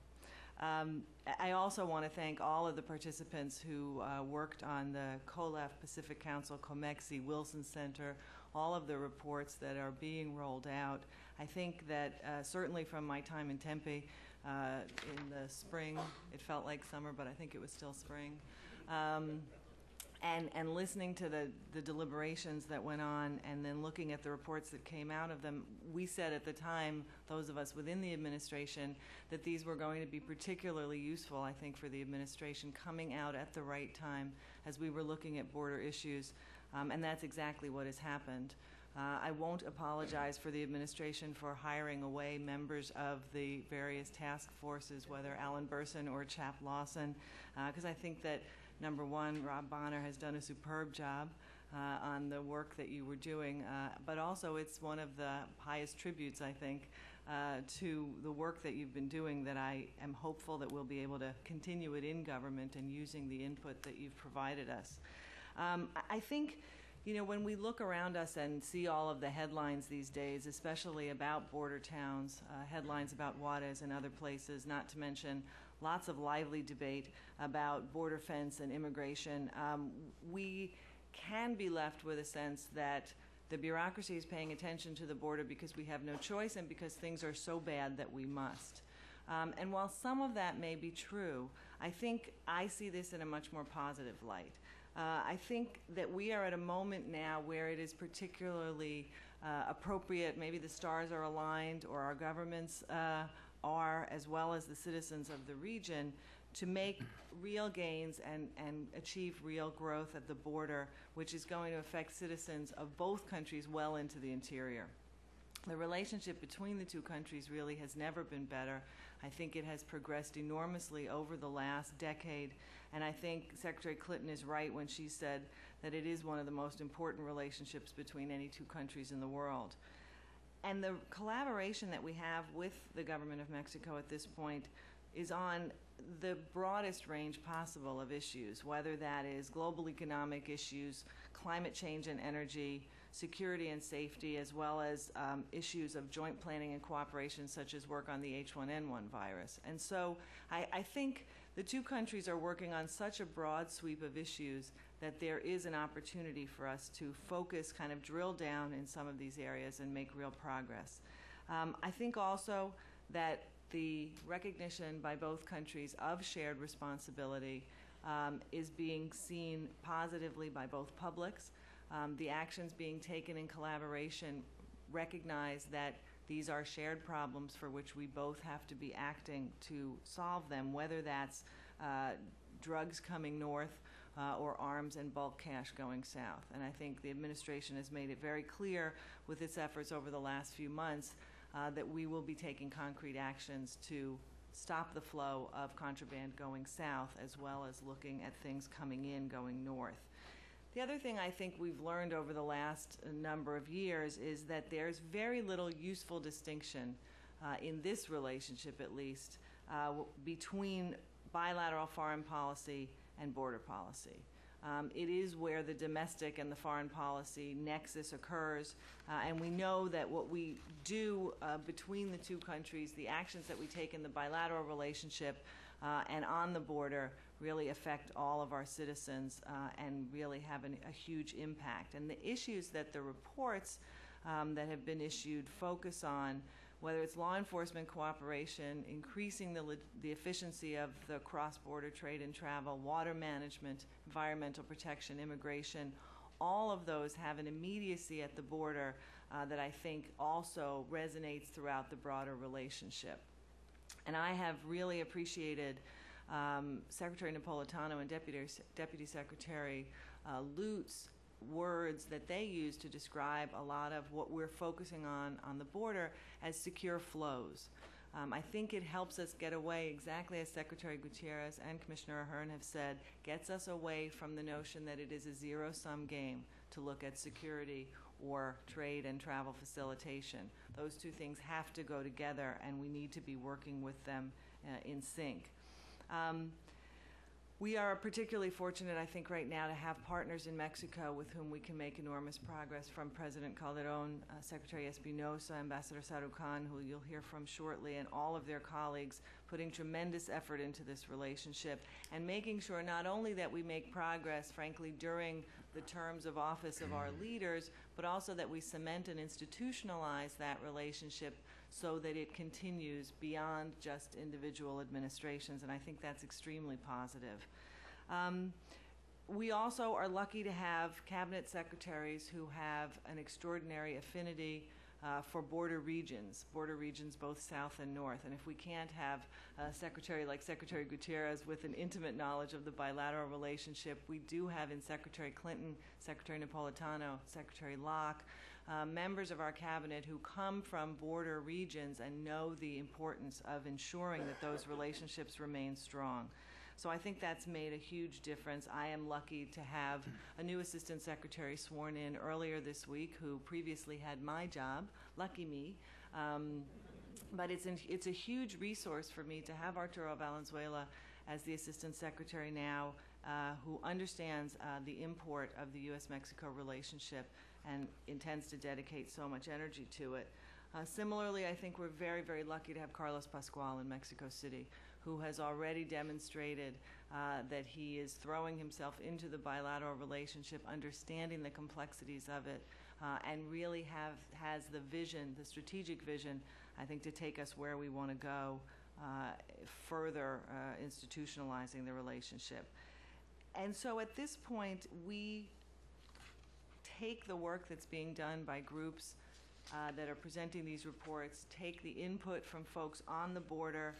K: I also want to thank all of the participants who worked on the COLEF, Pacific Council, COMEXI, Wilson Center, all of the reports that are being rolled out. I think that certainly from my time in Tempe in the spring, it felt like summer, but I think it was still spring. And listening to the deliberations that went on and then looking at the reports that came out of them, we said at the time, those of us within the administration, that these were going to be particularly useful, I think, for the administration coming out at the right time as we were looking at border issues, and that's exactly what has happened. I won't apologize for the administration for hiring away members of the various task forces, whether Alan Burson or Chap Lawson, because I think that number one, Rob Bonner has done a superb job on the work that you were doing, but also it's one of the highest tributes, I think, to the work that you've been doing that I am hopeful that we'll be able to continue it in government and using the input that you've provided us. I think, you know, when we look around us and see all of the headlines these days, especially about border towns, headlines about Juarez and other places, not to mention lots of lively debate about border fence and immigration, we can be left with a sense that the bureaucracy is paying attention to the border because we have no choice and because things are so bad that we must. And while some of that may be true, I think I see this in a much more positive light. I think that we are at a moment now where it is particularly appropriate, maybe the stars are aligned or our governments are, as well as the citizens of the region, to make real gains and achieve real growth at the border, which is going to affect citizens of both countries well into the interior. The relationship between the two countries really has never been better. I think it has progressed enormously over the last decade, and I think Secretary Clinton is right when she said that it is one of the most important relationships between any two countries in the world. And the collaboration that we have with the government of Mexico at this point is on the broadest range possible of issues, whether that is global economic issues, climate change and energy, security and safety, as well as issues of joint planning and cooperation, such as work on the H1N1 virus. And so I think the two countries are working on such a broad sweep of issues that there is an opportunity for us to focus, kind of drill down in some of these areas and make real progress. I think also that the recognition by both countries of shared responsibility is being seen positively by both publics. The actions being taken in collaboration recognize that these are shared problems for which we both have to be acting to solve them, whether that's drugs coming north or arms and bulk cash going south. And I think the administration has made it very clear with its efforts over the last few months that we will be taking concrete actions to stop the flow of contraband going south, as well as looking at things coming in going north. The other thing I think we've learned over the last number of years is that there's very little useful distinction in this relationship, at least, between bilateral foreign policy and border policy. It is where the domestic and the foreign policy nexus occurs, and we know that what we do between the two countries, the actions that we take in the bilateral relationship and on the border, really affect all of our citizens and really have a huge impact. And the issues that the reports that have been issued focus on, whether it's law enforcement cooperation, increasing the efficiency of the cross-border trade and travel, water management, environmental protection, immigration, all of those have an immediacy at the border that I think also resonates throughout the broader relationship. And I have really appreciated Secretary Napolitano and Deputy Secretary Lute's words that they use to describe a lot of what we're focusing on the border as secure flows. I think it helps us get away, exactly as Secretary Gutierrez and Commissioner Ahern have said, gets us away from the notion that it is a zero-sum game to look at security or trade and travel facilitation. Those two things have to go together, and we need to be working with them in sync. We are particularly fortunate, I think, right now to have partners in Mexico with whom we can make enormous progress, from President Calderon, Secretary Espinosa, Ambassador Sarukan, who you'll hear from shortly, and all of their colleagues putting tremendous effort into this relationship and making sure not only that we make progress, frankly, during the terms of office of our leaders, but also that we cement and institutionalize that relationship so that it continues beyond just individual administrations, and I think that's extremely positive. We also are lucky to have cabinet secretaries who have an extraordinary affinity for border regions both south and north. And if we can't have a secretary like Secretary Gutierrez with an intimate knowledge of the bilateral relationship, we do have in Secretary Clinton, Secretary Napolitano, Secretary Locke, members of our cabinet who come from border regions and know the importance of ensuring that those relationships remain strong. So I think that's made a huge difference. I am lucky to have a new assistant secretary sworn in earlier this week who previously had my job. Lucky me. But it's a huge resource for me to have Arturo Valenzuela as the assistant secretary now, who understands the import of the U.S.-Mexico relationship and intends to dedicate so much energy to it. Similarly, I think we're very, very lucky to have Carlos Pascual in Mexico City, who has already demonstrated that he is throwing himself into the bilateral relationship, understanding the complexities of it, and really has the vision, the strategic vision, I think, to take us where we want to go, further institutionalizing the relationship. And so at this point, we take the work that's being done by groups that are presenting these reports take the input from folks on the border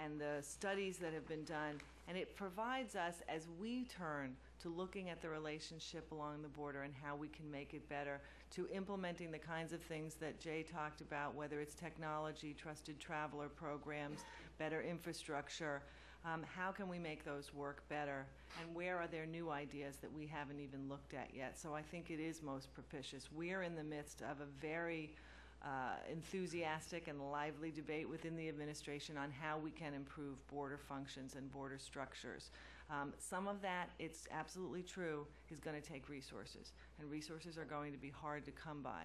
K: and the studies that have been done, and it provides us, as we turn to looking at the relationship along the border and how we can make it better, to implementing the kinds of things that Jay talked about, whether it's technology, trusted traveler programs, better infrastructure. How can we make those work better? And where are there new ideas that we haven't even looked at yet? So I think it is most propitious. We're in the midst of a very enthusiastic and lively debate within the administration on how we can improve border functions and border structures. Some of that, it's absolutely true, is going to take resources, and resources are going to be hard to come by.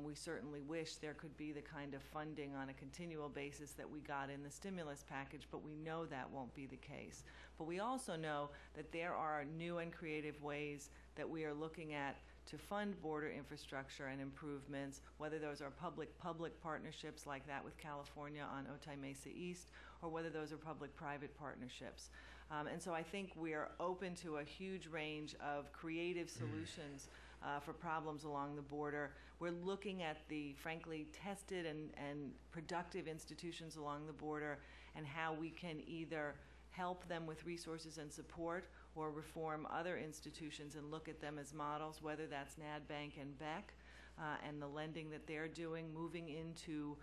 K: We certainly wish there could be the kind of funding on a continual basis that we got in the stimulus package, but we know that won't be the case. But we also know that there are new and creative ways that we are looking at to fund border infrastructure and improvements, whether those are public-public partnerships like that with California on Otay Mesa East, or whether those are public-private partnerships. And so I think we are open to a huge range of creative solutions for problems along the border. We're looking at the, frankly, tested and productive institutions along the border and how we can either help them with resources and support or reform other institutions and look at them as models, whether that's NADBank and BEC and the lending that they're doing, moving into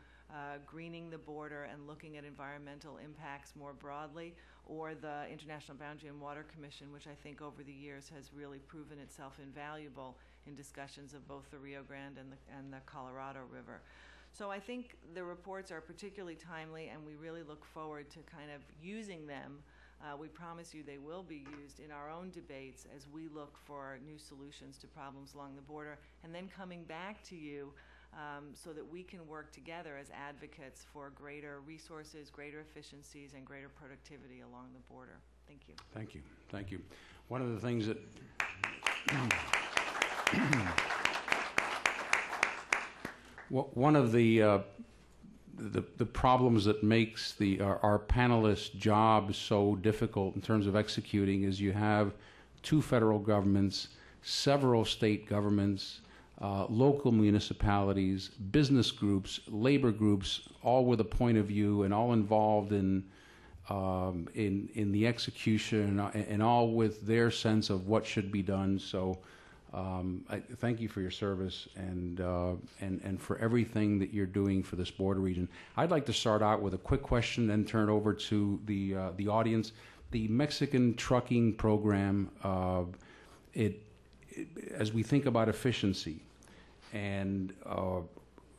K: greening the border and looking at environmental impacts more broadly, or the International Boundary and Water Commission, which I think over the years has really proven itself invaluable in discussions of both the Rio Grande and the Colorado River. So I think the reports are particularly timely, and we really look forward to kind of using them. We promise you they will be used in our own debates as we look for new solutions to problems along the border, and then coming back to you so that we can work together as advocates for greater resources, greater efficiencies, and greater productivity along the border. Thank you.
I: Thank you. Thank you. One of the things that one of the problems that makes our panelists' job so difficult in terms of executing is you have two federal governments, several state governments, local municipalities, business groups, labor groups, all with a point of view and all involved in the execution and all with their sense of what should be done. So I thank you for your service and for everything that you're doing for this border region. I'd like to start out with a quick question and turn over to the audience. The Mexican trucking program, as we think about efficiency and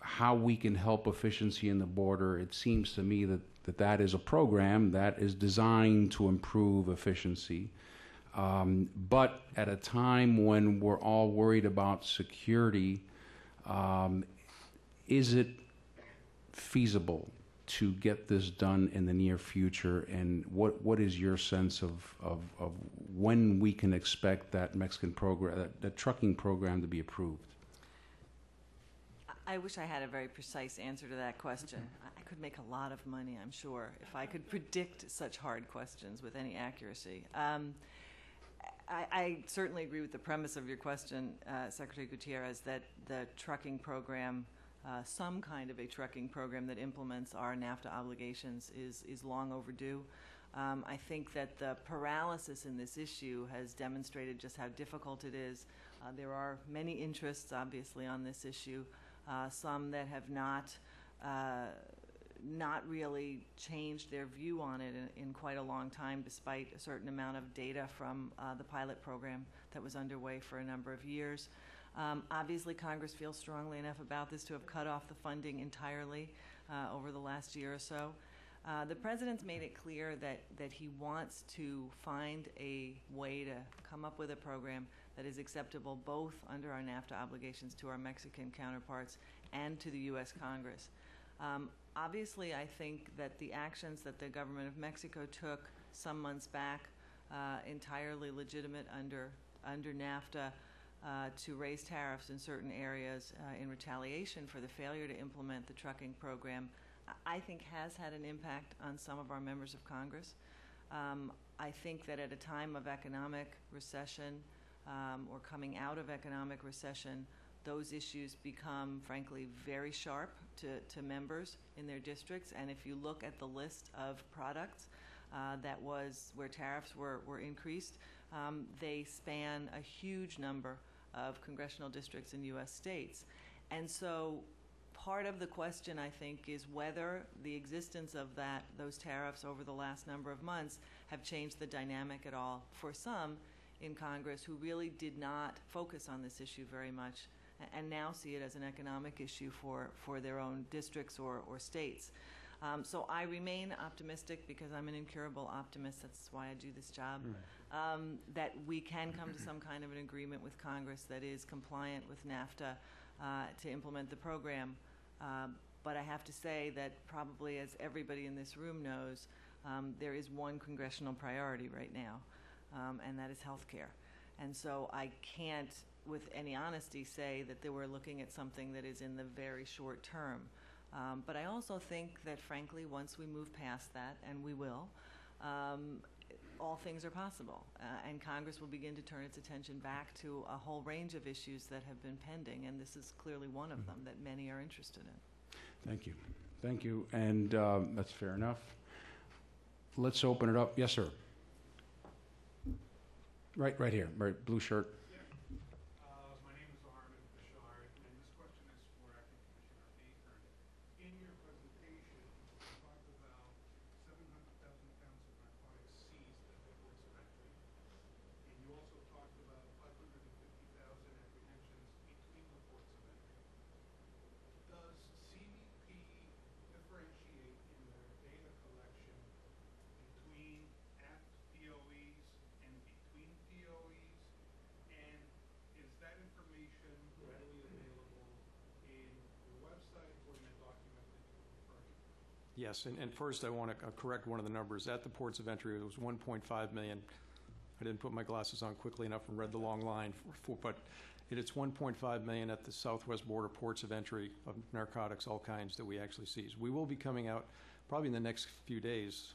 I: how we can help efficiency in the border, it seems to me that is a program that is designed to improve efficiency. But at a time when we're all worried about security, is it feasible to get this done in the near future? And what is your sense of when we can expect that Mexican program, that trucking program, to be approved?
K: I wish I had a very precise answer to that question. I could make a lot of money, I'm sure, if I could predict such hard questions with any accuracy. I certainly agree with the premise of your question, Secretary Gutierrez, that the trucking program, some kind of a trucking program that implements our NAFTA obligations is long overdue. I think that the paralysis in this issue has demonstrated just how difficult it is. There are many interests, obviously, on this issue, some that have not really changed their view on it in quite a long time, despite a certain amount of data from the pilot program that was underway for a number of years. Obviously, Congress feels strongly enough about this to have cut off the funding entirely over the last year or so. The President's made it clear that he wants to find a way to come up with a program that is acceptable both under our NAFTA obligations to our Mexican counterparts and to the U.S. Congress. Obviously, I think that the actions that the government of Mexico took some months back, entirely legitimate under NAFTA, to raise tariffs in certain areas in retaliation for the failure to implement the trucking program, I think has had an impact on some of our members of Congress. I think that at a time of economic recession or coming out of economic recession, those issues become, frankly, very sharp to members in their districts. And if you look at the list of products that was where tariffs were increased, they span a huge number of congressional districts in U.S. states. And so part of the question, I think, is whether the existence of those tariffs over the last number of months have changed the dynamic at all for some in Congress who really did not focus on this issue very much and now see it as an economic issue for their own districts or states. So I remain optimistic because I'm an incurable optimist. That's why I do this job. That we can come to some kind of an agreement with Congress that is compliant with NAFTA to implement the program. But I have to say that probably, as everybody in this room knows, there is one congressional priority right now, and that is health care. And so I can't, with any honesty, say that we're looking at something that is in the very short term. But I also think that, frankly, once we move past that, and we will, all things are possible. And Congress will begin to turn its attention back to a whole range of issues that have been pending, and this is clearly one of them that many are interested in.
I: Thank you. Thank you. And that's fair enough. Let's open it up. Yes, sir. Right here. Right, blue shirt.
J: Yes, and first I want to correct one of the numbers. At the ports of entry, it was 1.5 million. I didn't put my glasses on quickly enough and read the long line, but it's 1.5 million at the southwest border ports of entry of narcotics, all kinds, that we actually seize. We will be coming out probably in the next few days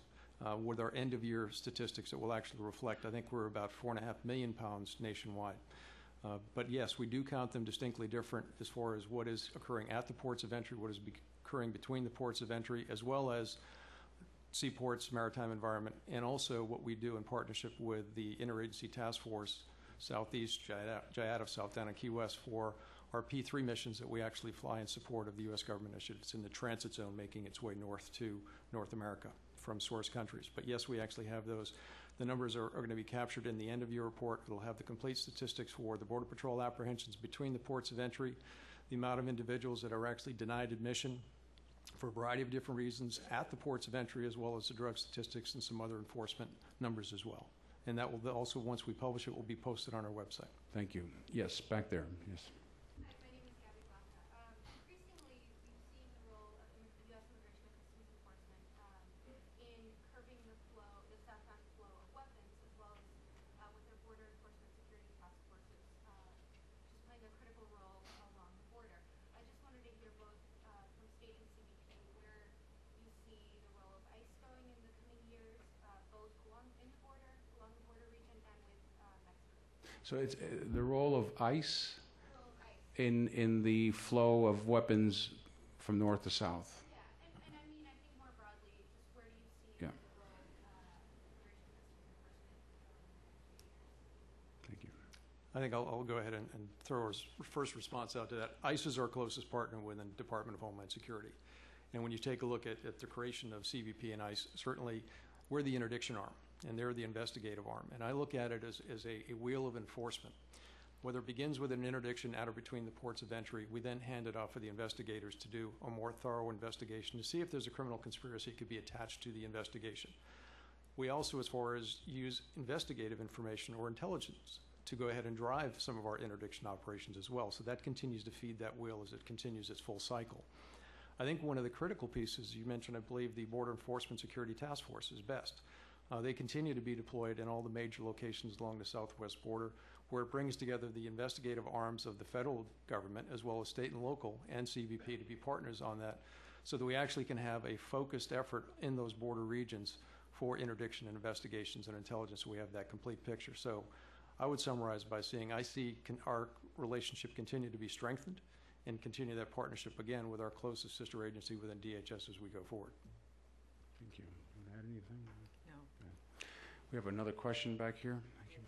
J: with our end-of-year statistics that will actually reflect. I think we're about 4.5 million pounds nationwide. But yes, we do count them distinctly different as far as what is occurring at the ports of entry, what is occurring between the ports of entry, as well as seaports, maritime environment, and also what we do in partnership with the Interagency Task Force Southeast, JIADF South down in Key West, for our P3 missions that we actually fly in support of the U.S. government initiatives in the transit zone making its way north to North America from source countries. But yes, we actually have those. The numbers are going to be captured in the end-of-year report. It'll have the complete statistics for the Border Patrol apprehensions between the ports of entry, the amount of individuals that are actually denied admission for a variety of different reasons at the ports of entry, as well as the drug statistics and some other enforcement numbers as well. And that will also, once we publish it, will be posted on our website.
I: Thank you. Yes, back there. Yes. So it's the role of ICE in the flow of weapons from north to south.
L: Yeah, and I mean, I think more broadly, just where do you see the role of immigration customs enforcement?
I: Thank you.
J: I think I'll go ahead and throw our first response out to that. ICE is our closest partner within the Department of Homeland Security. And when you take a look at the creation of CBP and ICE, certainly we're the interdiction arm, and they're the investigative arm. And I look at it as a wheel of enforcement. Whether it begins with an interdiction at or between the ports of entry, we then hand it off for the investigators to do a more thorough investigation to see if there's a criminal conspiracy that could be attached to the investigation. We also, as far as use investigative information or intelligence to go ahead and drive some of our interdiction operations as well. So that continues to feed that wheel as it continues its full cycle. I think one of the critical pieces, you mentioned, I believe, the Border Enforcement Security Task Force is best. They continue to be deployed in all the major locations along the southwest border, where it brings together the investigative arms of the federal government, as well as state and local, and CBP to be partners on that, so that we actually can have a focused effort in those border regions for interdiction and investigations and intelligence, so we have that complete picture. So I would summarize by saying I see our relationship continue to be strengthened and continue that partnership again with our closest sister agency within DHS as we go forward.
I: Thank you. Want to add anything?
K: No.
I: Okay. We have another question back here. Thank you.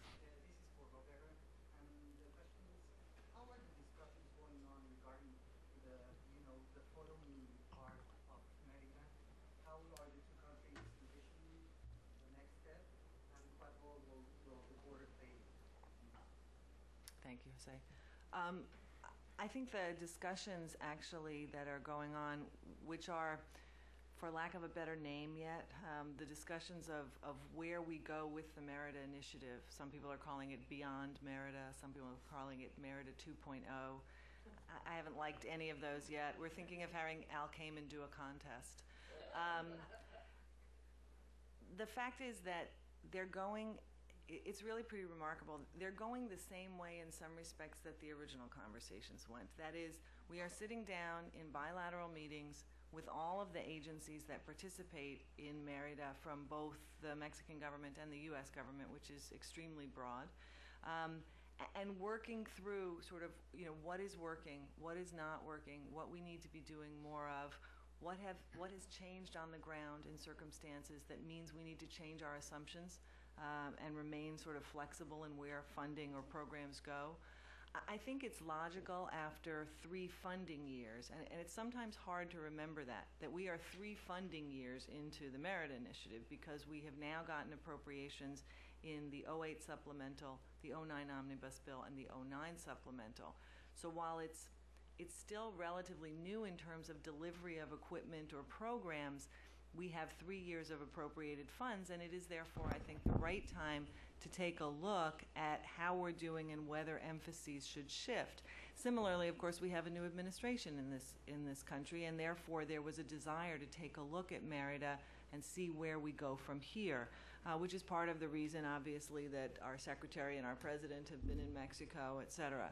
K: Thank you, Jose. I think the discussions actually that are going on, which are, for lack of a better name yet, the discussions of where we go with the Merida initiative. Some people are calling it Beyond Merida. Some people are calling it Merida 2.0. I haven't liked any of those yet. We're thinking of having Al Kamen do a contest. The fact is that they're going, it's really pretty remarkable. They're going the same way in some respects that the original conversations went. That is, we are sitting down in bilateral meetings with all of the agencies that participate in Merida from both the Mexican government and the U.S. government, which is extremely broad, and working through sort of, what is working, what is not working, what we need to be doing more of, what has changed on the ground in circumstances that means we need to change our assumptions and remain sort of flexible in where funding or programs go. I think it's logical after 3 funding years, and it's sometimes hard to remember that we are 3 funding years into the Merida Initiative because we have now gotten appropriations in the 08 supplemental, the 09 omnibus bill, and the 09 supplemental. So while it's still relatively new in terms of delivery of equipment or programs, we have 3 years of appropriated funds, and it is therefore, I think, the right time to take a look at how we're doing and whether emphases should shift. Similarly, of course, we have a new administration in this country, and therefore there was a desire to take a look at Merida and see where we go from here, which is part of the reason, obviously, that our secretary and our president have been in Mexico, et cetera.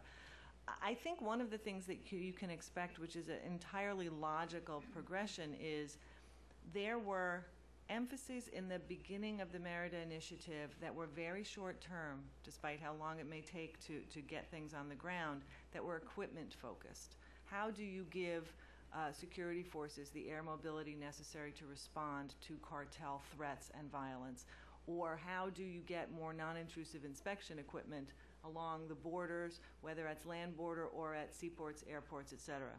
K: I think one of the things that you can expect, which is an entirely logical progression, is there were emphases in the beginning of the Merida Initiative that were very short term, despite how long it may take to get things on the ground, that were equipment focused. How do you give security forces the air mobility necessary to respond to cartel threats and violence? Or how do you get more non-intrusive inspection equipment along the borders, whether it's land border or at seaports, airports, et cetera?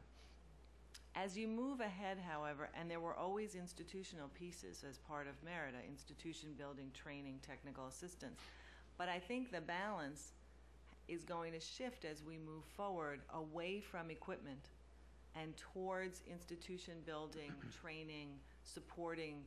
K: As you move ahead, however, and there were always institutional pieces as part of Merida, institution building, training, technical assistance, but I think the balance is going to shift as we move forward away from equipment and towards institution building, training, supporting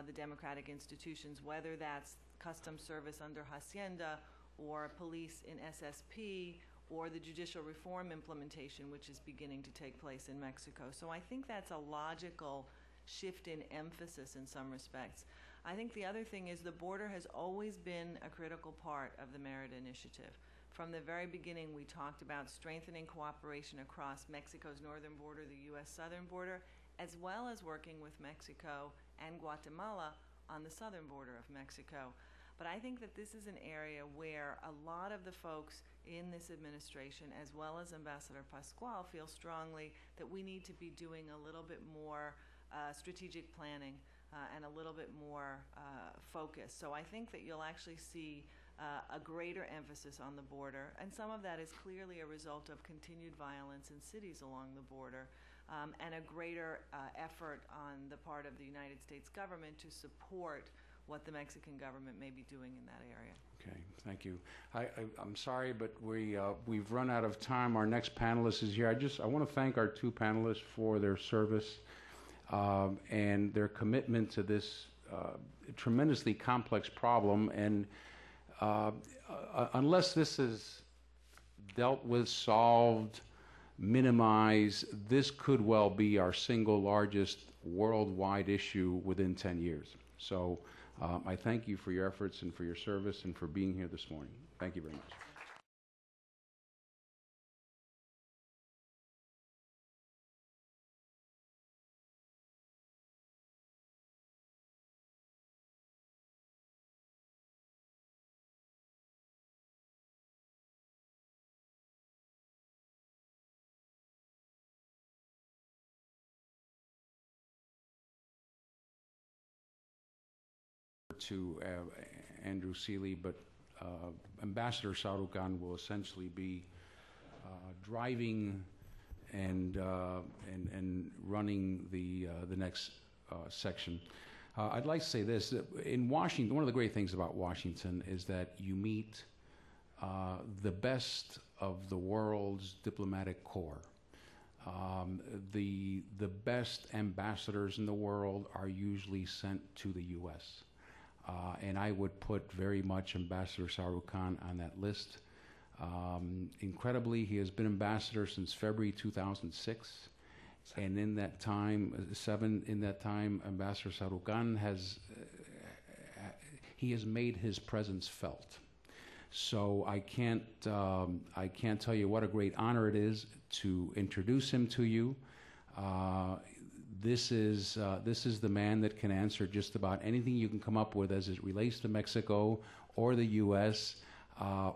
K: the democratic institutions, whether that's customs service under Hacienda or police in SSP, or the judicial reform implementation, which is beginning to take place in Mexico. So I think that's a logical shift in emphasis in some respects. I think the other thing is the border has always been a critical part of the Merida Initiative. From the very beginning, we talked about strengthening cooperation across Mexico's northern border, the U.S. southern border, as well as working with Mexico and Guatemala on the southern border of Mexico. But I think that this is an area where a lot of the folks in this administration, as well as Ambassador Pascual, feel strongly that we need to be doing a little bit more strategic planning and a little bit more focus. So I think that you'll actually see a greater emphasis on the border, and some of that is clearly a result of continued violence in cities along the border, and a greater effort on the part of the United States government to support what the Mexican government may be doing in that area.
I: Okay, thank you. I'm sorry, but we've run out of time. Our next panelist is here. I want to thank our 2 panelists for their service and their commitment to this tremendously complex problem. And unless this is dealt with, solved, minimized, this could well be our single largest worldwide issue within 10 years. So I thank you for your efforts and for your service and for being here this morning. Thank you very much. word to Andrew Selee, but Ambassador Shahrukh will essentially be driving and running the next section. I'd like to say this: that in Washington, one of the great things about Washington is that you meet the best of the world's diplomatic corps. The best ambassadors in the world are usually sent to the U.S. And I would put very much Ambassador Shahrukh Khan on that list. Incredibly, he has been ambassador since February 2006, and in that time, Ambassador Shahrukh Khan has made his presence felt. So I can't tell you what a great honor it is to introduce him to you. This is the man that can answer just about anything you can come up with as it relates to Mexico or the U.S.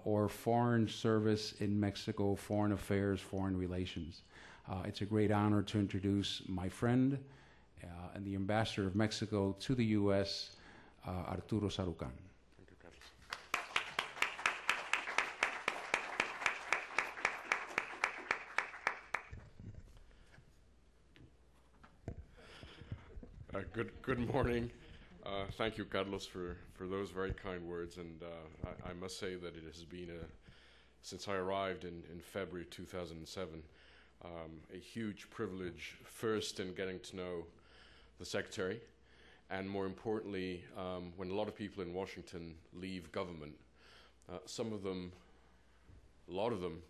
I: Or foreign service in Mexico, foreign affairs, foreign relations. It's a great honor to introduce my friend and the ambassador of Mexico to the U.S., Arturo Shahrukh Khan.
M: Good morning. Thank you, Carlos, for those very kind words. And I must say that it has been, since I arrived in February 2007, a huge privilege, first in getting to know the Secretary, and more importantly, when a lot of people in Washington leave government, some of them, a lot of them,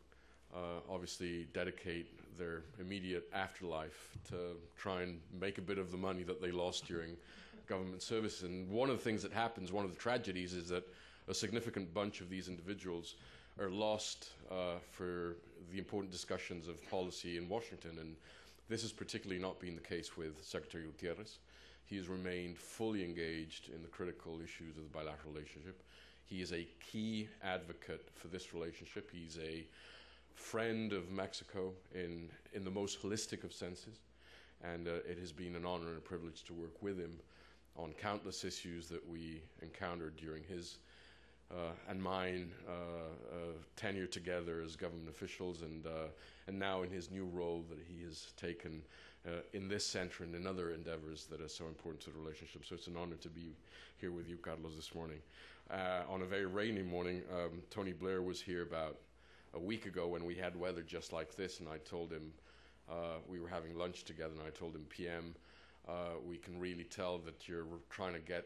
M: obviously dedicate their immediate afterlife to try and make a bit of the money that they lost during government service. And one of the things that happens, one of the tragedies, is that a significant bunch of these individuals are lost for the important discussions of policy in Washington. And this has particularly not been the case with Secretary Gutierrez. He has remained fully engaged in the critical issues of the bilateral relationship. He is a key advocate for this relationship. He's a friend of Mexico in the most holistic of senses, and it has been an honor and a privilege to work with him on countless issues that we encountered during his and mine tenure together as government officials, and now in his new role that he has taken in this center and in other endeavors that are so important to the relationship. So it's an honor to be here with you, Carlos, this morning. On a very rainy morning, Tony Blair was here about a week ago when we had weather just like this, and I told him, we were having lunch together, and I told him, PM, we can really tell that you're trying to get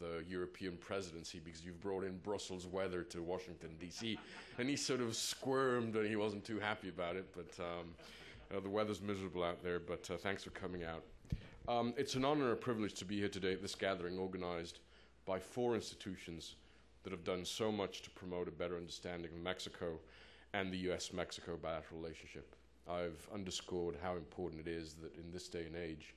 M: the European presidency because you've brought in Brussels weather to Washington, D.C. And he sort of squirmed, and he wasn't too happy about it, but the weather's miserable out there, but thanks for coming out. It's an honor and a privilege to be here today at this gathering organized by 4 institutions that have done so much to promote a better understanding of Mexico and the U.S.-Mexico bilateral relationship. I've underscored how important it is that in this day and age,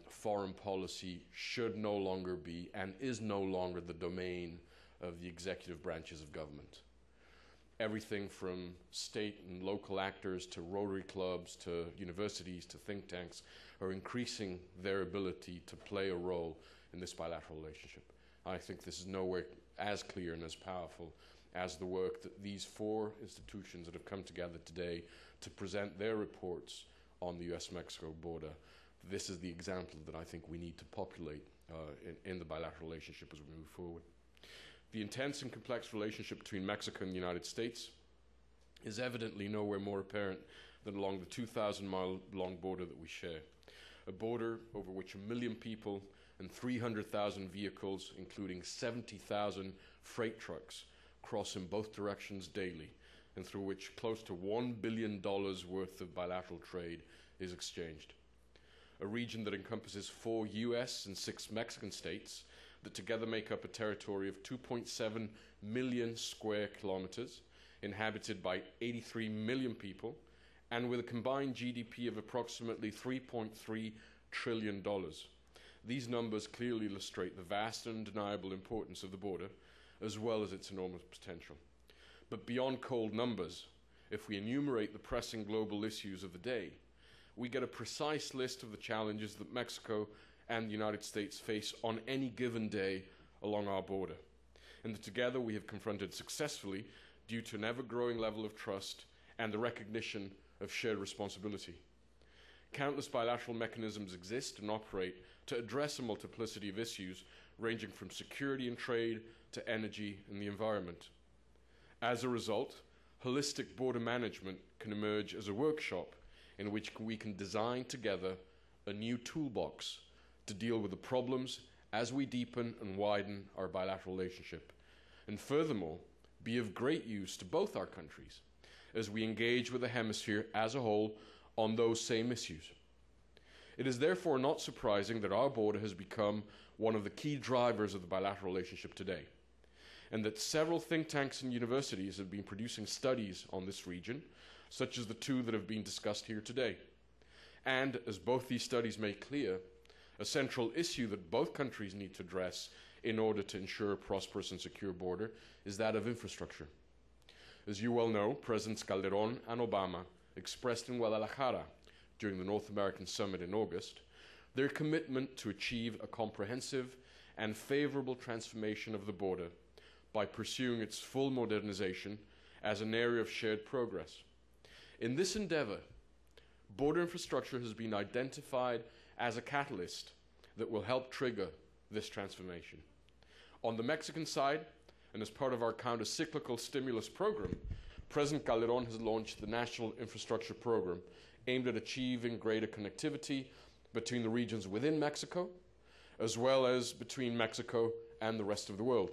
M: foreign policy should no longer be and is no longer the domain of the executive branches of government. Everything from state and local actors to Rotary clubs to universities to think tanks are increasing their ability to play a role in this bilateral relationship. I think this is nowhere as clear and as powerful as the work that these 4 institutions that have come together today to present their reports on the U.S.-Mexico border. This is the example that I think we need to populate in the bilateral relationship as we move forward. The intense and complex relationship between Mexico and the United States is evidently nowhere more apparent than along the 2,000-mile-long border that we share, a border over which 1 million people and 300,000 vehicles, including 70,000 freight trucks, cross in both directions daily, and through which close to $1 billion worth of bilateral trade is exchanged. A region that encompasses 4 U.S. and 6 Mexican states that together make up a territory of 2.7 million square kilometers, inhabited by 83 million people, and with a combined GDP of approximately $3.3 trillion. These numbers clearly illustrate the vast and undeniable importance of the border, as well as its enormous potential. But beyond cold numbers, if we enumerate the pressing global issues of the day, we get a precise list of the challenges that Mexico and the United States face on any given day along our border, and that together we have confronted successfully due to an ever-growing level of trust and the recognition of shared responsibility. Countless bilateral mechanisms exist and operate to address a multiplicity of issues ranging from security and trade to energy and the environment. As a result, holistic border management can emerge as a workshop in which we can design together a new toolbox to deal with the problems as we deepen and widen our bilateral relationship, and furthermore, be of great use to both our countries as we engage with the hemisphere as a whole on those same issues. It is therefore not surprising that our border has become one of the key drivers of the bilateral relationship today, and that several think tanks and universities have been producing studies on this region, such as the two that have been discussed here today. And, as both these studies make clear, a central issue that both countries need to address in order to ensure a prosperous and secure border is that of infrastructure. As you well know, Presidents Calderón and Obama expressed in Guadalajara during the North American Summit in August their commitment to achieve a comprehensive and favorable transformation of the border by pursuing its full modernization as an area of shared progress. In this endeavor, border infrastructure has been identified as a catalyst that will help trigger this transformation. On the Mexican side, and as part of our counter-cyclical stimulus program, President Calderón has launched the National Infrastructure Program, aimed at achieving greater connectivity between the regions within Mexico, as well as between Mexico and the rest of the world.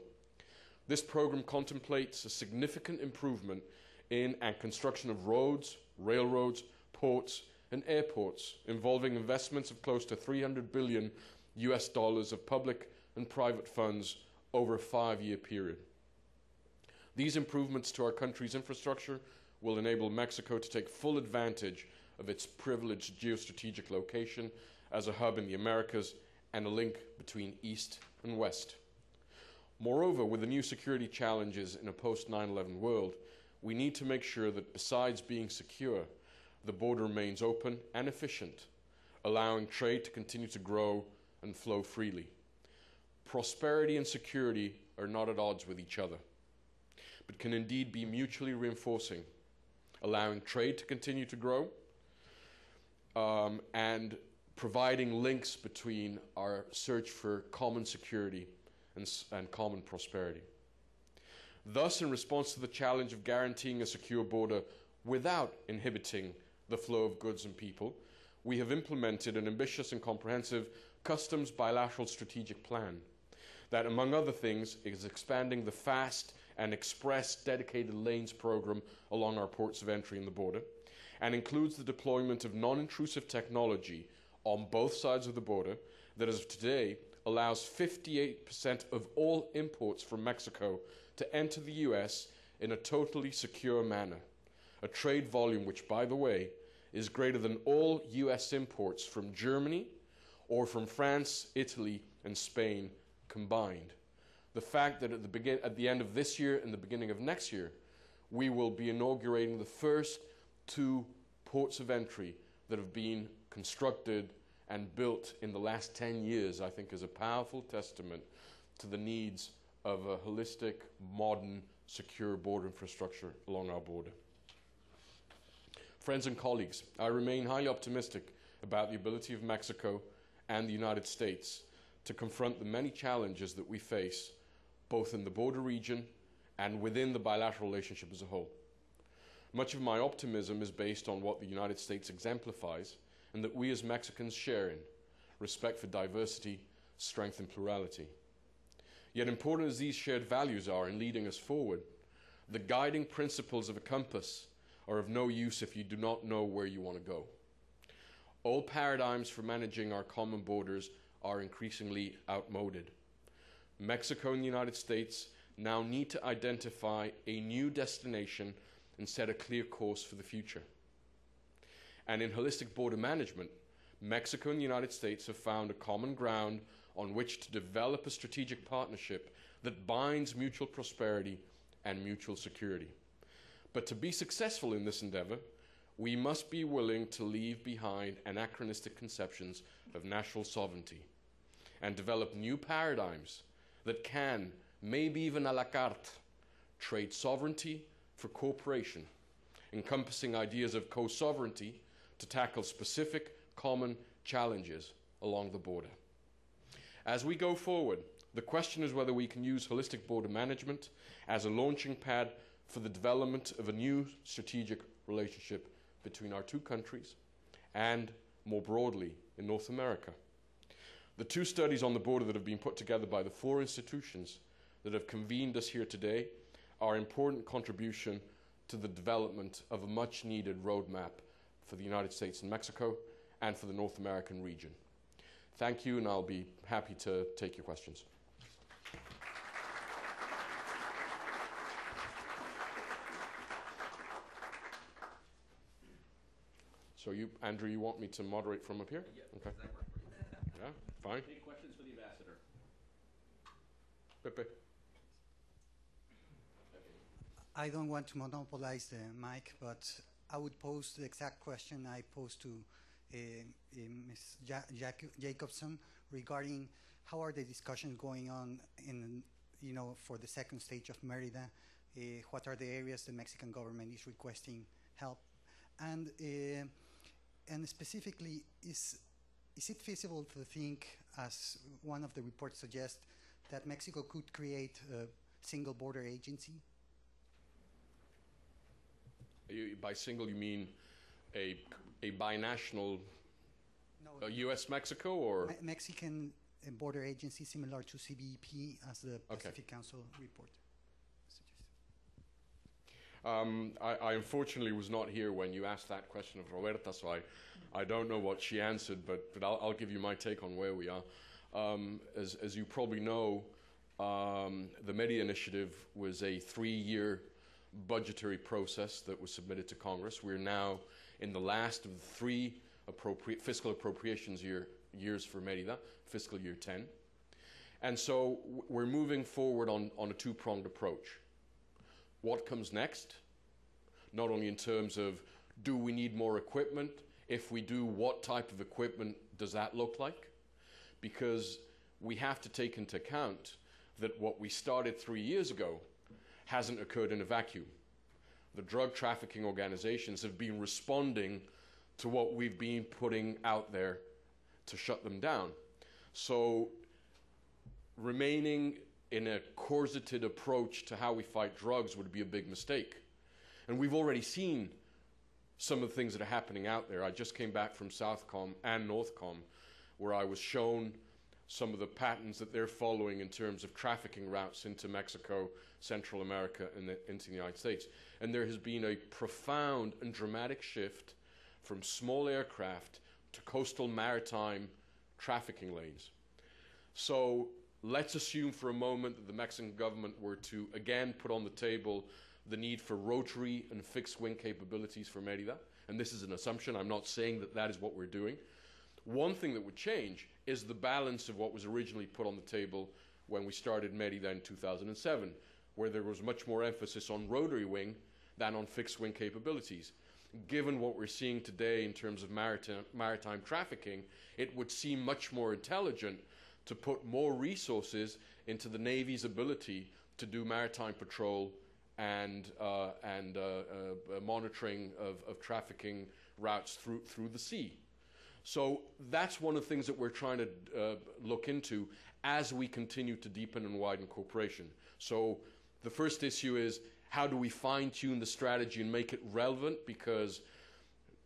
M: This program contemplates a significant improvement in and construction of roads, railroads, ports, and airports, involving investments of close to $300 billion of public and private funds over a 5-year period. These improvements to our country's infrastructure will enable Mexico to take full advantage of its privileged geostrategic location as a hub in the Americas and a link between East and West. Moreover, with the new security challenges in a post-9/11 world, we need to make sure that besides being secure, the border remains open and efficient, allowing trade to continue to grow and flow freely. Prosperity and security are not at odds with each other, but can indeed be mutually reinforcing, allowing trade to continue to grow and providing links between our search for common security and common prosperity. Thus, in response to the challenge of guaranteeing a secure border without inhibiting the flow of goods and people, we have implemented an ambitious and comprehensive customs bilateral strategic plan that, among other things, is expanding the fast and express dedicated lanes program along our ports of entry in the border, and includes the deployment of non-intrusive technology on both sides of the border that, as of today, allows 58% of all imports from Mexico to enter the U.S. in a totally secure manner, a trade volume which, by the way, is greater than all U.S. imports from Germany or from France, Italy, and Spain combined. The fact that at the end of this year and the beginning of next year, we will be inaugurating the first 2 ports of entry that have been constructed and built in the last 10 years, I think, is a powerful testament to the needs of a holistic, modern, secure border infrastructure along our border. Friends and colleagues, I remain highly optimistic about the ability of Mexico and the United States to confront the many challenges that we face, both in the border region and within the bilateral relationship as a whole. Much of my optimism is based on what the United States exemplifies and that we as Mexicans share in: respect for diversity, strength, and plurality. Yet, important as these shared values are in leading us forward, the guiding principles of a compass are of no use if you do not know where you want to go. Old paradigms for managing our common borders are increasingly outmoded. Mexico and the United States now need to identify a new destination and set a clear course for the future. And in holistic border management, Mexico and the United States have found a common ground on which to develop a strategic partnership that binds mutual prosperity and mutual security. But to be successful in this endeavor, we must be willing to leave behind anachronistic conceptions of national sovereignty and develop new paradigms that can, maybe even a la carte, trade sovereignty for cooperation, encompassing ideas of co-sovereignty to tackle specific common challenges along the border. As we go forward, the question is whether we can use holistic border management as a launching pad for the development of a new strategic relationship between our two countries and, more broadly, in North America. The two studies on the border that have been put together by the four institutions that have convened us here today are an important contribution to the development of a much-needed roadmap for the United States and Mexico and for the North American region. Thank you, and I'll be happy to take your questions. So you, Andrew, you want me to moderate from up here?
A: Yeah,
M: okay.
A: Does that work for you?
M: Yeah, fine.
A: Any questions for the ambassador?
M: Pepe.
N: I don't want to monopolize the mic, but I would pose the exact question I posed to Ms. Jacobson regarding how are the discussions going on in, for the second stage of Merida. What are the areas the Mexican government is requesting help, and specifically, is it feasible to think, as one of the reports suggests, that Mexico could create a single border agency?
M: By single, you mean a binational U.S.-Mexico, or?
N: Mexican border agency similar to CBP as the Pacific Council report suggests.
M: I unfortunately was not here when you asked that question of Roberta, so I don't know what she answered, but I'll give you my take on where we are. As you probably know, the Merida Initiative was a 3-year budgetary process that was submitted to Congress. We're now in the last of the 3 fiscal appropriations years for Merida, fiscal year 10. And so we're moving forward on a 2-pronged approach. What comes next? Not only in terms of, do we need more equipment? If we do, what type of equipment does that look like? Because we have to take into account that what we started 3 years ago hasn't occurred in a vacuum. The drug trafficking organizations have been responding to what we've been putting out there to shut them down. So remaining in a corseted approach to how we fight drugs would be a big mistake. And we've already seen some of the things that are happening out there. I just came back from Southcom and Northcom, where I was shown some of the patterns that they're following in terms of trafficking routes into Mexico, Central America, and into the United States. And there has been a profound and dramatic shift from small aircraft to coastal maritime trafficking lanes. So let's assume for a moment that the Mexican government were to again put on the table the need for rotary and fixed wing capabilities for Merida. And this is an assumption. I'm not saying that that is what we're doing. One thing that would change is the balance of what was originally put on the table when we started Merida in 2007, where there was much more emphasis on rotary wing than on fixed wing capabilities. Given what we're seeing today in terms of maritime trafficking, it would seem much more intelligent to put more resources into the Navy's ability to do maritime patrol and monitoring of trafficking routes through the sea. So that's one of the things that we're trying to look into as we continue to deepen and widen cooperation. So the first issue is, how do we fine-tune the strategy and make it relevant? Because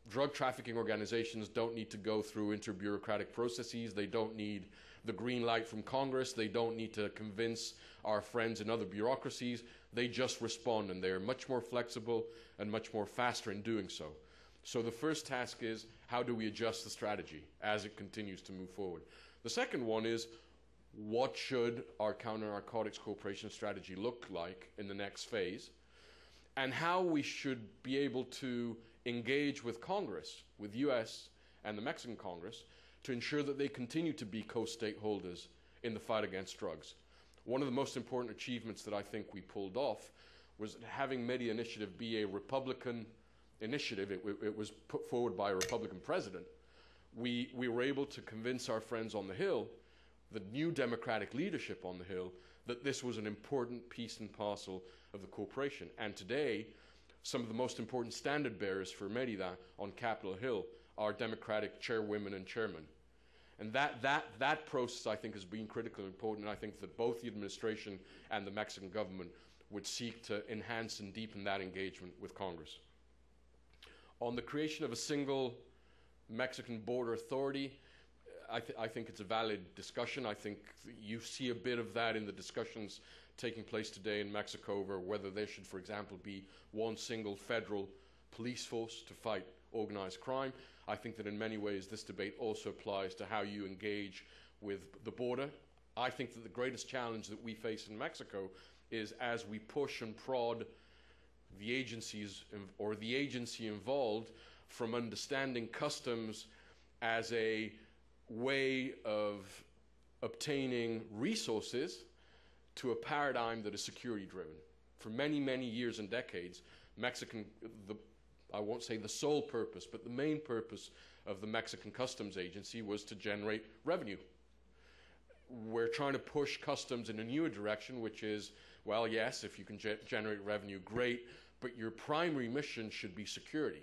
M: drug trafficking organizations don't need to go through inter-bureaucratic processes. They don't need the green light from Congress. They don't need to convince our friends in other bureaucracies. They just respond, and they're much more flexible and much more faster in doing so. So the first task is, how do we adjust the strategy as it continues to move forward? The second one is, what should our counter-narcotics cooperation strategy look like in the next phase? And how we should be able to engage with Congress, with U.S. and the Mexican Congress, to ensure that they continue to be co-stakeholders in the fight against drugs. One of the most important achievements that I think we pulled off was having Merida Initiative be a Republican initiative. It was put forward by a Republican president. We were able to convince our friends on the Hill the new democratic leadership on the Hill that this was an important piece and parcel of the cooperation. And today, some of the most important standard bearers for Merida on Capitol Hill are Democratic chairwomen and chairmen. And that process, I think, has been critically important, and I think that both the administration and the Mexican government would seek to enhance and deepen that engagement with Congress. On the creation of a single Mexican border authority, I think it's a valid discussion. I think you see a bit of that in the discussions taking place today in Mexico over whether there should, for example, be one single federal police force to fight organized crime. I think that in many ways this debate also applies to how you engage with the border. I think that the greatest challenge that we face in Mexico is as we push and prod the agencies or the agency involved from understanding customs as a way of obtaining resources to a paradigm that is security driven. For many, many years and decades, I won't say the sole purpose, but the main purpose of the Mexican Customs Agency was to generate revenue. We're trying to push customs in a newer direction, which is, well, yes, if you can generate revenue, great, but your primary mission should be security.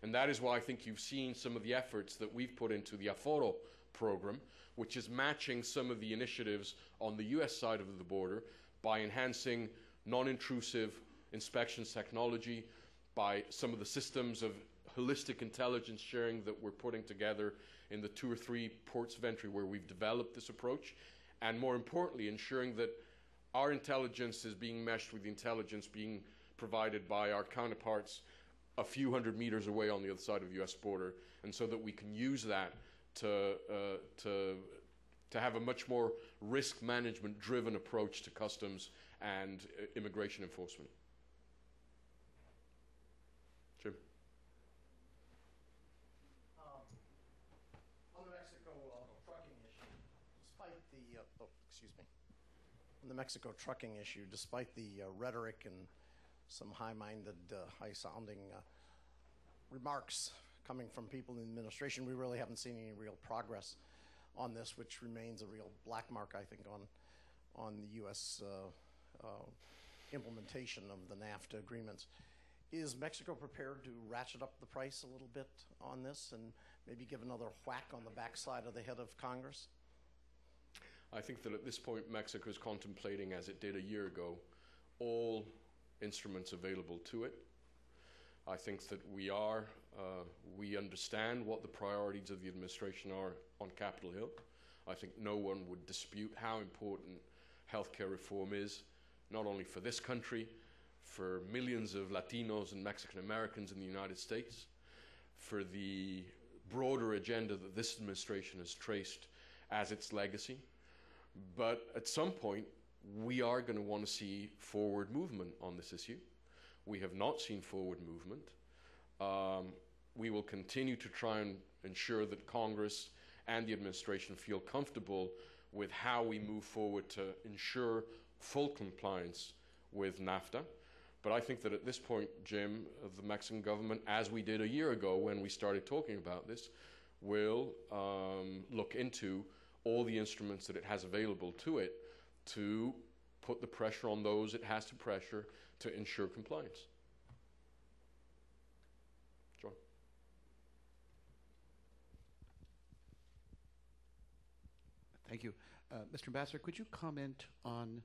M: And that is why I think you've seen some of the efforts that we've put into the Aforo program, which is matching some of the initiatives on the US side of the border by enhancing non-intrusive inspections technology, by some of the systems of holistic intelligence sharing that we're putting together in the 2 or 3 ports of entry where we've developed this approach, and more importantly, ensuring that our intelligence is being meshed with the intelligence being provided by our counterparts a few hundred meters away on the other side of the US border, and so that we can use that to have a much more risk management driven approach to customs and immigration enforcement. Jim?
O: On the Mexico trucking issue, despite the on the Mexico trucking issue, despite the rhetoric and some high-minded, high-sounding remarks coming from people in the administration, we really haven't seen any real progress on this, which remains a real black mark, I think, on the U.S. Implementation of the NAFTA agreements. Is Mexico prepared to ratchet up the price a little bit on this and maybe give another whack on the backside of the head of Congress?
M: I think that at this point Mexico is contemplating, as it did a year ago, all instruments available to it. I think that we understand what the priorities of the administration are on Capitol Hill. I think no one would dispute how important healthcare reform is, not only for this country, for millions of Latinos and Mexican Americans in the United States, for the broader agenda that this administration has traced as its legacy. But at some point, we are going to want to see forward movement on this issue. We have not seen forward movement. We will continue to try and ensure that Congress and the administration feel comfortable with how we move forward to ensure full compliance with NAFTA. But I think that at this point, Jim, the Mexican government, as we did a year ago when we started talking about this, will look into all the instruments that it has available to it to put the pressure on those it has to pressure to ensure compliance. John.
P: Thank you. Mr. Ambassador, could you comment on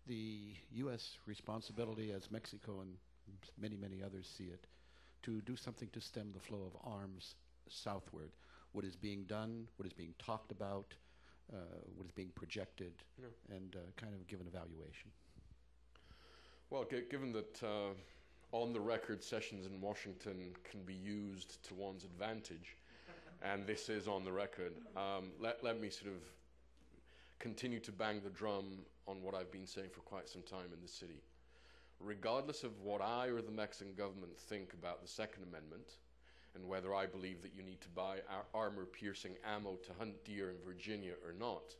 P: the U.S. responsibility, as Mexico and many, many others see it, to do something to stem the flow of arms southward? What is being done, what is being talked about, what is being projected, and kind of give an evaluation.
M: Well, given that on-the-record sessions in Washington can be used to one's advantage, and this is on the record, let me sort of continue to bang the drum on what I've been saying for quite some time in this city. Regardless of what I or the Mexican government think about the Second Amendment, and whether I believe that you need to buy armor-piercing ammo to hunt deer in Virginia or not,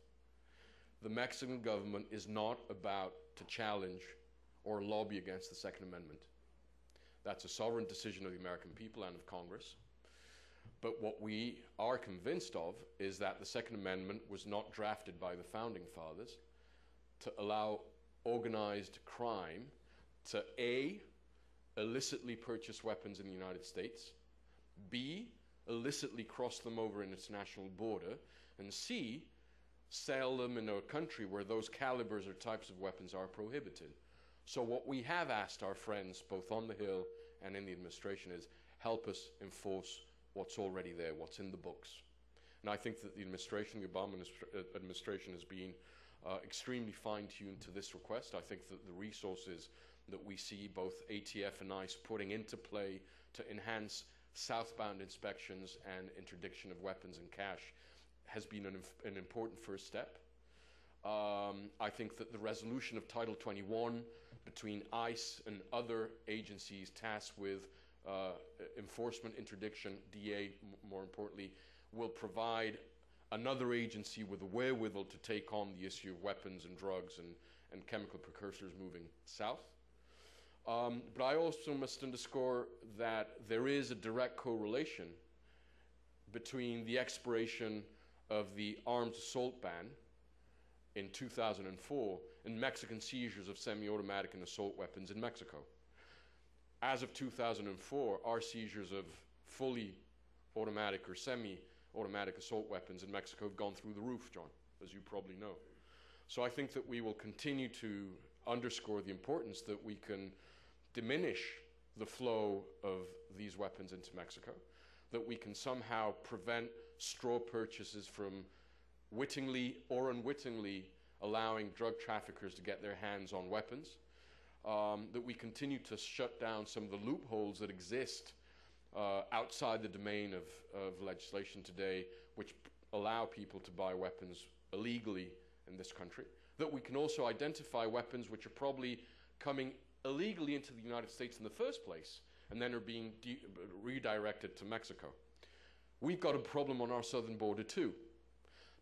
M: the Mexican government is not about to challenge or lobby against the Second Amendment. That's a sovereign decision of the American people and of Congress. But what we are convinced of is that the Second Amendment was not drafted by the Founding Fathers to allow organized crime to A, illicitly purchase weapons in the United States, B, illicitly cross them over an international border, and C, sell them in a country where those calibers or types of weapons are prohibited. So what we have asked our friends, both on the Hill and in the administration, is help us enforce what's already there, what's in the books. And I think that the administration, the Obama administration, has been extremely fine-tuned to this request. I think that the resources that we see both ATF and ICE putting into play to enhance southbound inspections and interdiction of weapons and cash has been an important first step. I think that the resolution of Title 21 between ICE and other agencies tasked with enforcement, interdiction, DA more importantly, will provide another agency with the wherewithal to take on the issue of weapons and drugs and chemical precursors moving south. But I also must underscore that there is a direct correlation between the expiration of the arms assault ban in 2004 and Mexican seizures of semi-automatic and assault weapons in Mexico. As of 2004, our seizures of fully automatic or semi-automatic assault weapons in Mexico have gone through the roof, John, as you probably know. So I think that we will continue to underscore the importance that we can diminish the flow of these weapons into Mexico, that we can somehow prevent straw purchases from wittingly or unwittingly allowing drug traffickers to get their hands on weapons, that we continue to shut down some of the loopholes that exist outside the domain of legislation today, which allow people to buy weapons illegally in this country, that we can also identify weapons which are probably coming illegally into the United States in the first place and then are being redirected to Mexico. We've got a problem on our southern border too,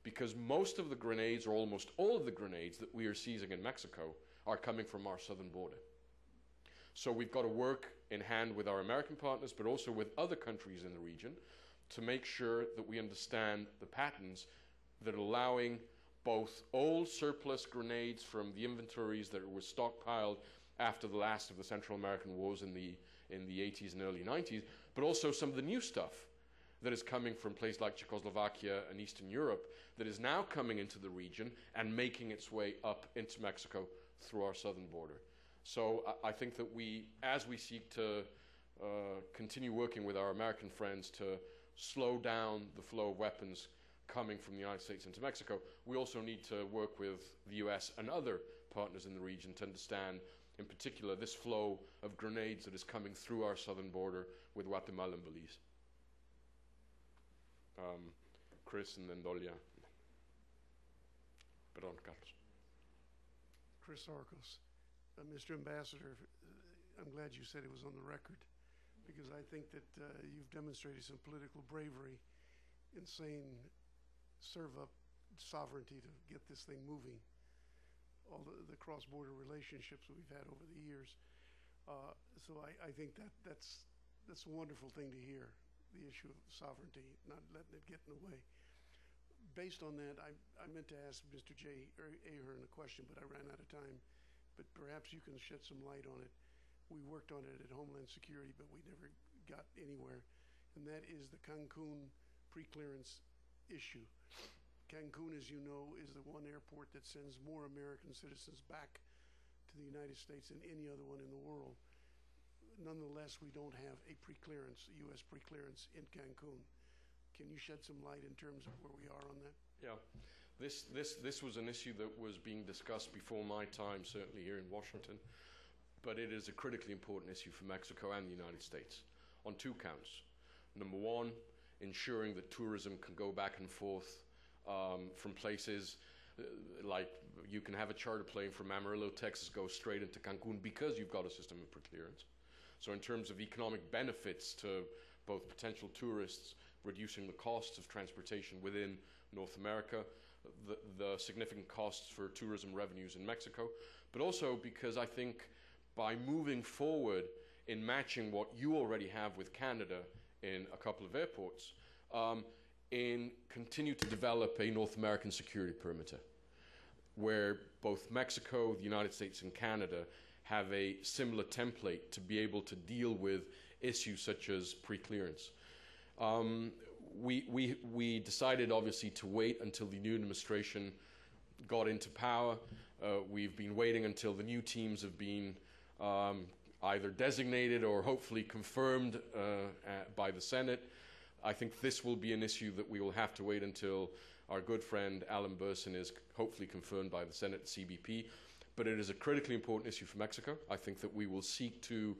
M: because most of the grenades, or almost all of the grenades that we are seizing in Mexico, are coming from our southern border. So we've got to work in hand with our American partners, but also with other countries in the region, to make sure that we understand the patterns that are allowing both old surplus grenades from the inventories that were stockpiled after the last of the Central American wars in the 80s and early 90s, but also some of the new stuff that is coming from places like Czechoslovakia and Eastern Europe that is now coming into the region and making its way up into Mexico through our southern border. So I think that as we seek to continue working with our American friends to slow down the flow of weapons coming from the United States into Mexico, we also need to work with the US and other partners in the region to understand, in particular, this flow of grenades that is coming through our southern border with Guatemala and Belize. Chris and then Dolia. Perdón, Carlos.
Q: Chris Arcos. Mr. Ambassador, I'm glad you said it was on the record, because I think that you've demonstrated some political bravery in saying serve up sovereignty to get this thing moving. All the cross-border relationships that we've had over the years. So I think that's a wonderful thing to hear, the issue of sovereignty, not letting it get in the way. Based on that, I meant to ask Mr. J. Ahern a question, but I ran out of time. But perhaps you can shed some light on it. We worked on it at Homeland Security, but we never got anywhere. And that is the Cancun pre-clearance issue. Cancun, as you know, is the one airport that sends more American citizens back to the United States than any other one in the world. Nonetheless, we don't have a pre-clearance, U.S. pre-clearance in Cancun. Can you shed some light in terms of where we are on that?
M: Yeah. This was an issue that was being discussed before my time, certainly here in Washington, but it is a critically important issue for Mexico and the United States on two counts. Number one, ensuring that tourism can go back and forth from places like you can have a charter plane from Amarillo, Texas, go straight into Cancun because you've got a system of pre-clearance. So in terms of economic benefits to both potential tourists, reducing the costs of transportation within North America, the significant costs for tourism revenues in Mexico, but also because I think by moving forward in matching what you already have with Canada in a couple of airports, and continue to develop a North American security perimeter, where both Mexico, the United States, and Canada have a similar template to be able to deal with issues such as pre-clearance. We decided, obviously, to wait until the new administration got into power. We've been waiting until the new teams have been either designated or hopefully confirmed by the Senate. I think this will be an issue that we will have to wait until our good friend Alan Burson is hopefully confirmed by the Senate CBP. But it is a critically important issue for Mexico. I think that we will seek to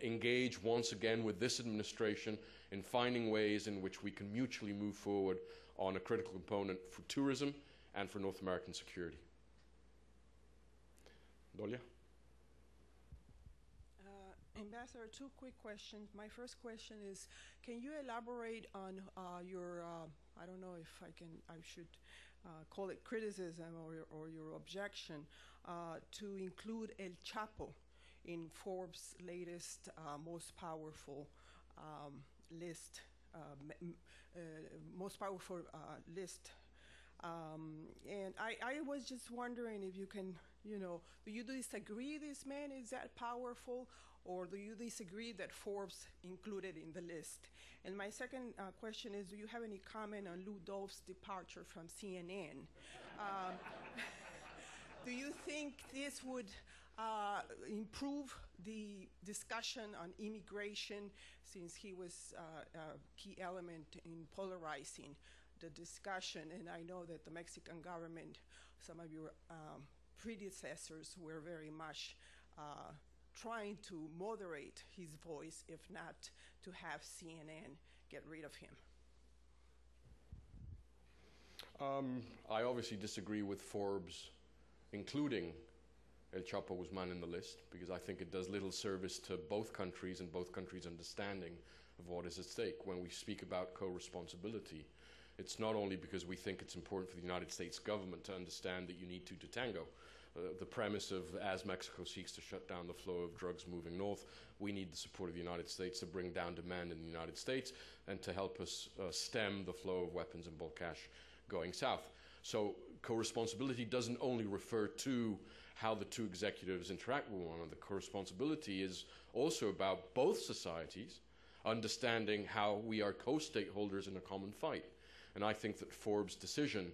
M: engage once again with this administration in finding ways in which we can mutually move forward on a critical component for tourism and for North American security. Dolia?
R: Ambassador, two quick questions. My first question is, can you elaborate on your, I don't know if I should call it criticism or your objection to include El Chapo in Forbes' latest most powerful list, and I was just wondering if you can, do you disagree this man is that powerful, or do you disagree that Forbes included in the list? And my second question is, do you have any comment on Lou Dove's departure from CNN? Do you think this would improve the discussion on immigration, since he was a key element in polarizing the discussion? And I know that the Mexican government, some of your predecessors were very much trying to moderate his voice, if not to have CNN get rid of him.
M: I obviously disagree with Forbes including El Chapo Guzman in the list, because I think it does little service to both countries and both countries' understanding of what is at stake. When we speak about co-responsibility, it's not only because we think it's important for the United States government to understand that you need two to tango. The premise of, as Mexico seeks to shut down the flow of drugs moving north, we need the support of the United States to bring down demand in the United States and to help us stem the flow of weapons and bulk cash going south. So co-responsibility doesn't only refer to how the two executives interact with one another. Co-responsibility is also about both societies understanding how we are co-stakeholders in a common fight. And I think that Forbes' decision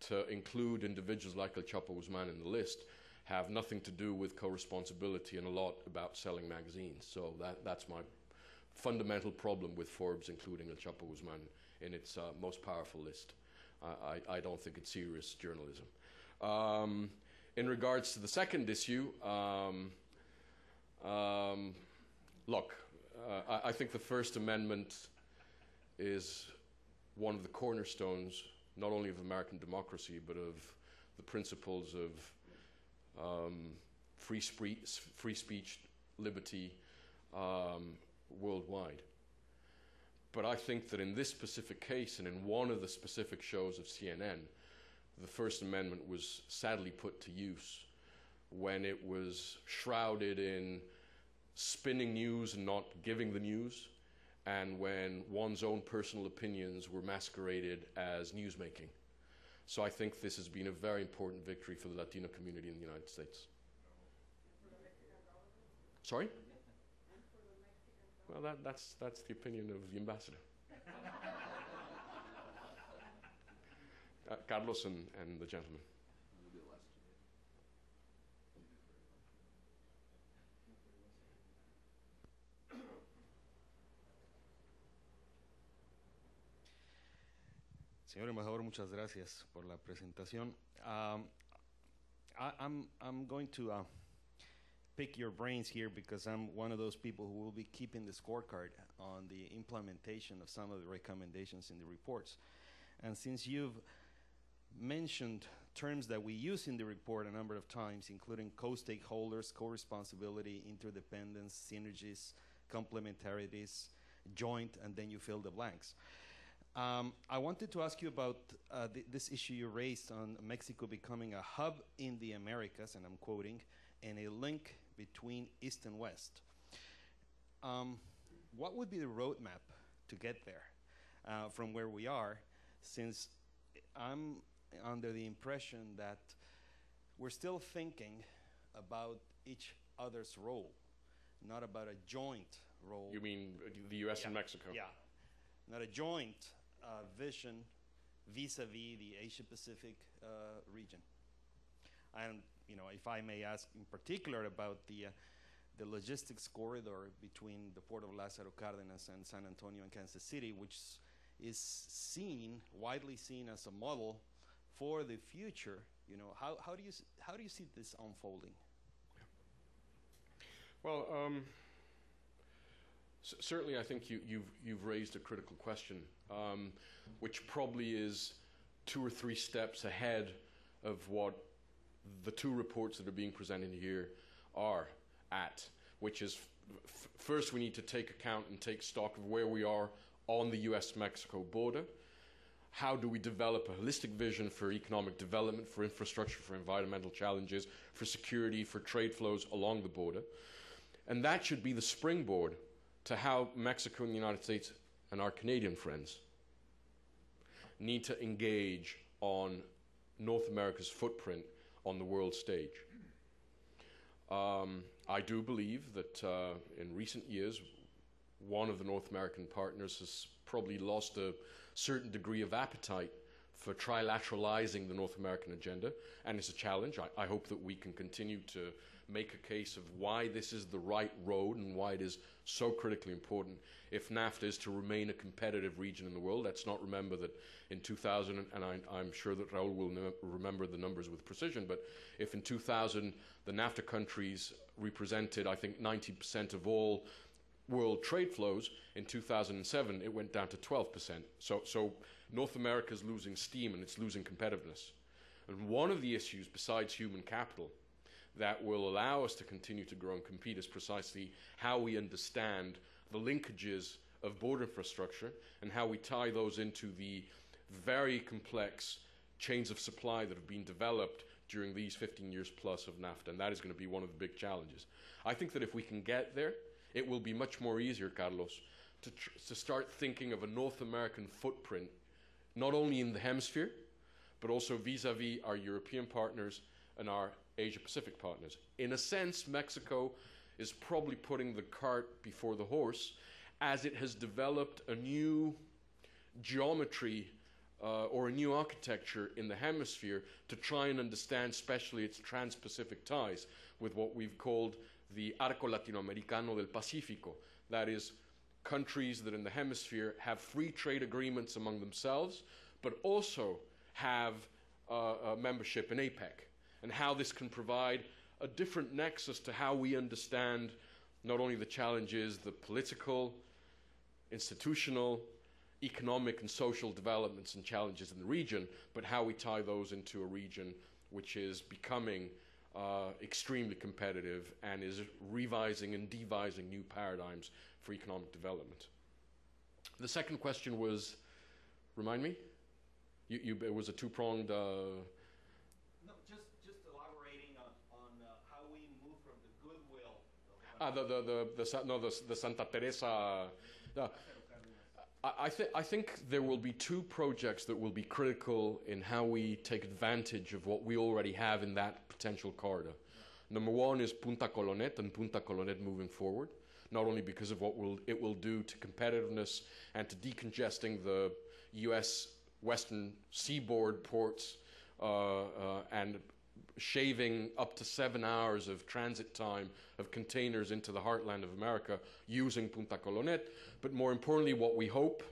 M: to include individuals like El Chapo Guzman in the list have nothing to do with co-responsibility and a lot about selling magazines. So that's my fundamental problem with Forbes including El Chapo Guzman in its most powerful list. I don't think it's serious journalism. In regards to the second issue, look, I think the First Amendment is one of the cornerstones not only of American democracy, but of the principles of free speech, liberty worldwide. But I think that in this specific case, and in one of the specific shows of CNN, the First Amendment was sadly put to use when it was shrouded in spinning news and not giving the news, and when one's own personal opinions were masqueraded as newsmaking. So I think this has been a very important victory for the Latino community in the United States. Sorry? Well, that's the opinion of the ambassador. Carlos and the gentleman.
S: Señor embajador, muchas gracias por la presentación. I'm going to pick your brains here because I'm one of those people who will be keeping the scorecard on the implementation of some of the recommendations in the reports. And since you've mentioned terms that we use in the report a number of times, including co-stakeholders, co-responsibility, interdependence, synergies, complementarities, joint, and then you fill the blanks. I wanted to ask you about this issue you raised on Mexico becoming a hub in the Americas, and I'm quoting, and a link between East and West. What would be the roadmap to get there from where we are, since I'm under the impression that we're still thinking about each other's role, not about a joint role.
M: You mean the U.S. and Mexico?
S: Yeah, not a joint vision vis-a-vis the Asia-Pacific region. And if I may ask in particular about the logistics corridor between the port of Lázaro Cárdenas and San Antonio and Kansas City, which is widely seen as a model for the future. How do you see this unfolding?
M: Well, certainly I think you've raised a critical question, which probably is 2 or 3 steps ahead of what the 2 reports that are being presented here are at, which is first we need to take account and take stock of where we are on the U.S.-Mexico border. How do we develop a holistic vision for economic development, for infrastructure, for environmental challenges, for security, for trade flows along the border? And that should be the springboard to how Mexico and the United States and our Canadian friends need to engage on North America's footprint on the world stage. I do believe that in recent years, one of the North American partners has probably lost a certain degree of appetite for trilateralizing the North American agenda, and it's a challenge. I hope that we can continue to make a case of why this is the right road and why it is so critically important if NAFTA is to remain a competitive region in the world. Let's not remember that in 2000, and I'm sure that Raul will remember the numbers with precision, but if in 2000 the NAFTA countries represented, I think, 90% of all world trade flows, in 2007 it went down to 12%. So North America is losing steam and it's losing competitiveness. And one of the issues, besides human capital, that will allow us to continue to grow and compete is precisely how we understand the linkages of border infrastructure and how we tie those into the very complex chains of supply that have been developed during these 15 years plus of NAFTA, and that is going to be one of the big challenges. I think that if we can get there, it will be much more easier, Carlos, to start thinking of a North American footprint, not only in the hemisphere, but also vis-a-vis our European partners and our Asia-Pacific partners. In a sense, Mexico is probably putting the cart before the horse as it has developed a new geometry or a new architecture in the hemisphere to try and understand especially its trans-Pacific ties with what we've called the Arco Latinoamericano del Pacífico. That is, countries that in the hemisphere have free trade agreements among themselves, but also have membership in APEC, and how this can provide a different nexus to how we understand not only the challenges, the political, institutional, economic and social developments and challenges in the region, but how we tie those into a region which is becoming extremely competitive and is revising and devising new paradigms for economic development. The second question was, remind me? It was a two-pronged...
S: No, just elaborating on how we move from the goodwill.
M: The Santa Teresa... I think there will be 2 projects that will be critical in how we take advantage of what we already have in that potential corridor. Number 1 is Punta Colonet and Punta Colonet moving forward, not only because of what it will do to competitiveness and to decongesting the U.S. Western seaboard ports and shaving up to 7 hours of transit time of containers into the heartland of America using Punta Colonet, but more importantly, what we hope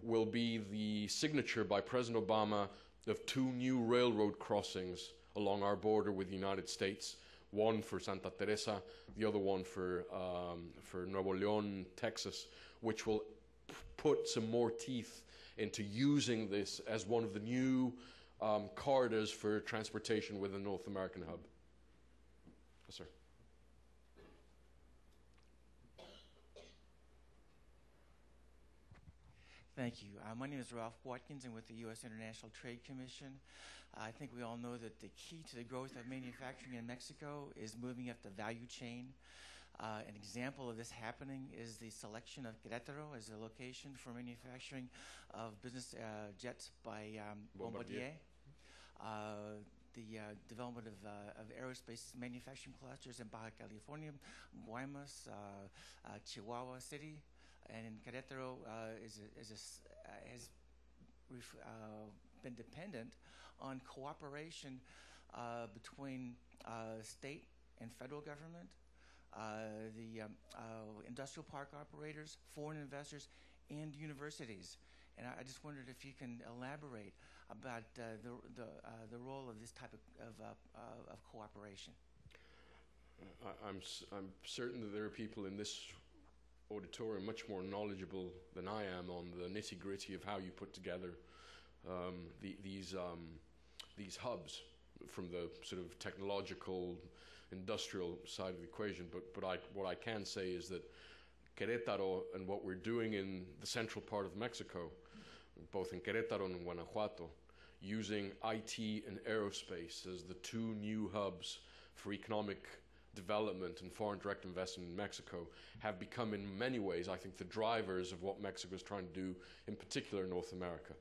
M: will be the signature by President Obama of 2 new railroad crossings along our border with the United States, one for Santa Teresa, the other one for Nuevo León, Texas, which will put some more teeth into using this as one of the new corridors for transportation with a North American hub. Yes, sir.
G: Thank you. My name is Ralph Watkins. I'm with the U.S. International Trade Commission. I think we all know that the key to the growth of manufacturing in Mexico is moving up the value chain. An example of this happening is the selection of Querétaro as a location for manufacturing of business jets by Bombardier. The development of aerospace manufacturing clusters in Baja California, Guaymas, Chihuahua City, and in Querétaro has been dependent on cooperation between state and federal government, the industrial park operators, foreign investors, and universities. And I just wondered if you can elaborate about the role of this type of cooperation.
M: I'm certain that there are people in this auditorium much more knowledgeable than I am on the nitty-gritty of how you put together these hubs from the sort of technological, industrial side of the equation. But what I can say is that Querétaro and what we're doing in the central part of Mexico, both in Querétaro and Guanajuato, using IT and aerospace as the two new hubs for economic development and foreign direct investment in Mexico, have become in many ways, I think, the drivers of what Mexico is trying to do, in particular in North America.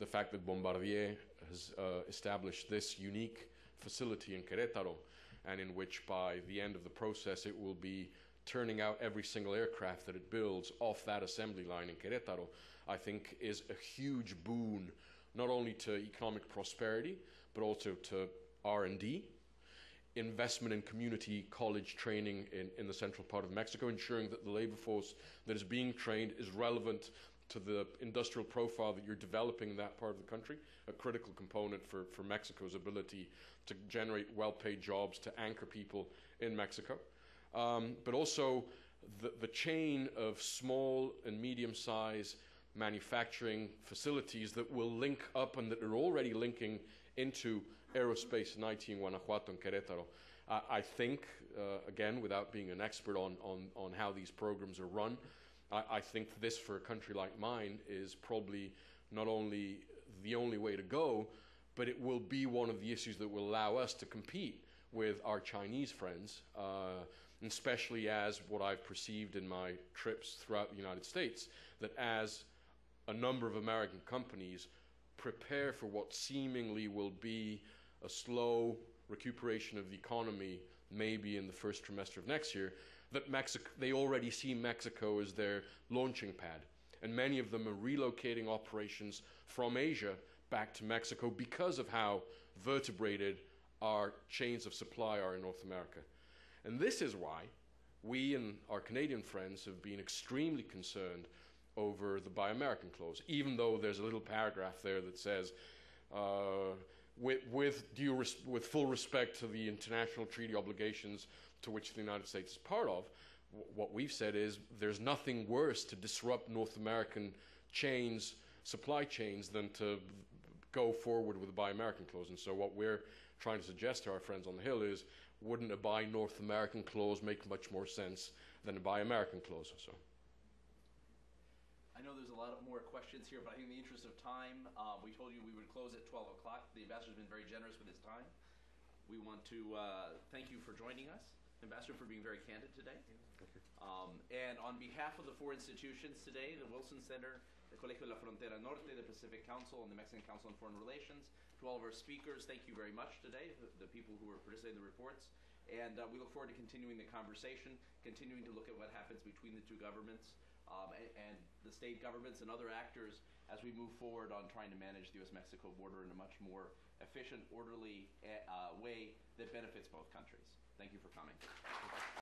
M: The fact that Bombardier has established this unique facility in Querétaro, and in which by the end of the process it will be turning out every single aircraft that it builds off that assembly line in Querétaro, I think is a huge boon, not only to economic prosperity, but also to R&D, investment in community college training in the central part of Mexico, ensuring that the labor force that is being trained is relevant to the industrial profile that you're developing in that part of the country, a critical component for Mexico's ability to generate well-paid jobs, to anchor people in Mexico. But also the chain of small and medium-sized manufacturing facilities that will link up and that are already linking into aerospace and IT in Guanajuato and Querétaro. I think, again, without being an expert on how these programs are run, I think this, for a country like mine, is probably not only the only way to go, but it will be one of the issues that will allow us to compete with our Chinese friends, especially as what I've perceived in my trips throughout the United States, that as a number of American companies prepare for what seemingly will be a slow recuperation of the economy, maybe in the first trimester of next year, that they already see Mexico as their launching pad. And many of them are relocating operations from Asia back to Mexico because of how vertebrated our chains of supply are in North America. And this is why we and our Canadian friends have been extremely concerned over the Buy American clause, even though there's a little paragraph there that says, with full respect to the international treaty obligations to which the United States is part of, what we've said is there's nothing worse to disrupt North American chains, supply chains, than to go forward with the Buy American clause. And so what we're trying to suggest to our friends on the Hill is, wouldn't a Buy North American clause make much more sense than a Buy American clause? So.
A: I know there's a lot more questions here, but I think in the interest of time, we told you we would close at 12 o'clock. The ambassador's been very generous with his time. We want to thank you for joining us, Ambassador, for being very candid today.
D: Thank you.
A: And on behalf of the four institutions today, the Wilson Center, the Colegio de la Frontera Norte, the Pacific Council, and the Mexican Council on Foreign Relations, to all of our speakers, thank you very much today, the people who are participating in the reports. And we look forward to continuing the conversation, continuing to look at what happens between the two governments and the state governments and other actors as we move forward on trying to manage the U.S.-Mexico border in a much more efficient, orderly way that benefits both countries. Thank you for coming.